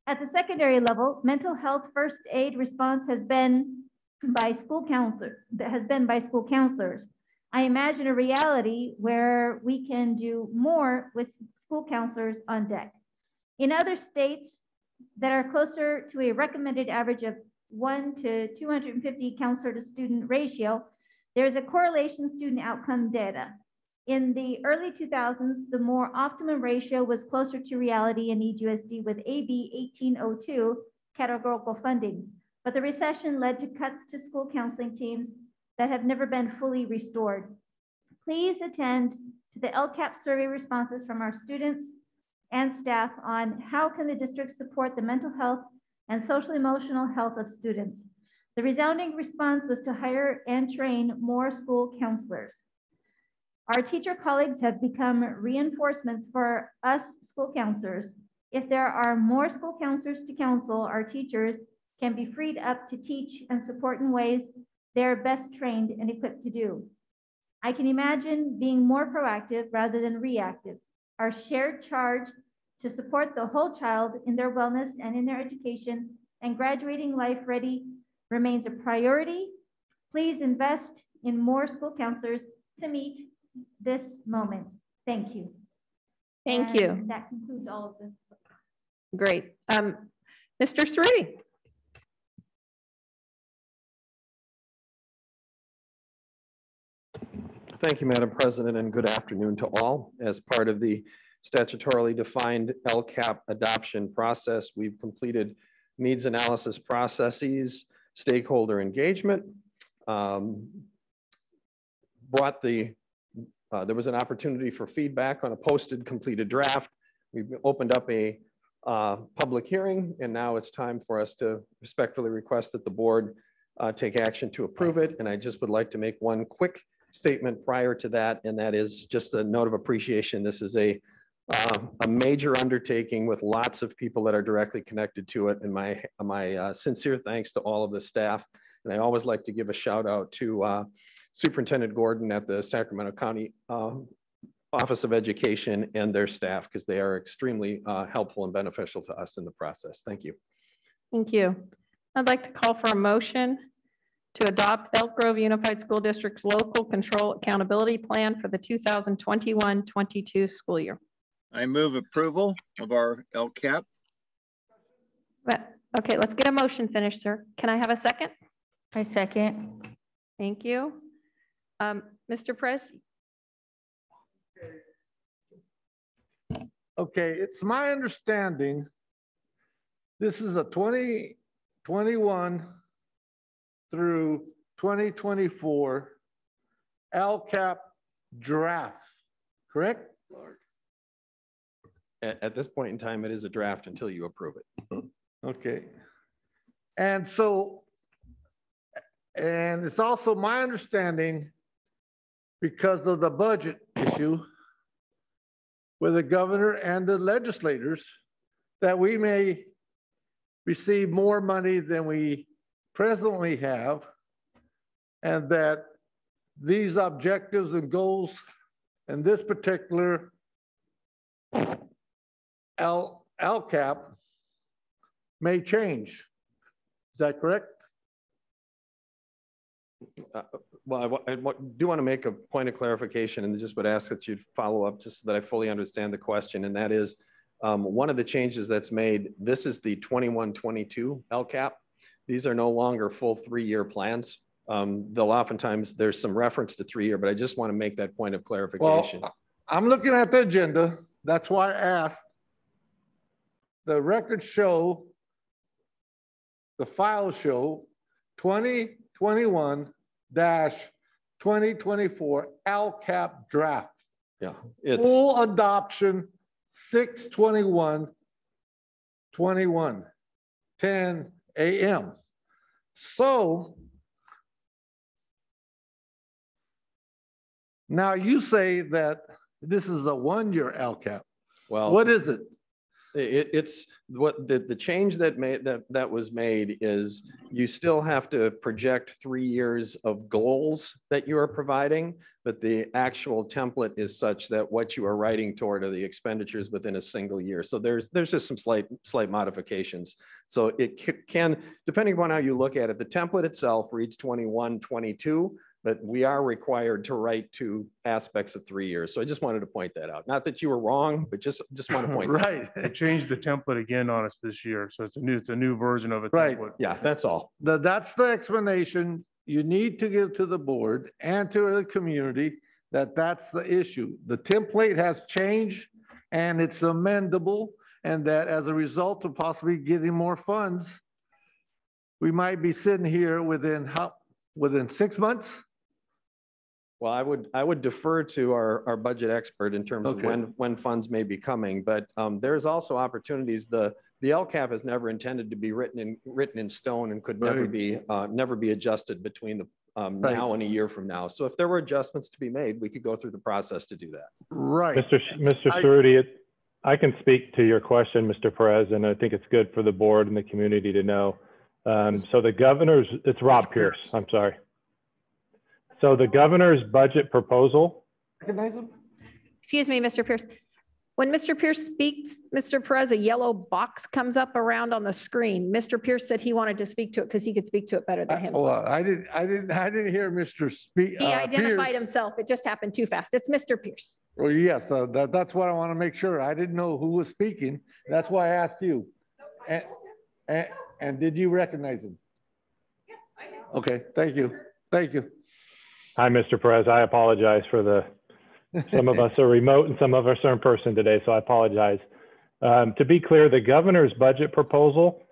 At the secondary level, mental health first aid response has been by school counselors. I imagine a reality where we can do more with school counselors on deck. In other states that are closer to a recommended average of 1 to 250 counselor to student ratio, there's a correlation student outcome data. In the early 2000s, the more optimum ratio was closer to reality in EGUSD with AB 1802 categorical funding. But the recession led to cuts to school counseling teams that have never been fully restored. Please attend to the LCAP survey responses from our students and staff on how can the district support the mental health and social emotional health of students. The resounding response was to hire and train more school counselors. Our teacher colleagues have become reinforcements for us school counselors. If there are more school counselors to counsel, our teachers can be freed up to teach and support in ways they're best trained and equipped to do. I can imagine being more proactive rather than reactive. Our shared charge to support the whole child in their wellness and in their education and graduating life ready remains a priority. Please invest in more school counselors to meet this moment. Thank you. Thank you. That concludes all of this. Great. Mr. Cerruti. Thank you, Madam President, and good afternoon to all. As part of the statutorily defined LCAP adoption process, we've completed needs analysis processes, stakeholder engagement, there was an opportunity for feedback on a posted completed draft. We've opened up a public hearing, and now it's time for us to respectfully request that the board take action to approve it. And I just would like to make one quick statement prior to that, and that is just a note of appreciation. This is a major undertaking with lots of people that are directly connected to it, and my sincere thanks to all of the staff. And I always like to give a shout out to Superintendent Gordon at the Sacramento County Office of Education and their staff, because they are extremely helpful and beneficial to us in the process. Thank you. Thank you. I'd like to call for a motion to adopt Elk Grove Unified School District's local control accountability plan for the 2021-22 school year. I move approval of our LCAP. Okay, let's get a motion finished, sir. Can I have a second? I second. Thank you. Mr. Press? Okay, it's my understanding this is a 2021 through 2024 LCAP draft, correct? At this point in time, it is a draft until you approve it. Okay. And so, and it's also my understanding, because of the budget issue with the governor and the legislators, that we may receive more money than we presently have, and that these objectives and goals and this particular LCAP may change. Is that correct? Well, I do want to make a point of clarification, and just would ask that you follow up just so that I fully understand the question. And that is one of the changes that's made. This is the 21-22 LCAP. These are no longer full 3-year plans. They'll oftentimes, there's some reference to 3-year, but I just want to make that point of clarification. Well, I'm looking at the agenda. That's why I asked. The records show, the files show 2021-2024 LCAP draft. Yeah, it's full adoption 6/21/21, 10 a.m. So now you say that this is a 1-year LCAP. Well, what is it? It's what the change that was made is you still have to project 3 years of goals that you are providing, but the actual template is such that what you are writing toward are the expenditures within a single year. So there's just some slight modifications. So it can, depending upon how you look at it, the template itself reads 21, 22. But we are required to write 2 aspects of 3 years. So I just wanted to point that out. Not that you were wrong, but just want to point right. They changed the template again on us this year. So it's a new version of a template. Right. Yeah, that's all. That's the explanation you need to give to the board and to the community, that that's the issue. The template has changed and it's amendable, and that as a result of possibly getting more funds, we might be sitting here within 6 months. Well, I would defer to our budget expert in terms of when funds may be coming, but there's also opportunities. The LCAP is never intended to be written in stone and could never be adjusted between now and a year from now. So if there were adjustments to be made, we could go through the process to do that. Right. Mr. Cerruti, I can speak to your question, Mr. Perez, and I think it's good for the board and the community to know. So the governor's, it's Rob Pierce, I'm sorry. So the governor's budget proposal. Excuse me, Mr. Pierce. When Mr. Pierce speaks, Mr. Perez, a yellow box comes up around on the screen. Mr. Pierce said he wanted to speak to it because he could speak to it better than him. Well, I didn't hear Mr. He identified himself. It just happened too fast. It's Mr. Pierce. Well, yes, that's what I want to make sure. I didn't know who was speaking. That's why I asked you. And did you recognize him? Yes, I did. Okay, thank you. Thank you. Hi, Mr. Perez. I apologize for some of us are remote and some of us are in person today, so I apologize. To be clear, the governor's budget proposal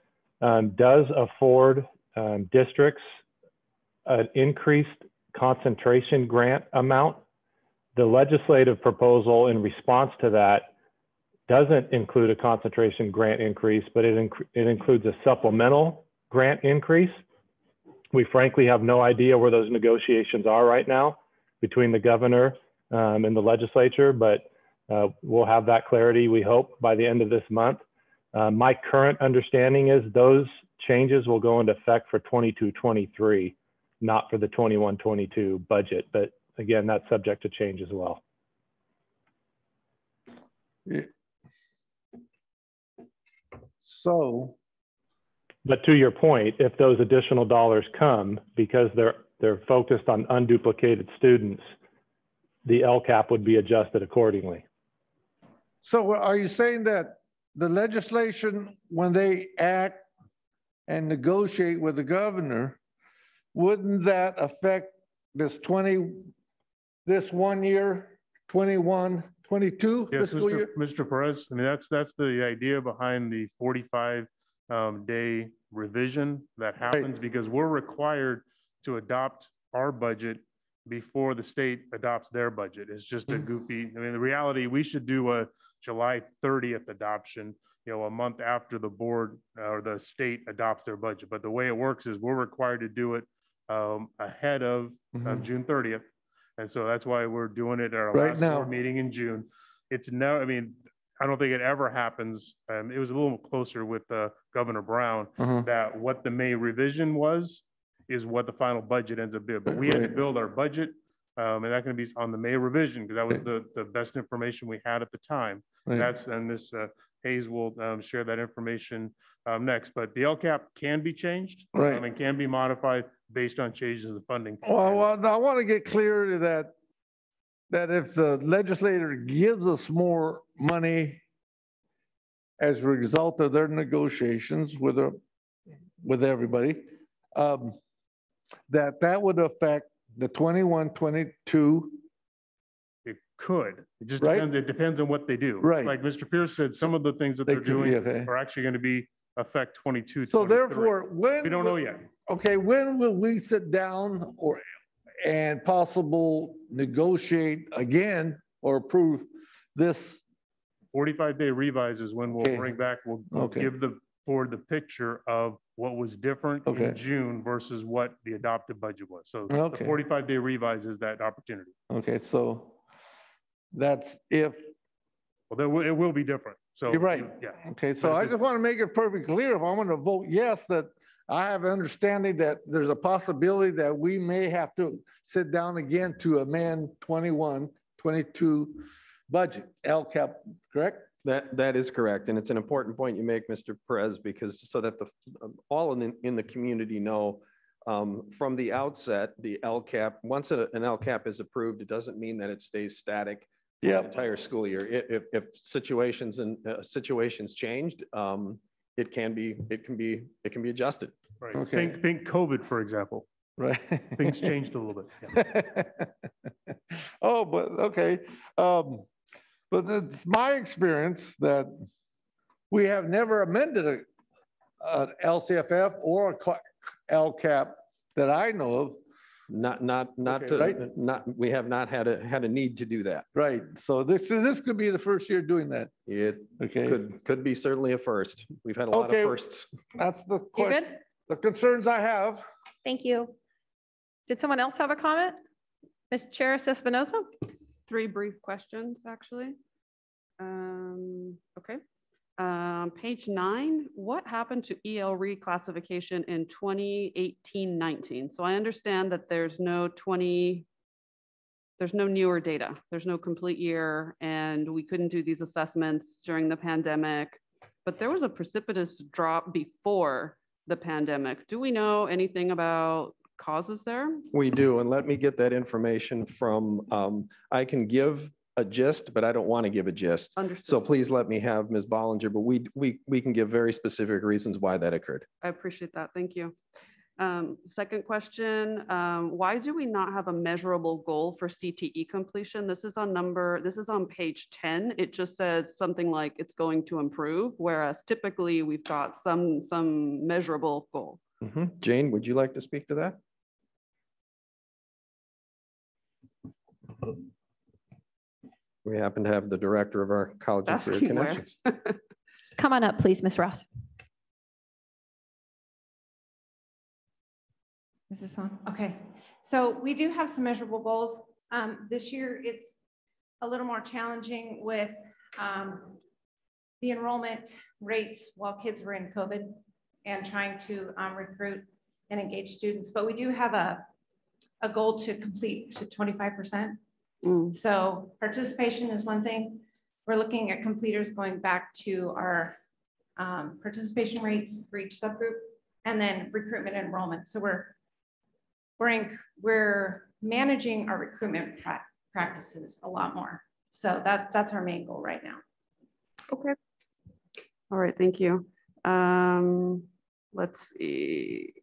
does afford districts an increased concentration grant amount. The legislative proposal in response to that doesn't include a concentration grant increase, but it includes a supplemental grant increase. We frankly have no idea where those negotiations are right now between the governor and the legislature, but we'll have that clarity, we hope, by the end of this month. My current understanding is those changes will go into effect for 22-23, not for the 21-22 budget. But again, that's subject to change as well. Yeah. So, but to your point, if those additional dollars come, because they're focused on unduplicated students, the LCAP would be adjusted accordingly. So are you saying that the legislation, when they act and negotiate with the governor, wouldn't that affect this 1 year, 21, 22 yes, fiscal year? Mr. Perez, I mean, that's the idea behind the 45-day revision that happens, because we're required to adopt our budget before the state adopts their budget. It's just a goofy, I mean, the reality, we should do a July 30th adoption, a month after the board or the state adopts their budget. But the way it works is we're required to do it ahead of June 30th. And so that's why we're doing it at our last board meeting in June. It's now, I mean, I don't think it ever happens. It was a little closer with Governor Brown that what the May revision was is what the final budget ends up being. But we had to build our budget, and that's going to be on the May revision because that was the best information we had at the time. And this Hayes will share that information next. But the LCAP can be changed and can be modified based on changes in the funding. Well, I want to get clear to that if the legislator gives us more money as a result of their negotiations with everybody, that would affect the 21-22. It could. It just depends. It depends on what they do. Like Mr. Pierce said, some of the things that they're doing are actually going to affect 22. So therefore, we don't know yet. Okay, when will we sit down and possible negotiate again or approve this? 45-day revise is when we'll bring back. We'll give the board the picture of what was different in June versus what the adopted budget was. So the 45-day revise is that opportunity. Okay, so that's if. Well, it will be different. So You're right. Yeah. Okay, so I just want to make it perfectly clear, if I'm going to vote yes, that I have an understanding that there's a possibility that we may have to sit down again to amend 21, 22 budget, LCAP, correct? That is correct. And it's an important point you make, Mr. Perez, because so that all in the community know from the outset, the LCAP, once an LCAP is approved, it doesn't mean that it stays static for the entire school year. If situations changed, it can be adjusted. Right. Okay. Think COVID, for example. Right. Things changed a little bit. Yeah. Oh, but okay. But it's my experience that we have never amended an LCFF or a LCAP that I know of. We have not had a need to do that. Right. So this could be the first year doing that. It Okay. could be certainly a first. We've had a lot of firsts. That's the You question. good? The concerns I have. Thank you. Did someone else have a comment? Ms. Chair Espinoza? 3 brief questions, actually. Okay. Page 9, what happened to EL reclassification in 2018-19? So I understand that there's no newer data. There's no complete year, and we couldn't do these assessments during the pandemic, but there was a precipitous drop before the pandemic. Do we know anything about causes there? We do, and let me get that information from, I can give a gist, but I don't want to give a gist. Understood. So please let me have Ms. Bollinger, but we can give very specific reasons why that occurred. I appreciate that. Thank you. Second question, why do we not have a measurable goal for CTE completion? This is on page 10. It just says something like it's going to improve, whereas typically we've got some measurable goal. Jane, would you like to speak to that? We happen to have the director of our College of Career Connections. Come on up, please, Ms. Ross. Is this on? Okay. So we do have some measurable goals. This year, it's a little more challenging with the enrollment rates while kids were in COVID and trying to recruit and engage students. But we do have a goal to complete to 25%. So participation is one thing. We're looking at completers going back to our participation rates for each subgroup, and then recruitment and enrollment. So we're managing our recruitment practices a lot more. So that's our main goal right now. Okay. All right, thank you. Let's see.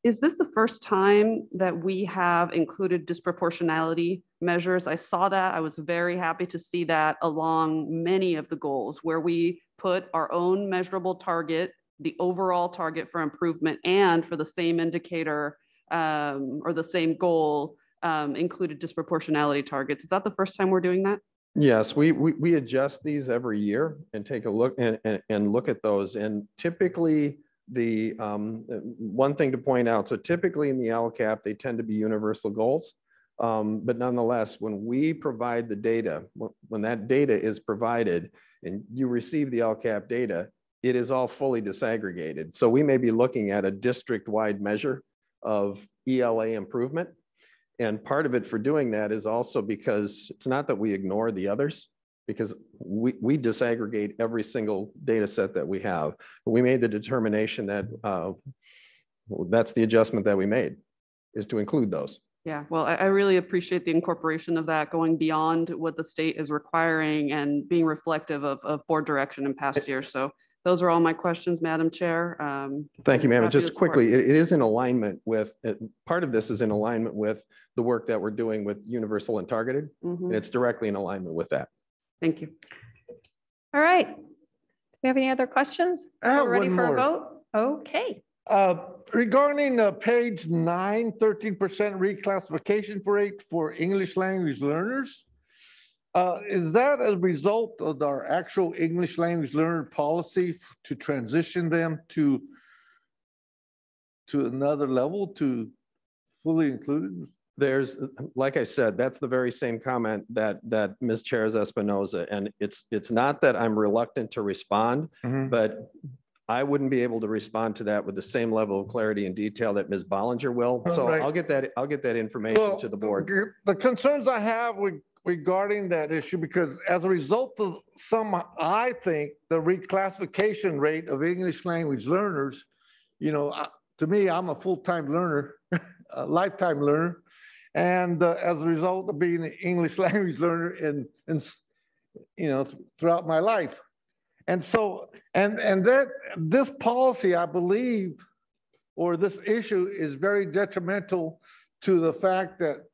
Is this the first time that we have included disproportionality measures? I saw that. I was very happy to see that along many of the goals where we put our own measurable target, the overall target for improvement, and for the same indicator or the same goal included disproportionality targets. Is that the first time we're doing that? Yes, we adjust these every year and take a look and look at those. And typically, the one thing to point out, so typically in the LCAP, they tend to be universal goals. But nonetheless, when we provide the data, when that data is provided and you receive the LCAP data, it is all fully disaggregated. So we may be looking at a district-wide measure of ELA improvement. And part of it for doing that is also because it's not that we ignore the others, because we disaggregate every single data set that we have. But we made the determination that that's the adjustment that we made, is to include those. Yeah, well, I really appreciate the incorporation of that, going beyond what the state is requiring and being reflective of board direction in past years. So those are all my questions, Madam Chair. Thank you, ma'am. And just quickly, it is in alignment with, part of this is in alignment with the work that we're doing with universal and targeted. And it's directly in alignment with that. Thank you. All right. Do we have any other questions? We're ready for a vote? Okay. Regarding page 9, 13% reclassification rate for English language learners, is that a result of our actual English language learner policy to transition them to another level, to fully included? There's, like I said, that's the very same comment that Ms. Chairs Espinoza, and it's not that I'm reluctant to respond, but I wouldn't be able to respond to that with the same level of clarity and detail that Ms. Bollinger will. So Right. I'll get that information to the board. The concerns I have regarding that issue, because as a result of I think the reclassification rate of English language learners, you know, to me, I'm a full-time learner, a lifetime learner. And as a result of being an English language learner in you know, throughout my life. And so, and that this policy, I believe, or this issue is very detrimental to the fact that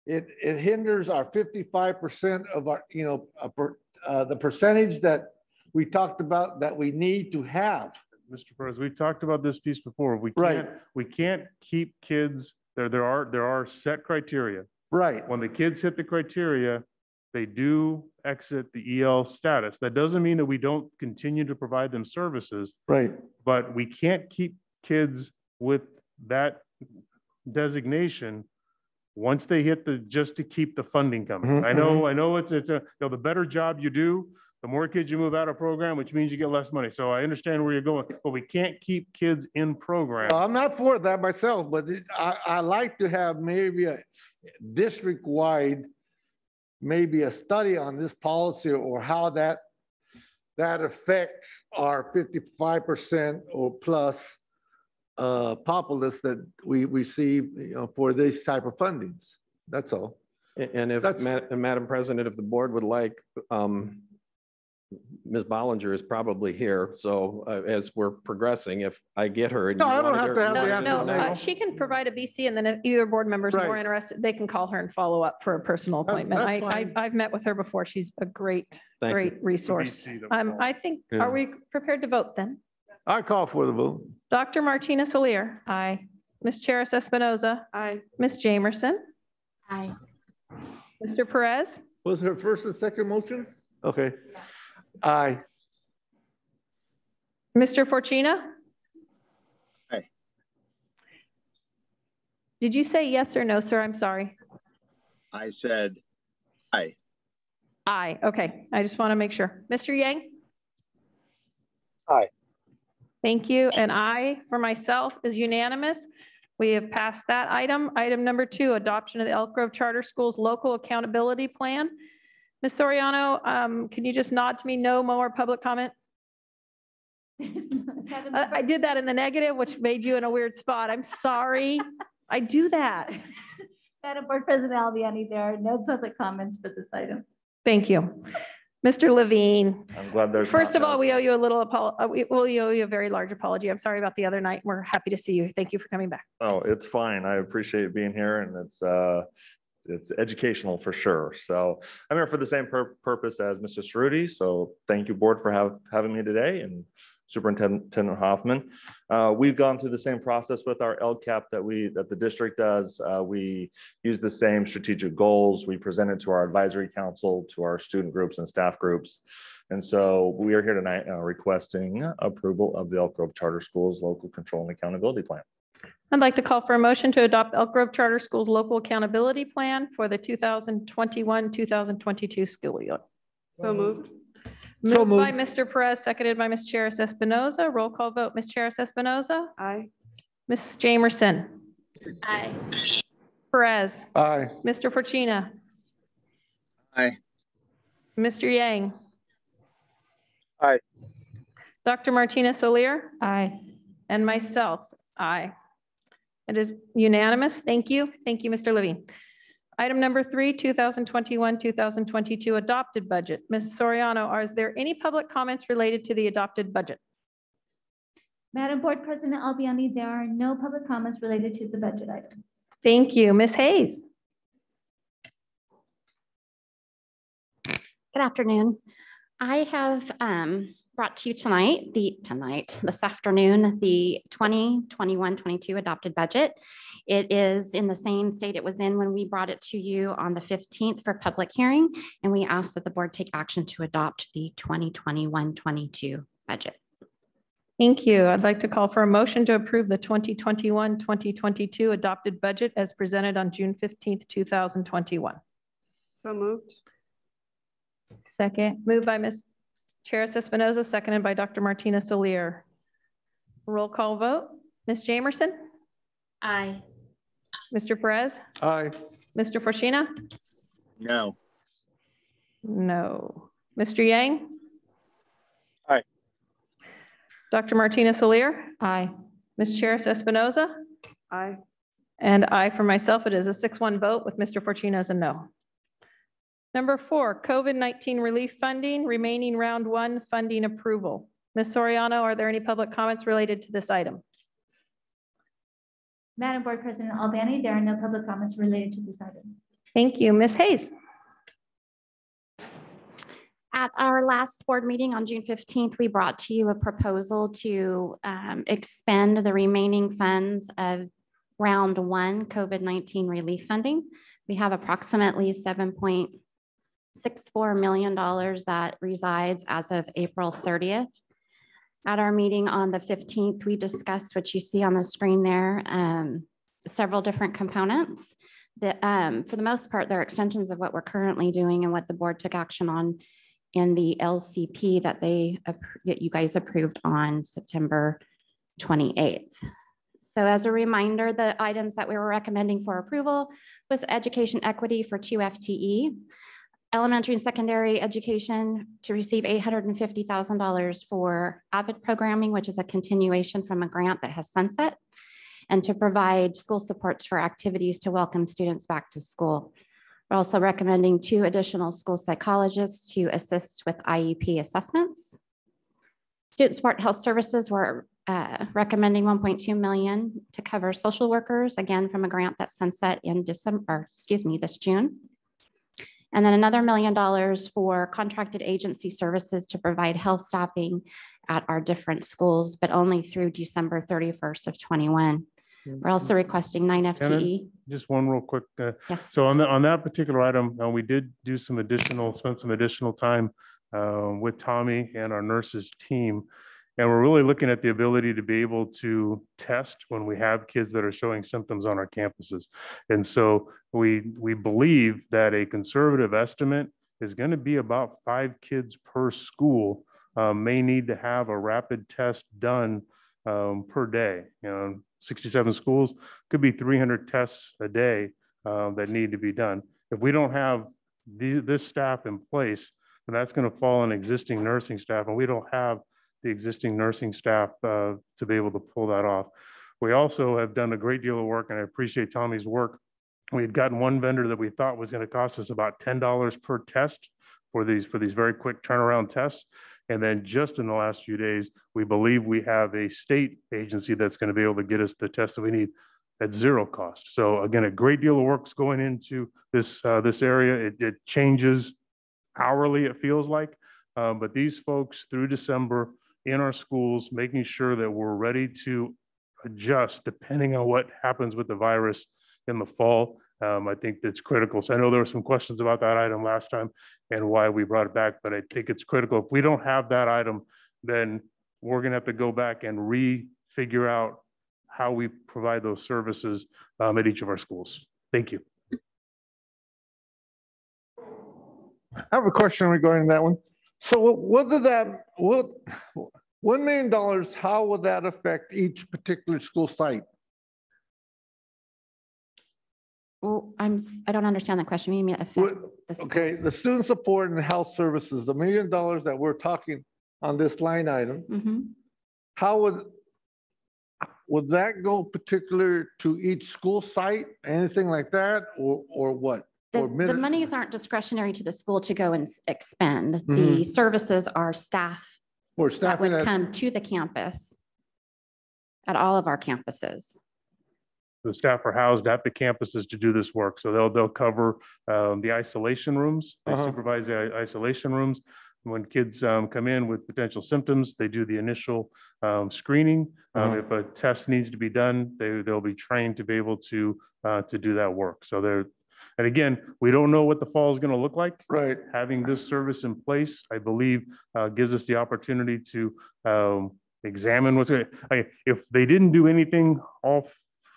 it hinders our 55% of our, you know, the percentage that we talked about that we need to have. Mr. Perez, we talked about this piece before. We can't keep kids. There are set criteria. Right. When the kids hit the criteria, they do exit the EL status. That doesn't mean that we don't continue to provide them services. Right. But we can't keep kids with that designation once they hit just to keep the funding coming. I know it's a, you know, the better job you do, the more kids you move out of program, which means you get less money. So I understand where you're going, but we can't keep kids in program. Well, I'm not for that myself, but I like to have maybe a district-wide, maybe a study on this policy or how that affects our 55% or plus populace that we receive, you know, for these type of fundings. That's all. And if Madam President, if the board would like, Ms. Bollinger is probably here. So as we're progressing, if I get her. No, I don't have to have the answer. No, she can provide a BC, and then if either board member is more interested, they can call her and follow up for a personal appointment. I've met with her before. She's a great resource. I think, are we prepared to vote then? I call for the vote. Dr. Martina Solir. Aye. Ms. Charis Espinoza. Aye. Ms. Jamerson. Aye. Mr. Perez. Was her first and second motion? Okay. Aye. Mr. Forcina? Aye. Did you say yes or no, sir? I'm sorry. I said aye. Aye. Okay. I just want to make sure. Mr. Yang? Aye. Thank you. And I, for myself, is unanimous. We have passed that item. Item number 2, adoption of the Elk Grove Charter Schools Local Accountability Plan. Ms. Soriano, can you just nod to me? No more public comment? I did that in the negative, which made you in a weird spot. I'm sorry. I do that. Madam Board President Albiani, there are no public comments for this item. Thank you. Mr. Levine. I'm glad there's. First of all, we owe you a little we owe you a very large apology. I'm sorry about the other night. We're happy to see you. Thank you for coming back. Oh, it's fine. I appreciate being here, and it's educational for sure. So I'm here for the same purpose as Mr. Cerruti. So thank you, board, for having me today, and Superintendent Hoffman. We've gone through the same process with our LCAP that the district does. We use the same strategic goals. We present it to our advisory council, to our student groups and staff groups. And so we are here tonight requesting approval of the Elk Grove Charter Schools Local Control and Accountability Plan. I'd like to call for a motion to adopt Elk Grove Charter Schools Local Accountability Plan for the 2021-2022 school year. So moved. Moved by Mr. Perez, seconded by Ms. Charis Espinoza. Roll call vote. Ms. Charis Espinoza. Aye. Ms. Jamerson. Aye. Perez. Aye. Mr. Forcina. Aye. Mr. Yang. Aye. Dr. Martina Solir. Aye. And myself, aye. It is unanimous. Thank you. Thank you, Mr. Levine. Item number 3, 2021-2022 adopted budget. Ms. Soriano, is there any public comments related to the adopted budget? Madam Board President Albiani, there are no public comments related to the budget item. Thank you. Ms. Hayes. Good afternoon. I have brought to you this afternoon, the 2021-22 adopted budget. It is in the same state it was in when we brought it to you on the 15th for public hearing, and we ask that the board take action to adopt the 2021-22 budget. Thank you. I'd like to call for a motion to approve the 2021-2022 adopted budget as presented on June 15th, 2021. So moved. Second. Moved by Ms. Charis Espinoza, seconded by Dr. Martina Solier. Roll call vote. Ms. Jamerson? Aye. Mr. Perez? Aye. Mr. Forshina? No. No. Mr. Yang? Aye. Dr. Martina Solier? Aye. Ms. Charis Espinoza? Aye. And I, for myself, it is a 6-1 vote with Mr. Forshina as a no. Number 4, COVID-19 relief funding, remaining round 1 funding approval. Ms. Soriano, are there any public comments related to this item? Madam Board President Albani, there are no public comments related to this item. Thank you. Ms. Hayes? At our last board meeting on June 15th, we brought to you a proposal to expend the remaining funds of round 1 COVID-19 relief funding. We have approximately $7.64 million that resides as of April 30th. At our meeting on the 15th, we discussed what you see on the screen there, several different components that for the most part, they're extensions of what we're currently doing and what the board took action on in the LCP that you guys approved on September 28th. So as a reminder, the items that we were recommending for approval was education equity for 2 FTE, elementary and secondary education to receive $850,000 for AVID programming, which is a continuation from a grant that has sunset, and to provide school supports for activities to welcome students back to school. We're also recommending 2 additional school psychologists to assist with IEP assessments. Student support health services were recommending $1.2 million to cover social workers, again, from a grant that sunset in this June. And then another $1 million for contracted agency services to provide health staffing at our different schools, but only through December 31st of 21. We're also requesting 9 FTE. Just one real quick. Yes. So on that particular item, we did do spend some additional time with Tommy and our nurses team. And we're really looking at the ability to be able to test when we have kids that are showing symptoms on our campuses. And so we believe that a conservative estimate is going to be about 5 kids per school may need to have a rapid test done per day. 67 schools could be 300 tests a day that need to be done. If we don't have this staff in place, then that's going to fall on existing nursing staff, and we don't have the existing nursing staff to be able to pull that off. We also have done a great deal of work, and I appreciate Tommy's work. We had gotten one vendor that we thought was going to cost us about $10 per test for these very quick turnaround tests. And then just in the last few days, we believe we have a state agency that's going to be able to get us the tests that we need at 0 cost. So again, a great deal of work's going into this area. It changes hourly, it feels like, but these folks through December in our schools, making sure that we're ready to adjust depending on what happens with the virus in the fall. I think that's critical. So I know there were some questions about that item last time and why we brought it back, but I think it's critical. If we don't have that item, then we're gonna have to go back and refigure out how we provide those services at each of our schools. Thank you. I have a question regarding that one. So what did that, $1 million, how would that affect each particular school site? Well, I don't understand that question. You mean affect Okay, the student support and health services, the $1 million that we're talking on this line item, how would that go particular to each school site, anything like that, or what? The monies aren't discretionary to the school to go and expend. The services are staff that would come to the campus at all of our campuses. The staff are housed at the campuses to do this work. So they'll cover the isolation rooms. They supervise the isolation rooms. When kids come in with potential symptoms, they do the initial screening. If a test needs to be done, they'll be trained to be able to do that work. So and again, we don't know what the fall is going to look like. Right. Having this service in place, I believe, gives us the opportunity to examine what's going to, if they didn't do anything all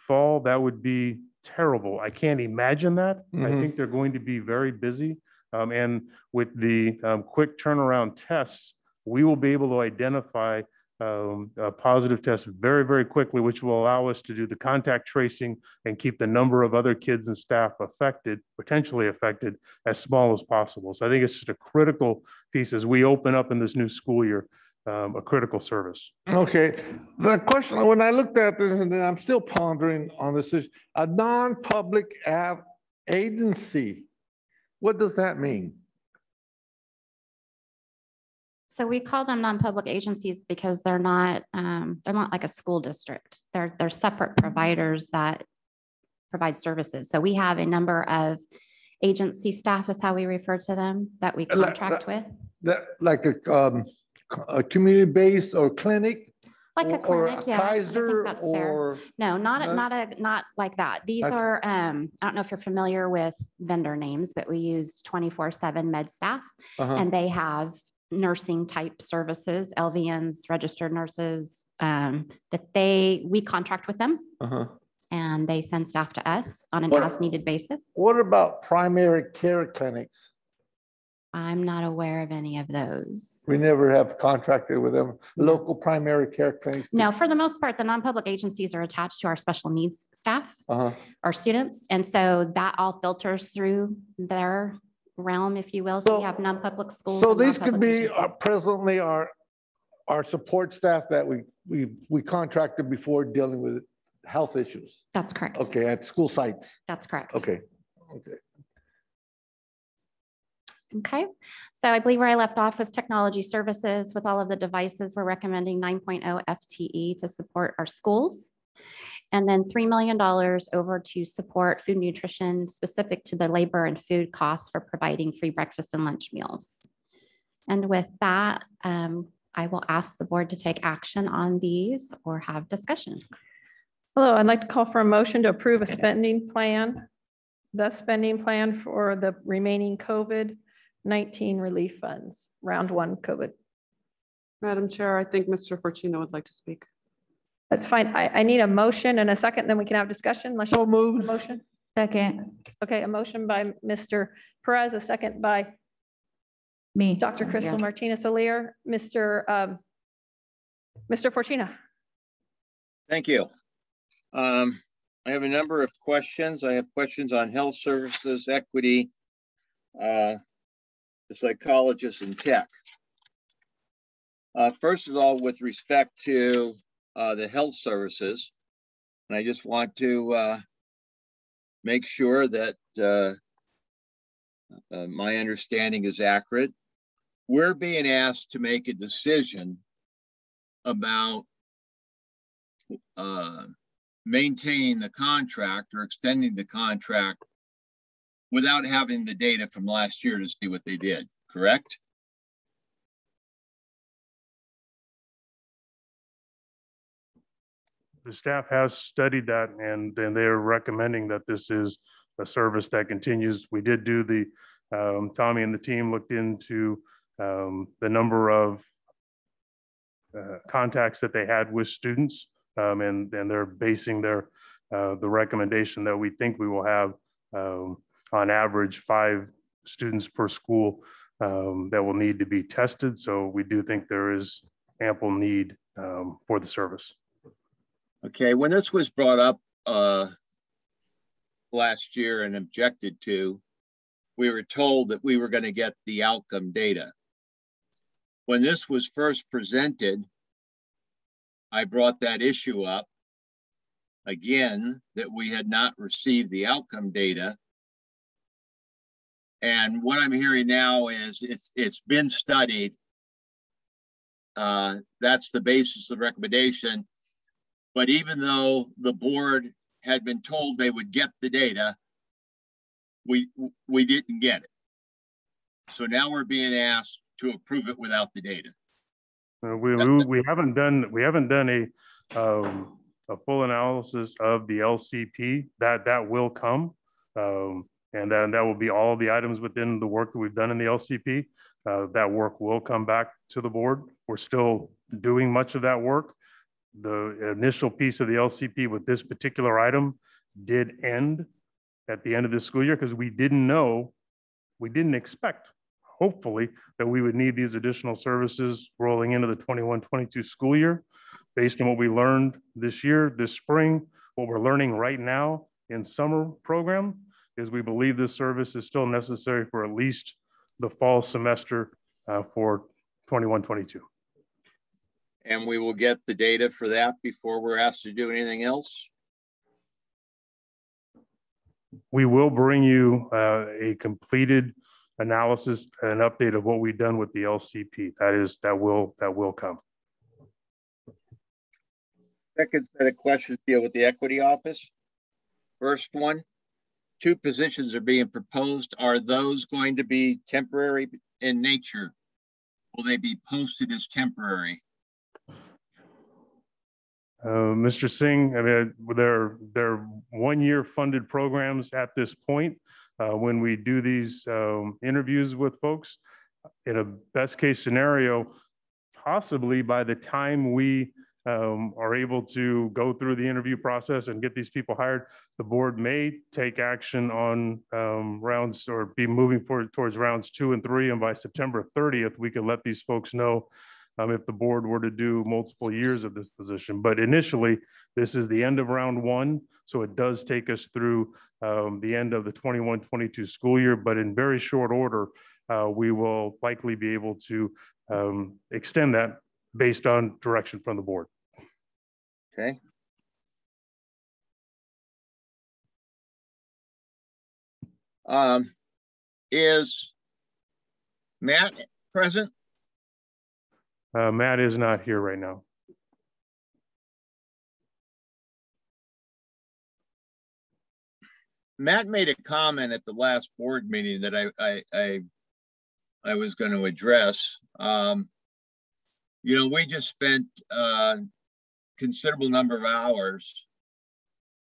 fall, that would be terrible. I can't imagine that. I think they're going to be very busy. And with the quick turnaround tests, we will be able to identify a positive test very, very quickly, which will allow us to do the contact tracing and keep the number of other kids and staff affected, potentially affected, as small as possible. So I think it's just a critical piece as we open up in this new school year, a critical service. Okay, the question, when I looked at this, and then I'm still pondering on this issue, a non-public agency, what does that mean? So we call them non-public agencies because they're not like a school district. They're separate providers that provide services. So we have a number of agency staff is how we refer to them that we contract with. Like a community base or clinic? Like a clinic, yeah. Kaiser, I think that's fair. No, not like that. These are, I don't know if you're familiar with vendor names, but we use 24/7 med staff, and they have nursing type services, LVNs, registered nurses, that we contract with them, and they send staff to us on an as needed basis. What about primary care clinics? I'm not aware of any of those. We never have contracted with them. Local primary care clinics? No, for the most part, the non-public agencies are attached to our special needs staff, our students. And so that all filters through their realm, if you will. So we have non-public schools. So these could be presently our support staff that we contracted before dealing with health issues. That's correct. Okay, at school sites. That's correct. Okay. Okay, so I believe where I left off was technology services. With all of the devices, we're recommending 9.0 FTE to support our schools. And then $3 million over to support food nutrition specific to the labor and food costs for providing free breakfast and lunch meals. And with that, I will ask the board to take action on these or have discussion. Hello, I'd like to call for a motion to approve a spending plan, the spending plan for the remaining COVID-19 relief funds, round one COVID. Madam Chair, I think Mr. Fortino would like to speak. That's fine. I need a motion and a second, then we can have discussion. Unless so moved. Motion. Second. Okay, a motion by Mr. Perez, a second by me, Dr. Crystal Martinez-Alier. Mr. Fortino. Thank you. I have a number of questions. I have questions on health services, equity, the psychologist, and tech. First of all, with respect to the health services, and I just want to make sure that my understanding is accurate. We're being asked to make a decision about maintaining the contract or extending the contract without having the data from last year to see what they did, correct? The staff has studied that, and then they're recommending that this is a service that continues. We did do the, Tommy and the team looked into the number of contacts that they had with students, and they're basing their the recommendation that we think we will have on average 5 students per school that will need to be tested. So we do think there is ample need for the service. Okay, when this was brought up last year and objected to, we were told that we were going to get the outcome data. When this was first presented, I brought that issue up again, that we had not received the outcome data. And what I'm hearing now is it's been studied. That's the basis of the recommendation. But even though the board had been told they would get the data, we didn't get it. So now we're being asked to approve it without the data. We haven't done a full analysis of the LCP. That will come, and then that will be all the items within the work that we've done in the LCP. That work will come back to the board. We're still doing much of that work. The initial piece of the LCP with this particular item did end at the end of this school year because we didn't expect, hopefully, that we would need these additional services rolling into the 21-22 school year. Based on what we learned this year, this spring, what we're learning right now in summer program is we believe this service is still necessary for at least the fall semester for 21-22. And we will get the data for that before we're asked to do anything else? We will bring you a completed analysis and update of what we've done with the LCP. That will come. Second set of questions deal with the equity office. First one, 2 positions are being proposed. Are those going to be temporary in nature? Will they be posted as temporary? Mr. Singh, I mean, they're 1-year funded programs at this point. When we do these interviews with folks, in a best case scenario, possibly by the time we are able to go through the interview process and get these people hired, the board may take action on rounds or be moving forward towards rounds 2 and 3. And by September 30th, we can let these folks know if the board were to do multiple years of this position. But initially, this is the end of round 1. So it does take us through the end of the 21-22 school year, but in very short order, we will likely be able to extend that based on direction from the board. Okay. Is Matt present? Matt is not here right now. Matt made a comment at the last board meeting that I was going to address. You know, we just spent a considerable number of hours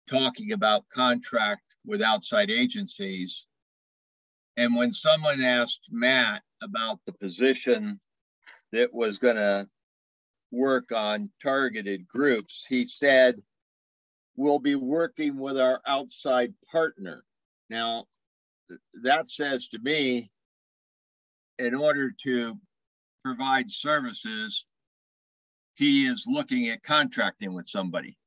talking about contract with outside agencies. And when someone asked Matt about the position that was going to work on targeted groups, he said, we'll be working with our outside partner. Now, that says to me, in order to provide services, he is looking at contracting with somebody.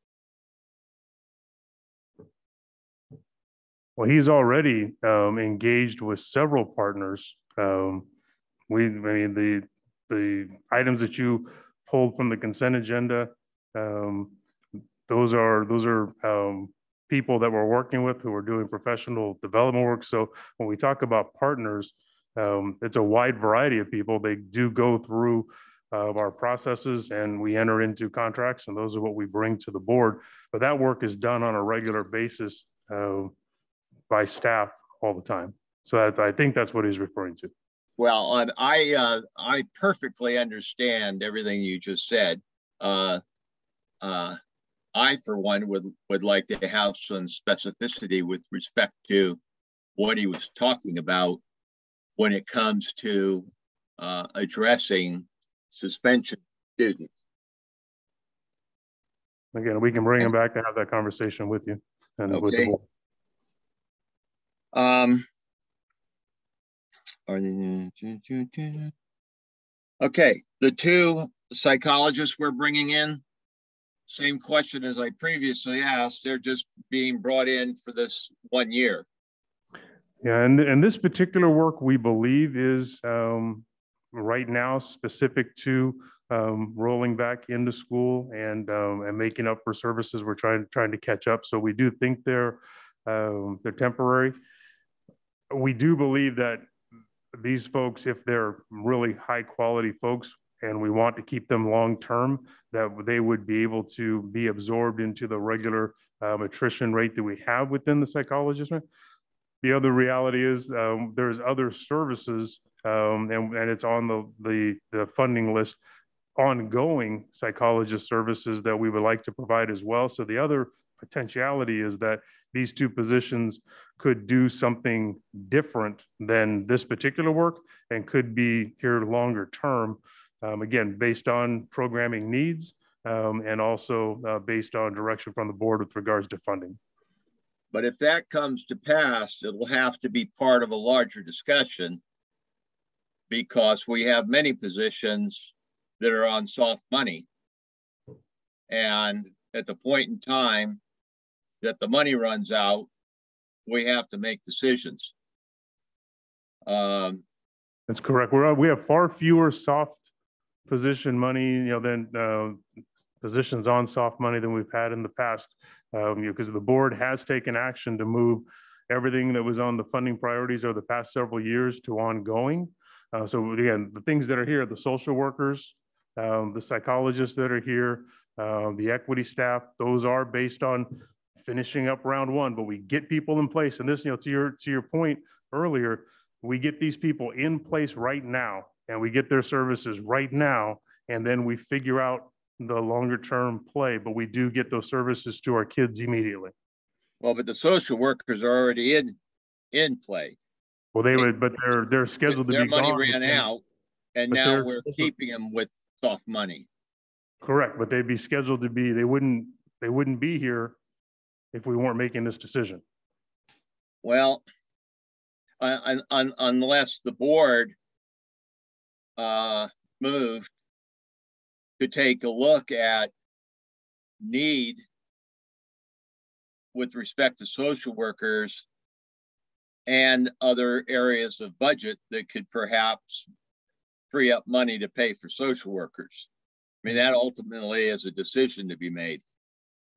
Well, he's already engaged with several partners. I mean, the items that you pulled from the consent agenda, those are people that we're working with who are doing professional development work. So when we talk about partners, it's a wide variety of people. They do go through our processes and we enter into contracts, and those are what we bring to the board. But that work is done on a regular basis by staff all the time. So I think that's what he's referring to. Well, I perfectly understand everything you just said. I, for one, would like to have some specificity with respect to what he was talking about when it comes to addressing suspension students. Again, we can bring him back to have that conversation with you and with the board. Okay, the 2 psychologists we're bringing in, same question as I previously asked, they're just being brought in for this 1 year. Yeah, and this particular work we believe is right now specific to rolling back into school and making up for services we're trying to catch up. So we do think they're temporary. We do believe that these folks, if they're really high quality folks and we want to keep them long term, that they would be able to be absorbed into the regular attrition rate that we have within the psychologist. The other reality is there's other services and it's on the funding list, ongoing psychologist services that we would like to provide as well. So the other potentiality is that these 2 positions could do something different than this particular work and could be here longer term again, based on programming needs and also based on direction from the board with regards to funding. But if that comes to pass, it'll have to be part of a larger discussion, because we have many positions that are on soft money. And at the point in time that the money runs out, we have to make decisions. That's correct. We have far fewer soft position money, than positions on soft money than we've had in the past. Because the board has taken action to move everything that was on the funding priorities over the past several years to ongoing. So again, the things that are here, the social workers, the psychologists that are here, the equity staff, those are based on finishing up round one, but we get people in place. And this, to your point earlier, we get these people in place right now, and we get their services right now, and then we figure out the longer term play, but we do get those services to our kids immediately. Well, but the social workers are already in play. Well, but they're scheduled to be gone. Their money ran out, and now we're keeping them with soft money. Correct, but they'd be scheduled to be. They wouldn't be here if we weren't making this decision. Well, unless the board moved to take a look at need with respect to social workers and other areas of budget that could perhaps free up money to pay for social workers. I mean, that ultimately is a decision to be made.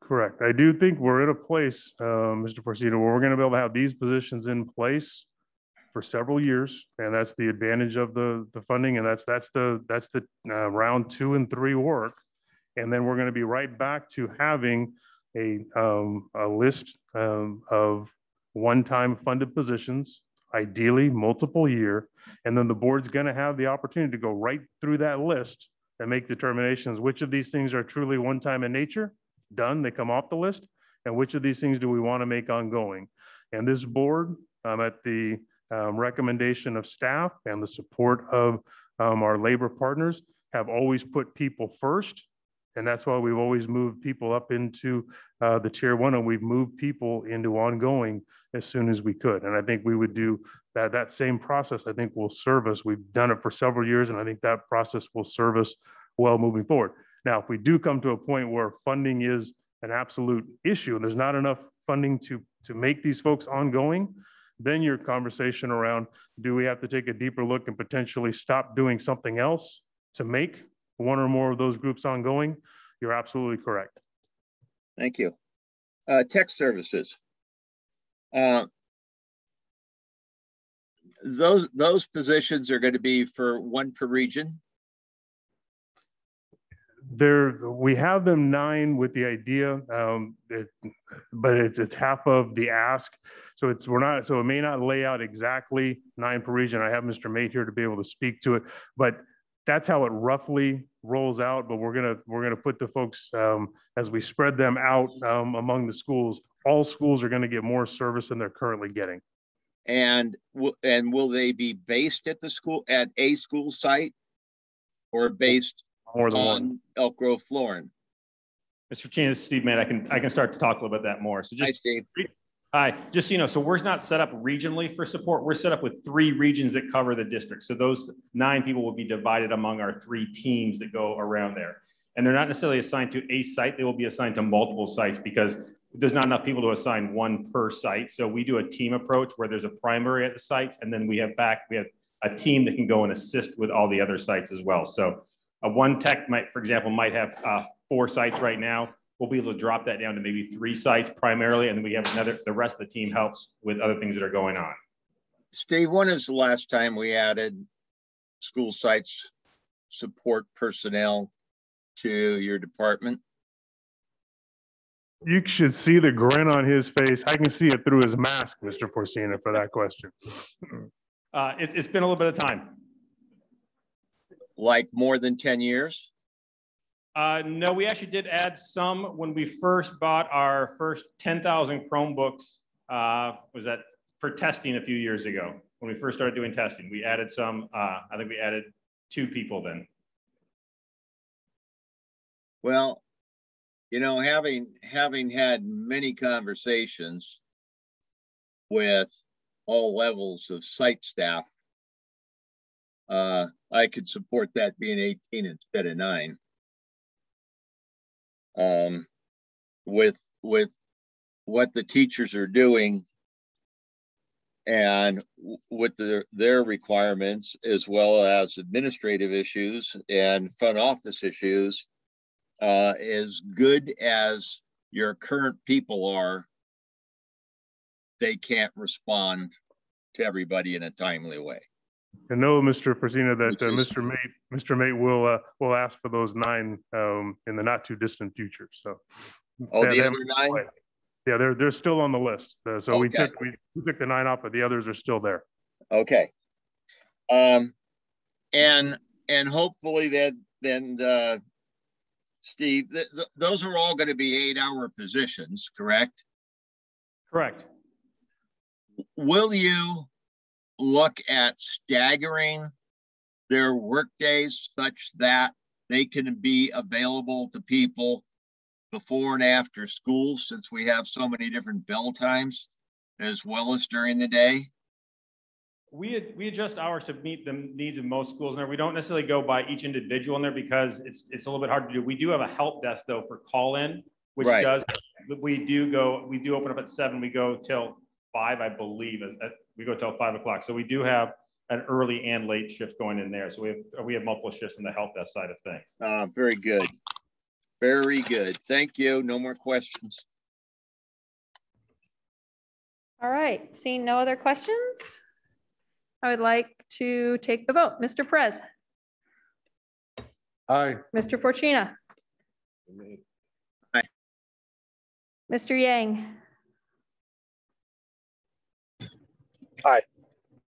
Correct. I do think we're at a place, Mr. Porcino, where we're going to be able to have these positions in place for several years, and that's the advantage of the funding, and that's the round 2 and 3 work, and then we're going to be right back to having a list of one-time funded positions, ideally multiple year, and then the board's going to have the opportunity to go right through that list and make determinations which of these things are truly one-time in nature, done, they come off the list, and which of these things do we want to make ongoing. And this board, at the recommendation of staff and the support of our labor partners, have always put people first. And that's why we've always moved people up into the tier 1, and we've moved people into ongoing as soon as we could. And I think we would do that same process. I think will serve us. We've done it for several years, and I think that process will serve us well moving forward. Now, if we do come to a point where funding is an absolute issue and there's not enough funding to make these folks ongoing, then your conversation around, do we have to take a deeper look and potentially stop doing something else to make one or more of those groups ongoing? You're absolutely correct. Thank you. Tech services. Those positions are going to be for one per region? We have them 9 with the idea, but it's half of the ask. So it may not lay out exactly 9 per region. I have Mr. Mate here to be able to speak to it, but that's how it roughly rolls out. But we're gonna put the folks as we spread them out among the schools. All schools are going to get more service than they're currently getting. And will they be based at a school site, or based more than on one? Elk Grove, Florin? Mr. Chin, this is Steve Mann. I can start to talk a little bit that more. So just, hi, Steve. Hi, just so you know, so we're not set up regionally for support. We're set up with 3 regions that cover the district. So those 9 people will be divided among our 3 teams that go around there. And they're not necessarily assigned to a site. They will be assigned to multiple sites because there's not enough people to assign 1 per site. So we do a team approach where there's a primary at the sites, and then we have a team that can go and assist with all the other sites as well. So one tech for example, might have 4 sites right now. We'll be able to drop that down to maybe 3 sites primarily, and then we have the rest of the team helps with other things that are going on. Steve, when is the last time we added school sites support personnel to your department? You should see the grin on his face. I can see it through his mask, Mr. Forcina, for that question. It's been a little bit of time. Like more than 10 years? No, we actually did add some when we first bought our first 10,000 Chromebooks. Was that for testing a few years ago? When we first started doing testing, we added some. I think we added 2 people then. Well, you know, having had many conversations with all levels of site staff, I could support that being 18 instead of 9. With what the teachers are doing and with their requirements, as well as administrative issues and front office issues, as good as your current people are, they can't respond to everybody in a timely way. I know, Mr. Persina, that Mr. Mate will ask for those 9 in the not too distant future. So, oh, the other 9, yeah, they're still on the list. So okay. we took the 9 off, but the others are still there. Okay. And hopefully then Steve, those are all going to be 8-hour positions, correct? Correct. Will you look at staggering their work days such that they can be available to people before and after school, since we have so many different bell times, as well as during the day? We adjust hours to meet the needs of most schools in there. We don't necessarily go by each individual in there because it's a little bit hard to do. We do have a help desk though for call-in, which right. We do open up at 7. We go till 5, I believe. We go till 5 o'clock. So we do have an early and late shift going in there. So we have multiple shifts in the help desk side of things. Very good. Very good. Thank you. No more questions. All right. Seeing no other questions, I would like to take the vote. Mr. Perez. Aye. Mr. Forcina. Aye. Mr. Yang. Aye.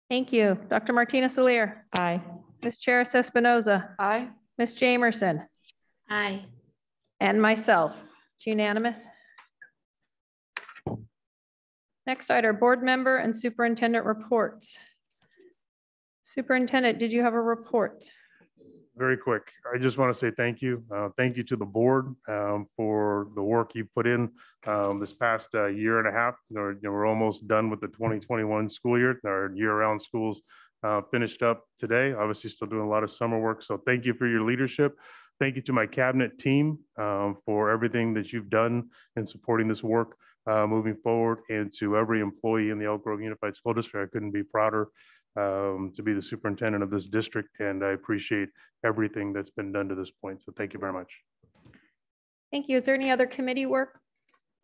Thank you. Dr. Martinez-Alier. Aye. Ms. Charis Espinoza. Aye. Ms. Jamerson. Aye. And myself. It's unanimous. Next item, board member and superintendent reports. Superintendent, did you have a report? Very quick. I just want to say thank you. Thank you to the board for the work you put in this past year and a half. We're almost done with the 2021 school year. Our year-round schools finished up today. Obviously still doing a lot of summer work. So thank you for your leadership. Thank you to my cabinet team for everything that you've done in supporting this work moving forward, and to every employee in the Elk Grove Unified School District. I couldn't be prouder to be the superintendent of this district, and I appreciate everything that's been done to this point. So thank you very much. Thank you. Is there any other committee work?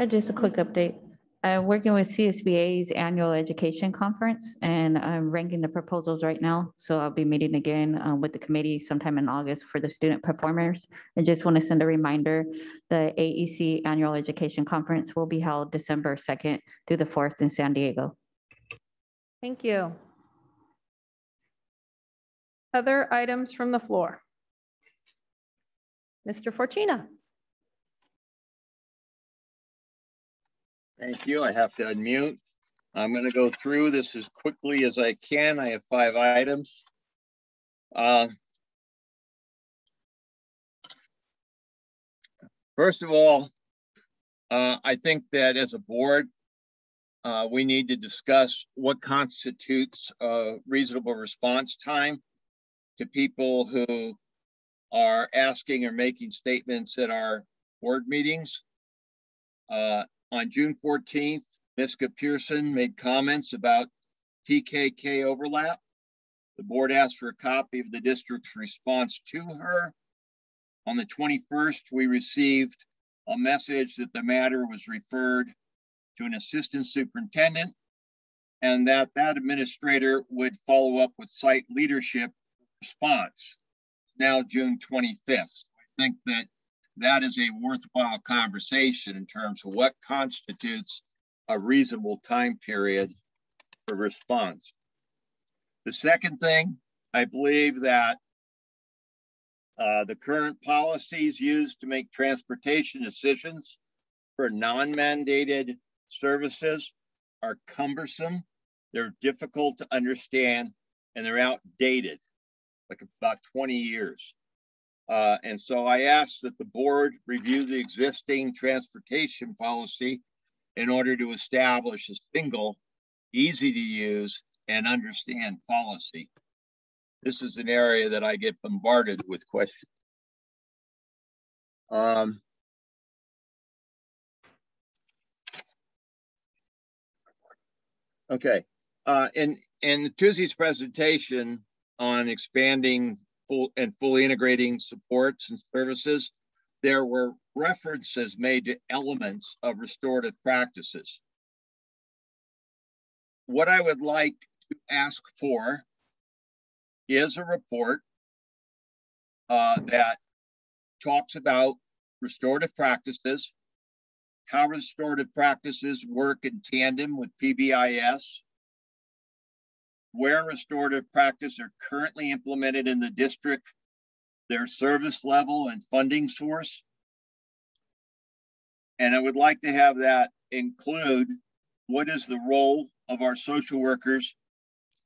Just a quick update. I'm working with CSBA's annual education conference, and I'm ranking the proposals right now. So I'll be meeting again with the committee sometime in August for the student performers. I just want to send a reminder, the AEC annual education conference will be held December 2nd through the 4th in San Diego. Thank you. Other items from the floor. Mr. Forcina. Thank you. I have to unmute. I'm going to go through this as quickly as I can. I have 5 items. First of all, I think that as a board, we need to discuss what constitutes a reasonable response time to people who are asking or making statements at our board meetings. On June 14th, Miska Pearson made comments about TKK overlap. The board asked for a copy of the district's response to her. On the 21st, we received a message that the matter was referred to an assistant superintendent and that administrator would follow up with site leadership response. Now June 25th. I think that is a worthwhile conversation in terms of what constitutes a reasonable time period for response. The second thing, I believe that the current policies used to make transportation decisions for non-mandated services are cumbersome, they're difficult to understand, and they're outdated, like about 20 years. And so I asked that the board review the existing transportation policy in order to establish a single, easy to use and understand policy. This is an area that I get bombarded with questions. Okay, in Tuesday's presentation on expanding fully integrating supports and services, there were references made to elements of restorative practices. What I would like to ask for is a report that talks about restorative practices, how restorative practices work in tandem with PBIS, where restorative practices are currently implemented in the district, their service level and funding source. And I would like to have that include what is the role of our social workers,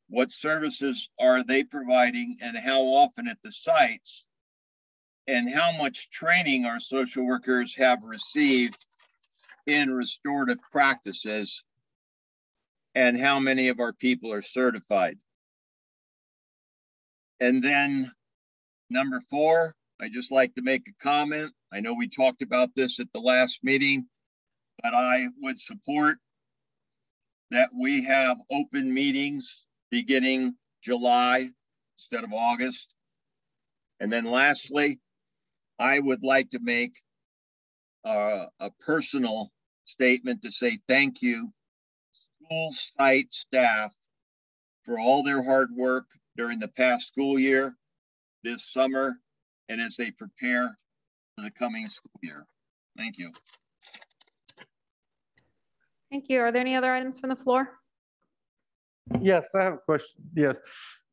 what services are they providing, and how often at the sites, and how much training our social workers have received in restorative practices, and how many of our people are certified. And then number 4, I just like to make a comment. I know we talked about this at the last meeting, but I would support that we have open meetings beginning July instead of August. And then lastly, I would like to make a personal statement to say thank you, school site staff, for all their hard work during the past school year, this summer, and as they prepare for the coming school year. Thank you. Thank you. Are there any other items from the floor? Yes, I have a question. Yes.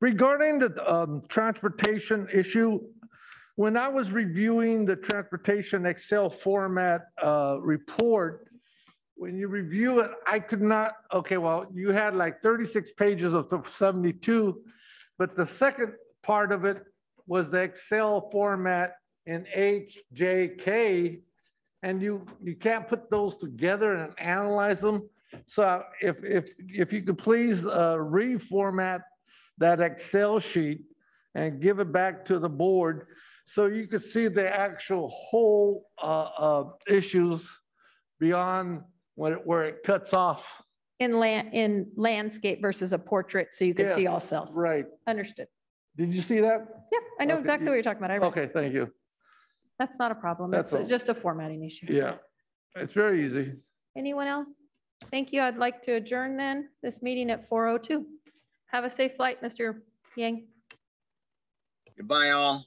Regarding the transportation issue, when I was reviewing the transportation Excel format report, when you review it, I could not, okay, well, you had like 36 pages of the 72, but the second part of it was the Excel format in HJK, and you can't put those together and analyze them. So if you could please reformat that Excel sheet and give it back to the board so you could see the actual whole issues beyond where it cuts off. In landscape versus a portrait, so you can Yes, see all cells. Right. Understood. Did you see that? Yep, I know Okay, exactly what you're talking about. I read. Okay, thank you. That's not a problem. That's It's all. just a formatting issue. Yeah, it's very easy. Anyone else? Thank you. I'd like to adjourn then this meeting at 4:02. Have a safe flight, Mr. Yang. Goodbye, all.